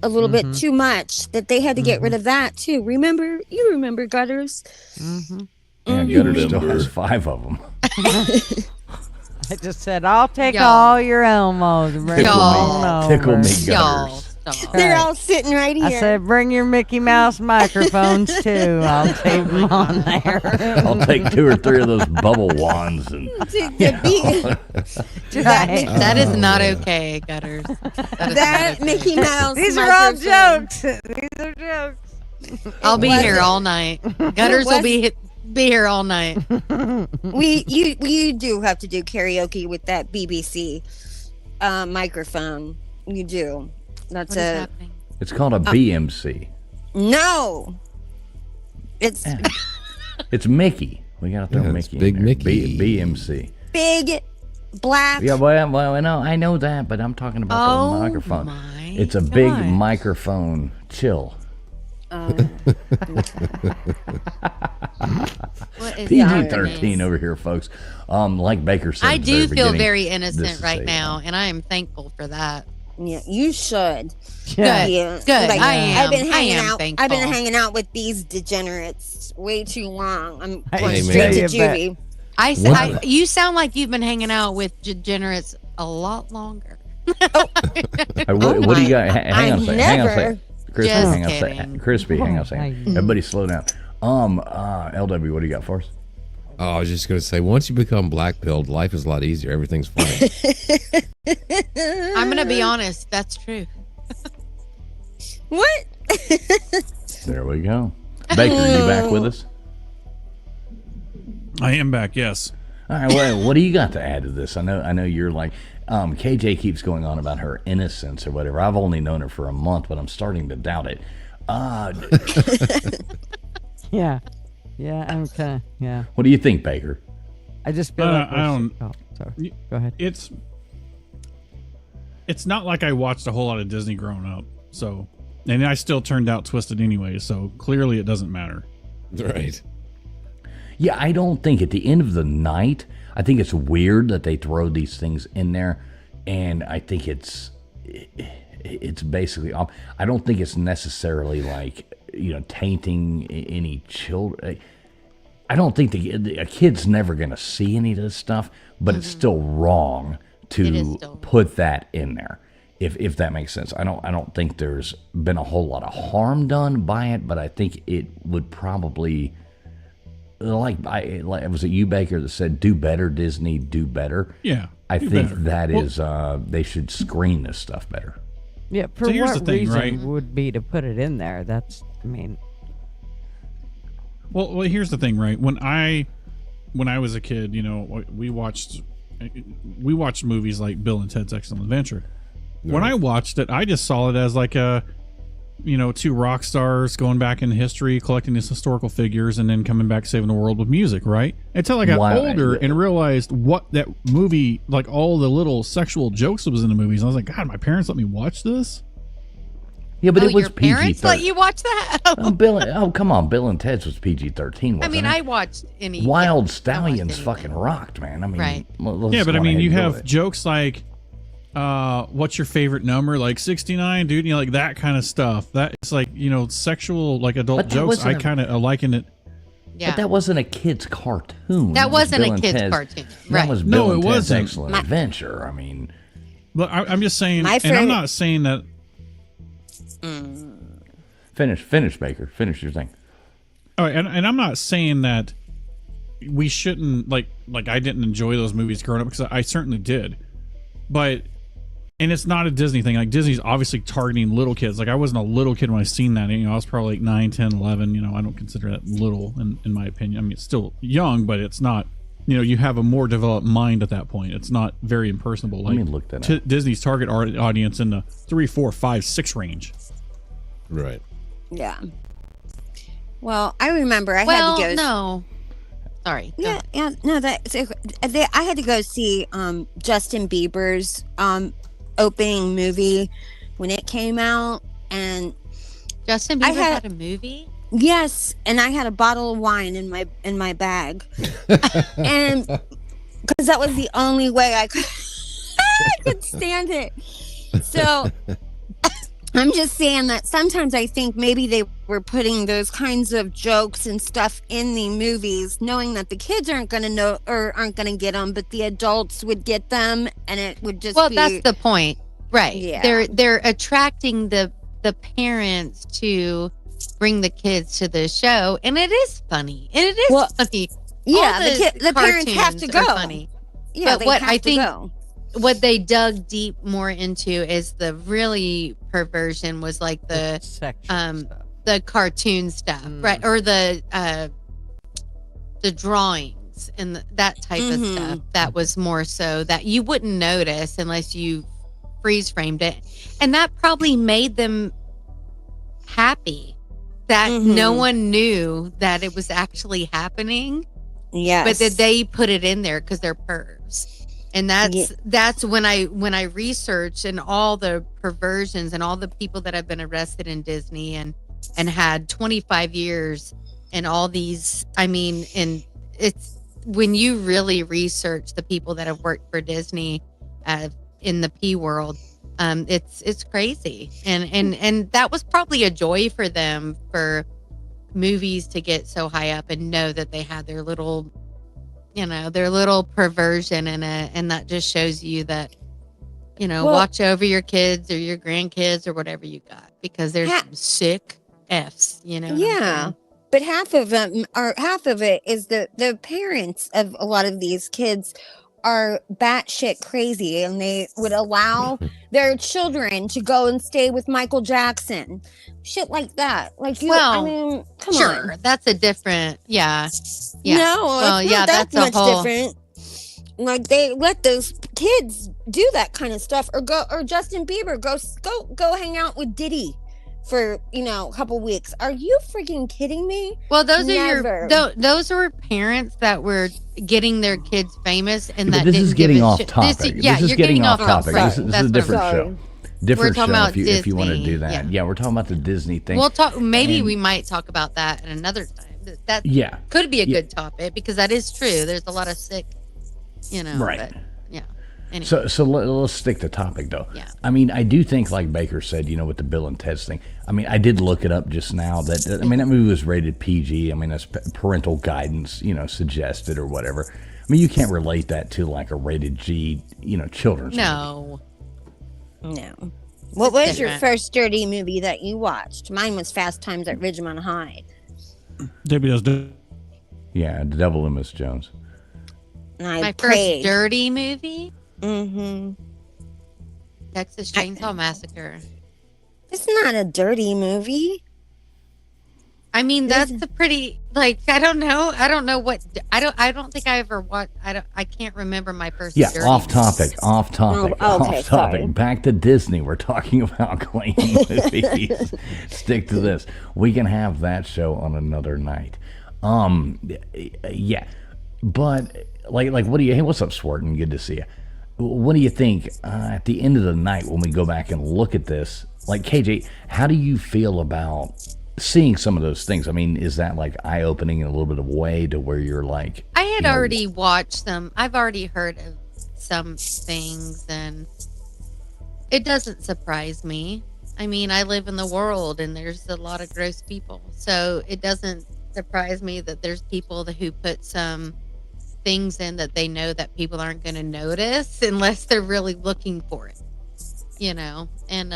a little bit too much, that they had to get rid of that too. You remember Gutters? Yeah, Gutter still has 5 of them. I just said, I'll take Y'all. all your Elmos and bring them on over. Tickle me, Y'all, Gutters. stop. They're all sitting right here. I said, bring your Mickey Mouse microphones too. I'll tape them on there. I'll take 2 or 3 of those bubble wands and That is not okay, Gutters. That is that not okay. Mickey Mouse. These are all microphone. jokes. These are jokes. I'll be here all night. Gutters will be here all night. You do have to do karaoke with that BBC microphone. You do. That's What is happening? it's called a BMC. no. It's It's Mickey. We gotta throw Yeah, it's Mickey. Big in there. Mickey. BMC. big black. Yeah, well, no, I know that, but I'm talking about the microphone. my It's a big gosh. microphone. Chill. What is PG-13 happening? over here, folks. Like Baker said, I at the do very feel beginning, very this innocent is right a, now, and I am thankful for that. Yeah, you should. Yeah. Yeah, Good. like, I am. I've been hanging I am out. thankful. I've been hanging out with these degenerates way too long. I'm going Hey, straight man. to Yeah, juvie. You sound like you've been hanging out with degenerates a lot longer. What do you got? Hang on a second. Hang on a second. Crispy, Just hang on a second. kidding. Crispy, hang on a second. Hey. Everybody slow down. LW, what do you got for us? Oh, I was just going to say, once you become black pilled, life is a lot easier. Everything's fine. I'm going to be honest. That's true. What? There we go. Baker, are you back with us? I am back. Yes. All right, well, what do you got to add to this? I know you're like, KJ keeps going on about her innocence or whatever. I've only known her for a month, but I'm starting to doubt it. Yeah. Yeah, I'm kind of, yeah. What do you think, Baker? I just feel like I don't. Oh, sorry. Go ahead. It's not like I watched a whole lot of Disney growing up. So, and I still turned out twisted anyway. So clearly, it doesn't matter. Right. Yeah, I don't think at the end of the night, I think it's weird that they throw these things in there, and I think it's basically, I don't think it's necessarily like tainting any children. I don't think a kid's never going to see any of this stuff, but it's still wrong to put that in there. If that makes sense. I don't think there's been a whole lot of harm done by it, but I think it would probably, was it you, Baker, that said do better, Disney, do better? Yeah. I think that is they should screen this stuff better. Yeah, for So here's what the thing, reason right? would be to put it in there? Well, here's the thing, right? When I was a kid, we watched movies like Bill and Ted's Excellent Adventure. Right. When I watched it, I just saw it as like two rock stars going back in history, collecting these historical figures, and then coming back saving the world with music, right? Until I got older and realized what that movie, like all the little sexual jokes that was in the movies. I was like, God, my parents let me watch this? Yeah, but it was your parents PG-13. let you watch that? Come on, Bill and Ted's was PG-13. I mean, I watched any Wild Stallions fucking rocked, man. I mean, right. Yeah, but I mean, you have jokes like, what's your favorite number? Like 69, dude. Like that kind of stuff. That it's like sexual, like adult jokes. I kind of liken it. Yeah. But that wasn't a kid's cartoon. That wasn't a kid's cartoon. Right. That was Bill and Ted's wasn't. Excellent Adventure. I mean, but I'm just saying, and I'm not saying that. Finish, Baker. Finish your thing. All right, and I'm not saying that we shouldn't like I didn't enjoy those movies growing up, because I certainly did, but it's not a Disney thing. Like Disney's obviously targeting little kids. Like I wasn't a little kid when I seen that. I was probably like 9, 10, 11. I don't consider that little in my opinion. I mean, it's still young, but it's not. You have a more developed mind at that point. It's not very impersonable. Like Let me look that up. Disney's target audience in the 3, 4, 5, 6 range. Right. Yeah. Well, I remember I had to go. No. Sorry. Yeah. No, I had to go see Justin Bieber's opening movie when it came out, and Justin Bieber had a movie. Yes, and I had a bottle of wine in my bag, and because that was the only way I could stand it. So I'm just saying that sometimes I think maybe they were putting those kinds of jokes and stuff in the movies, knowing that the kids aren't going to know or aren't going to get them, but the adults would get them, and it would just be... that's the point, right? Yeah. They're attracting the parents to bring the kids to the show, and it is funny. And it is funny. Yeah, the parents have to go. Funny. Yeah, but what I think go. What they dug deep more into is the really perversion was like the cartoon stuff, right? Or the drawings and that type of stuff. That was more so that you wouldn't notice unless you freeze framed it, and that probably made them happy that no one knew that it was actually happening. Yes. But that they put it in there because they're pervs. And that's when I researched and all the perversions and all the people that have been arrested in Disney and had 25 years and all these, I mean, and it's when you really research the people that have worked for Disney in the P world, it's crazy. And that was probably a joy for them, for movies to get so high up and know that they had their little perversion in it. And that just shows you that, watch over your kids or your grandkids or whatever you got, because there's some sick F's, Yeah. But half of it is the parents of a lot of these kids are batshit crazy, and they would allow their children to go and stay with Michael Jackson, shit like that. Like, I mean, come on. That's a different, yeah. No, it's not that's much a whole different. Like, they let those kids do that kind of stuff, or Justin Bieber go hang out with Diddy for a couple weeks. Are you freaking kidding me? Well, those were parents that were getting their kids famous, and that this is getting off topic. This is getting off topic. This is a different show. Different show if you want to do that. Yeah, we're talking about the Disney thing. We'll talk. Maybe we might talk about that at another time. That could be a good topic, because that is true. There's a lot of sick, Right. But, yeah. Anyway. So let's stick to topic though. Yeah. I mean, I do think, like Baker said, you know, with the Bill and Ted's thing. I mean, I did look it up just now. That movie was rated PG. I mean, that's parental guidance, you know, suggested or whatever. I mean, you can't relate that to like a rated G, you know, children's No. No. What was your different. first dirty movie that you watched? Mine was Fast Times at Ridgemont High. Debbie does. movie. Yeah, The Devil and Miss Jones. And I My prayed. first dirty movie, Mm-hmm. Texas Chainsaw Massacre. It's not a dirty movie. I mean, that's a pretty, like, I don't know what, I don't think I ever watched, I can't remember my first Yeah, dirty off movie. topic. Oh, okay, Off topic. sorry. Back to Disney. We're talking about clean movies. Stick to this. We can have that show on another night. Yeah, but like, what do you? Hey, what's up, Swarton? Good to see you. What do you think at the end of the night when we go back and look at this? Like, KJ, how do you feel about seeing some of those things? I mean, is that like eye-opening in a little bit of way to where you're like, I had you know, already watched them. I've already heard of some things, and it doesn't surprise me. I mean, I live in the world, and there's a lot of gross people. So it doesn't surprise me that there's people who put some things in that they know that people aren't going to notice unless they're really looking for it, you know? And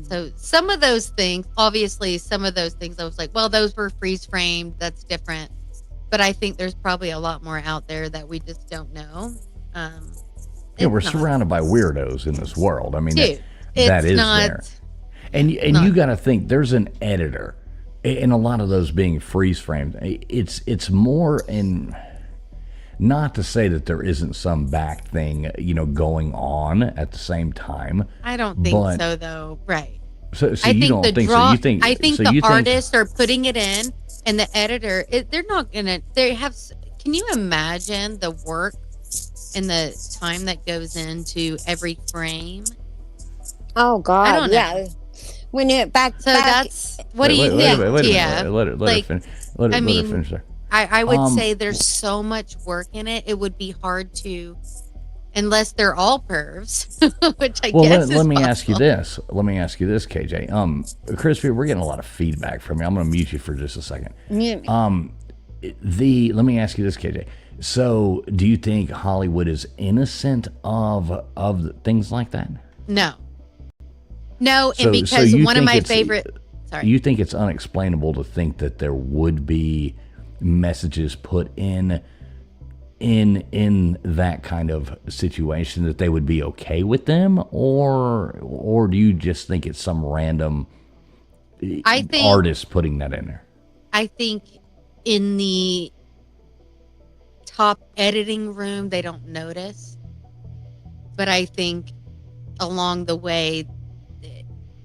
so some of those things, obviously, some of those things I was like, well, those were freeze framed. That's different. But I think there's probably a lot more out there that we just don't know. yeah, we're It's not- surrounded by weirdos in this world. I mean, Dude, that it's is not, there. And you got to think there's an editor in a lot of those being freeze framed. It's more in, not to say that there isn't some back thing, you know, going on at the same time. I don't think but- so, though. Right. So I you think don't the think draw. so? You think I think so the you think- artists are putting it in, and the editor. They're not gonna. They have. Can you imagine the work and the time that goes into every frame? Oh God, I don't know. yeah. When it back, So back that's what do Wait, you wait, think? wait a minute. Yeah. Let her Like, finish. Let I her mean, finish there. I would say there's so much work in it. It would be hard to, unless they're all pervs, which I Well, guess let is me ask you possible. this. Let me ask you this, KJ. Crispy, we're getting a lot of feedback from you. I'm going to mute you for just a second. Yeah. Let me ask you this, KJ. So, do you think Hollywood is innocent of things like that? No. No, So- and so because you one of think my it's- favorite. Sorry. You think it's unexplainable to think that there would be messages put in that kind of situation, that they would be okay with them, or do you just think it's some random I think artist putting that in there? I think in the top editing room, they don't notice. But I think along the way,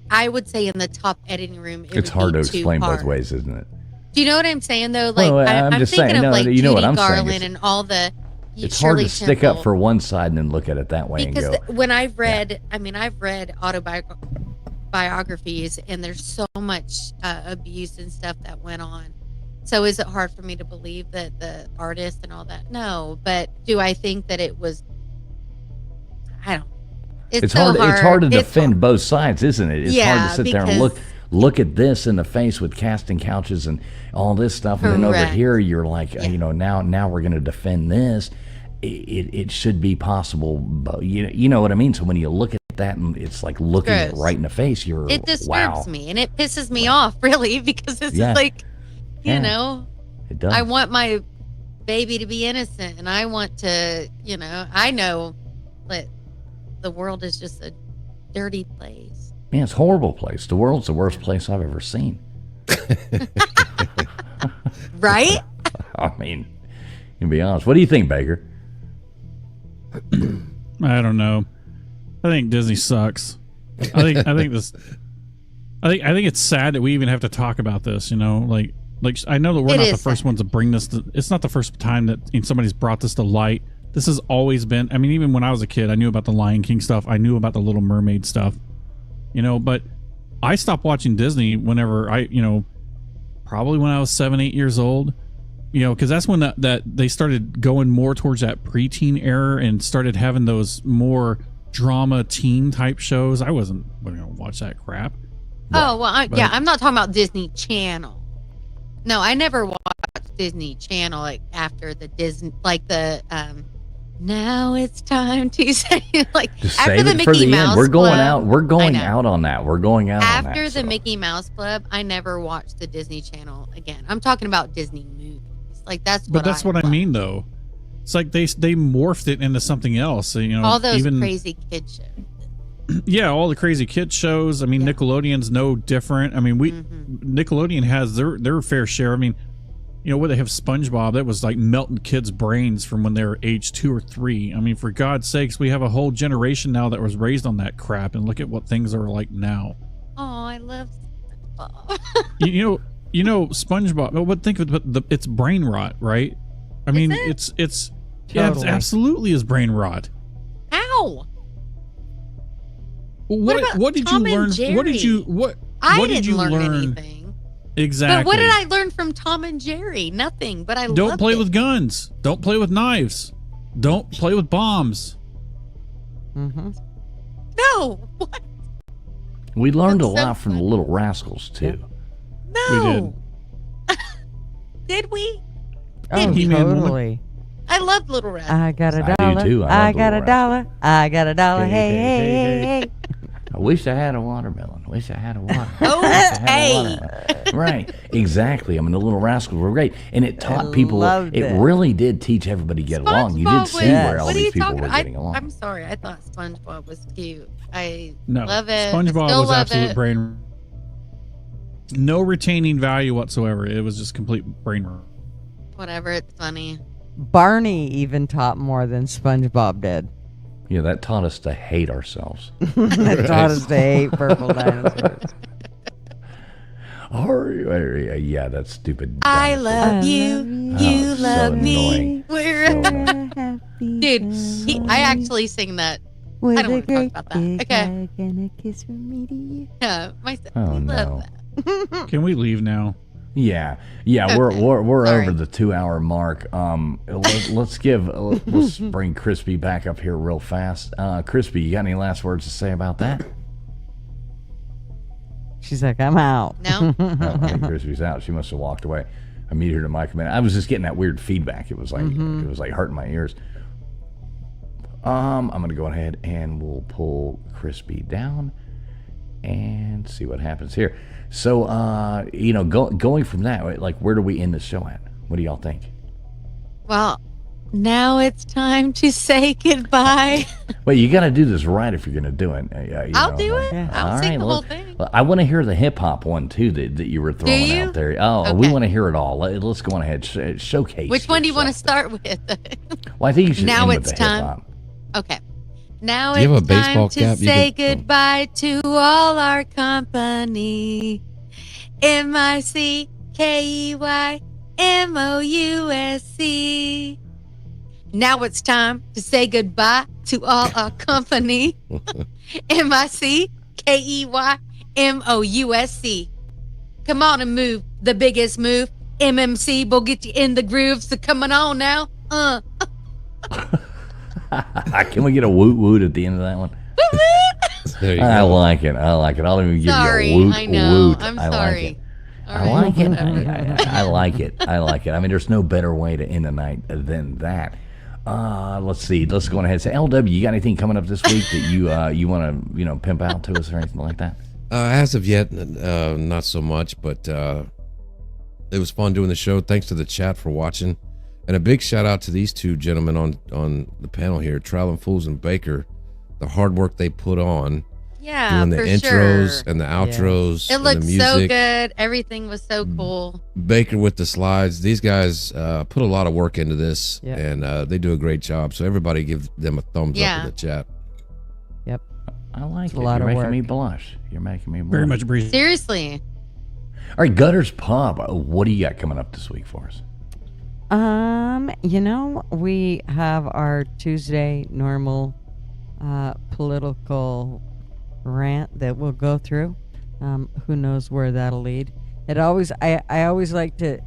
I would say in the top editing room, It's hard to explain both ways, isn't it? Do you know what I'm saying, though? Like, Well, I'm just thinking saying, of no, like you know what Judy I'm saying. Garland and all the. It's Shirley hard to stick up Temple. for one side and then look at it that way Because and go, when I've read, I mean, I've read autobiographies, and there's so much abuse and stuff that went on. So is it hard for me to believe that the artist and all that? No, but do I think that it was? I don't. it's so hard. It's hard to It's defend hard. both sides, isn't it? It's hard Yeah, to sit there and because- look at this in the face with casting couches and all this stuff, and then over Correct. here you're like, Yeah. you know, now we're going to defend this. It should be possible, but you know what I mean. So when you look at that, and it's like looking it Gross. right in the face, you're It disturbs wow. me, and it pisses me off, really, because it's Yeah. like, you Yeah. know, It does. I want my baby to be innocent, and I want to, you know, I know that the world is just a dirty place. Man, it's a horrible place. The world's the worst place I've ever seen. Right? I mean, to be honest, what do you think, Baker? I don't know. I think Disney sucks. I think it's sad that we even have to talk about this. You know, like I know that we're It not the is first sad. ones to bring this. It's not the first time that somebody's brought this to light. This has always been. I mean, even when I was a kid, I knew about the Lion King stuff. I knew about the Little Mermaid stuff. You know, but I stopped watching Disney whenever probably when I was 7, 8 years old. because that's when that they started going more towards that preteen era and started having those more drama teen type shows. I wasn't going to watch that crap. Oh, well, I'm not talking about Disney Channel. No, I never watched Disney Channel after the Disney, now it's time to say, Just after save the it for Mickey the Mouse end. We're going Club. out. We're going I know. out on that. We're going out on that. After the so. Mickey Mouse Club, I never watched the Disney Channel again. I'm talking about Disney movies. That's what But I mean, though. It's like they morphed it into something else. all those even, crazy kid shows. Yeah, all the crazy kid shows. I mean, Yeah. Nickelodeon's no different. I mean, Nickelodeon has their fair share. I mean, where they have SpongeBob, that was like melting kids' brains from when they were age 2 or 3. I mean, for God's sakes, we have a whole generation now that was raised on that crap, and look at what things are like now. Oh, I love SpongeBob. SpongeBob. But think of it, it's brain rot, right? I mean, it? it's yeah, it's Totally. absolutely is brain rot. How? What did Tom you and learn? Jerry? What did you I what didn't did you learn learn? anything. Exactly. But what did I learn from Tom and Jerry? Nothing. But I Don't loved play it. with guns. Don't play with knives. Don't play with bombs. Mm-hmm. No. What? We learned That's a so lot from the funny. Little Rascals too. No. Did we? Oh, He-Man woman. totally. I love Little Rascals. I got a I do dollar. too. I I love got a Little dollar. I got a dollar. Hey, hey, hey, hey. I wish I had a watermelon. Wish I had a water. Oh, Wish I had a hey. watermelon. Right, exactly. I mean, the Little Rascals were great, and it taught people. loved It it. really did teach everybody to get along. You did SpongeBob see was- where all what are these you people talking were about? getting along. I'm sorry. I thought SpongeBob was cute. I No. love it. SpongeBob Still was love absolute it. brain. No retaining value whatsoever. It was just complete brain rot. Whatever. It's funny. Barney even taught more than SpongeBob did. Yeah, that taught us to hate ourselves. It taught us to hate purple dinosaurs. Yeah, that stupid. I dinosaur. love you. You Oh, so love me. annoying. We're So annoying. dude. I actually sing that. With I don't a wanna talk great about that. big Okay. hug and a kiss from me to you. Yeah, myself. Oh, I love no. that. Can we leave now? Yeah, Okay. we're Sorry. over the 2-hour mark. Let's bring Crispy back up here real fast. Crispy, you got any last words to say about that? She's like, I'm out. No. Oh, I think Crispy's out. She must have walked away. I muted her mic a minute. I was just getting that weird feedback. It was like it was like hurting my ears. I'm gonna go ahead and we'll pull Crispy down and see what happens here. So, going from that, like, where do we end the show at? What do y'all think? Well, now it's time to say goodbye. Well, you got to do this right if you're going to do it. I'll do it. Yeah. I'll All sing right, the well, whole thing. well, I want to hear the hip hop one too that you were throwing you? out there. Oh, we Okay. want to hear it all. Let's go on ahead, showcase. Which one do you want to yourself. start with? Well, I think you should Now end with it's the time. hip hop. Okay. Now Do you have it's a baseball time to cap? You say could- goodbye to all our company. MICKEYMOUSC. Now it's time to say goodbye to all our company. MICKEYMOUSC. Come on and move. The biggest move. MMC will get you in the groove. So coming on now. Can we get a woot woot at the end of that one? There you I go. like it. I'll even give Sorry, you a woot I know. woot. I'm I sorry. like it. All I right, like it. whatever. I like it. I like it. I mean, there's no better way to end a night than that. Let's see. Let's go on ahead and say, LW, you got anything coming up this week that you want to pimp out to us or anything like that? As of yet, not so much, but it was fun doing the show. Thanks to the chat for watching. And a big shout out to these two gentlemen on the panel here, Traveling Fools and Baker. The hard work they put on Yeah, doing the for intros sure. and the outros It and looked the music. so good. Everything was so cool. Baker with the slides. These guys put a lot of work into this, Yep. and they do a great job. So everybody give them a thumbs Yeah. up in the chat. Yep. I like it. a lot You're of making work. me blush. You're making me blush. Very much appreciated. Seriously. All right, Gutters Pub. What do you got coming up this week for us? We have our Tuesday normal political rant that we'll go through. Who knows where that'll lead? I always like to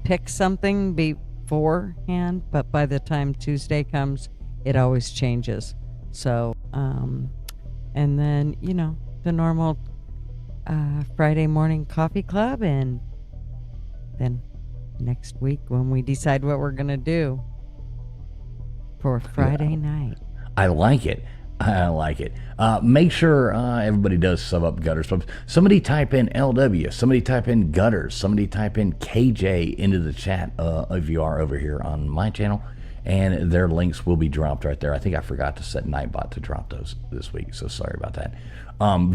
pick something beforehand, but by the time Tuesday comes, it always changes. So, and then, the normal Friday morning coffee club, and then next week when we decide what we're going to do for Friday night. I like it. Make sure everybody does sub up Gutters. Somebody type in LW. Somebody type in Gutters. Somebody type in KJ into the chat if you are over here on my channel. And their links will be dropped right there. I think I forgot to set Nightbot to drop those this week, so sorry about that.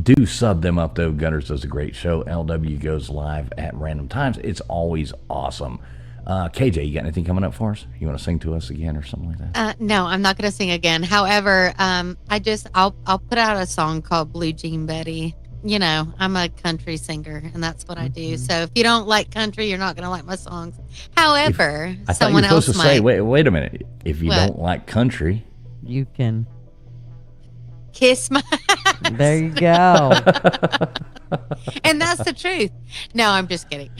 Do sub them up, though. Gutters does a great show. LW goes live at random times. It's always awesome. KJ, you got anything coming up for us? You want to sing to us again or something like that? No, I'm not going to sing again. However, I'll put out a song called Blue Jean Betty. I'm a country singer, and that's what I do. So if you don't like country, you're not going to like my songs. However, I thought someone you were else supposed to say, wait a minute. If you don't like country, you can kiss my ass. There you go. And that's the truth. No, I'm just kidding.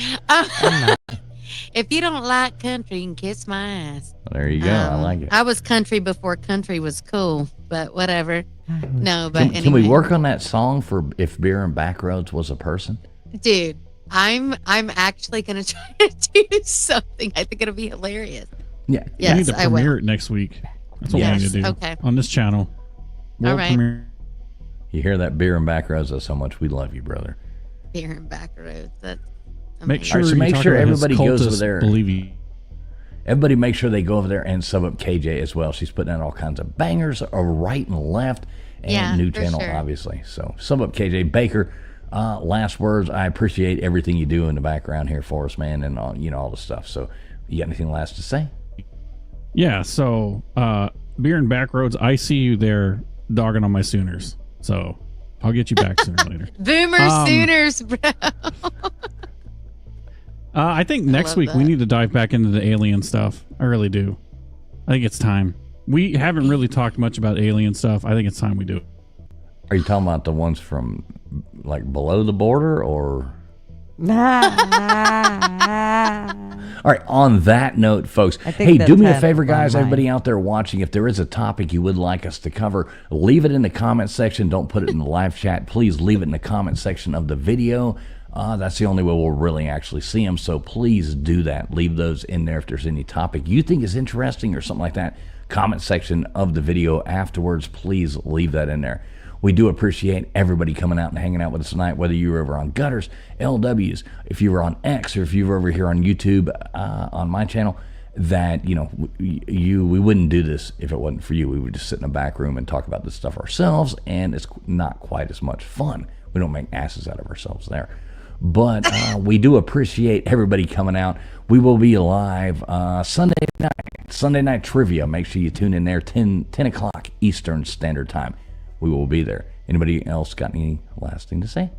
If you don't like country, you can kiss my ass. There you go. I like it. I was country before country was cool, but whatever. No, but anyway. Can we work on that song for If Beer and Backroads Was a Person? Dude, I'm actually going to try to do something. I think it'll be hilarious. Yeah. We need to premiere it next week. That's what we need to do. Okay. On this channel. All right. You hear that, Beer and Backroads? That's how much we love you, brother. Beer and Backroads. That's make sure, right, so make sure everybody goes over there. Believe you. Everybody make sure they go over there and sub up KJ as well. She's putting out all kinds of bangers, right and left, and new channel, obviously. So sub up KJ. Baker, last words. I appreciate everything you do in the background here for us, man, and all the stuff. So you got anything last to say? Yeah, so Beer and Backroads, I see you there dogging on my Sooners. So I'll get you back sooner or later. Boomer Sooners, bro. I think next week we need to dive back into the alien stuff. I really do. I think it's time. We haven't really talked much about alien stuff. I think it's time we do it. Are you talking about the ones from like below the border or? All right, on that note, folks, hey, do me a favor, guys, everybody out there watching, if there is a topic you would like us to cover, leave it in the comment section. Don't put it in the live chat. Please leave it in the comment section of the video. That's the only way we'll really actually see them, so please do that. Leave those in there if there's any topic you think is interesting or something like that. Comment section of the video afterwards, please leave that in there. We do appreciate everybody coming out and hanging out with us tonight, whether you were over on Gutters, LWs, if you were on X, or if you were over here on YouTube on my channel, that, we wouldn't do this if it wasn't for you. We would just sit in a back room and talk about this stuff ourselves, and it's not quite as much fun. We don't make asses out of ourselves there. But we do appreciate everybody coming out. We will be live Sunday night trivia. Make sure you tune in there, 10 o'clock Eastern Standard Time. We will be there. Anybody else got any last thing to say?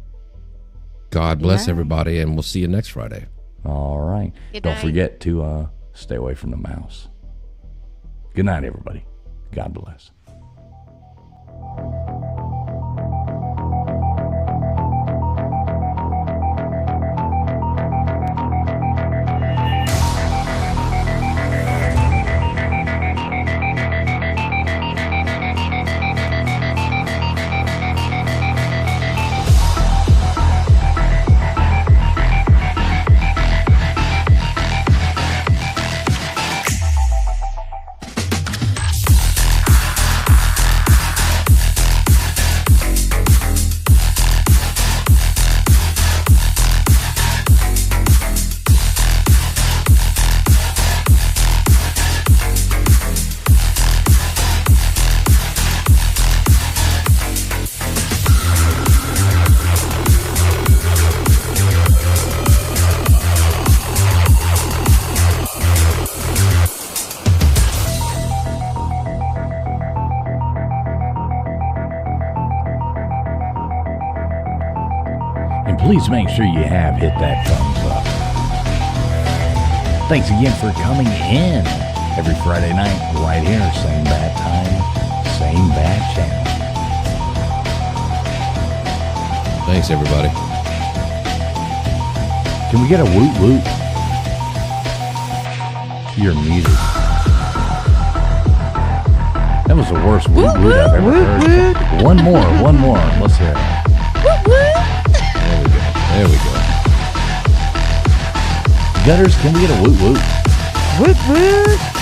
God bless everybody, and we'll see you next Friday. All right. Don't forget to stay away from the mouse. Good night, everybody. God bless. Please make sure you have hit that thumbs up. Thanks again for coming in every Friday night right here. Same bad time, same bad channel. Thanks, everybody. Can we get a woot woot? You're muted. That was the worst woot woot I've ever heard. One more. Let's hear it. There we go. Gutters, can we get a woot woot? Woot woot.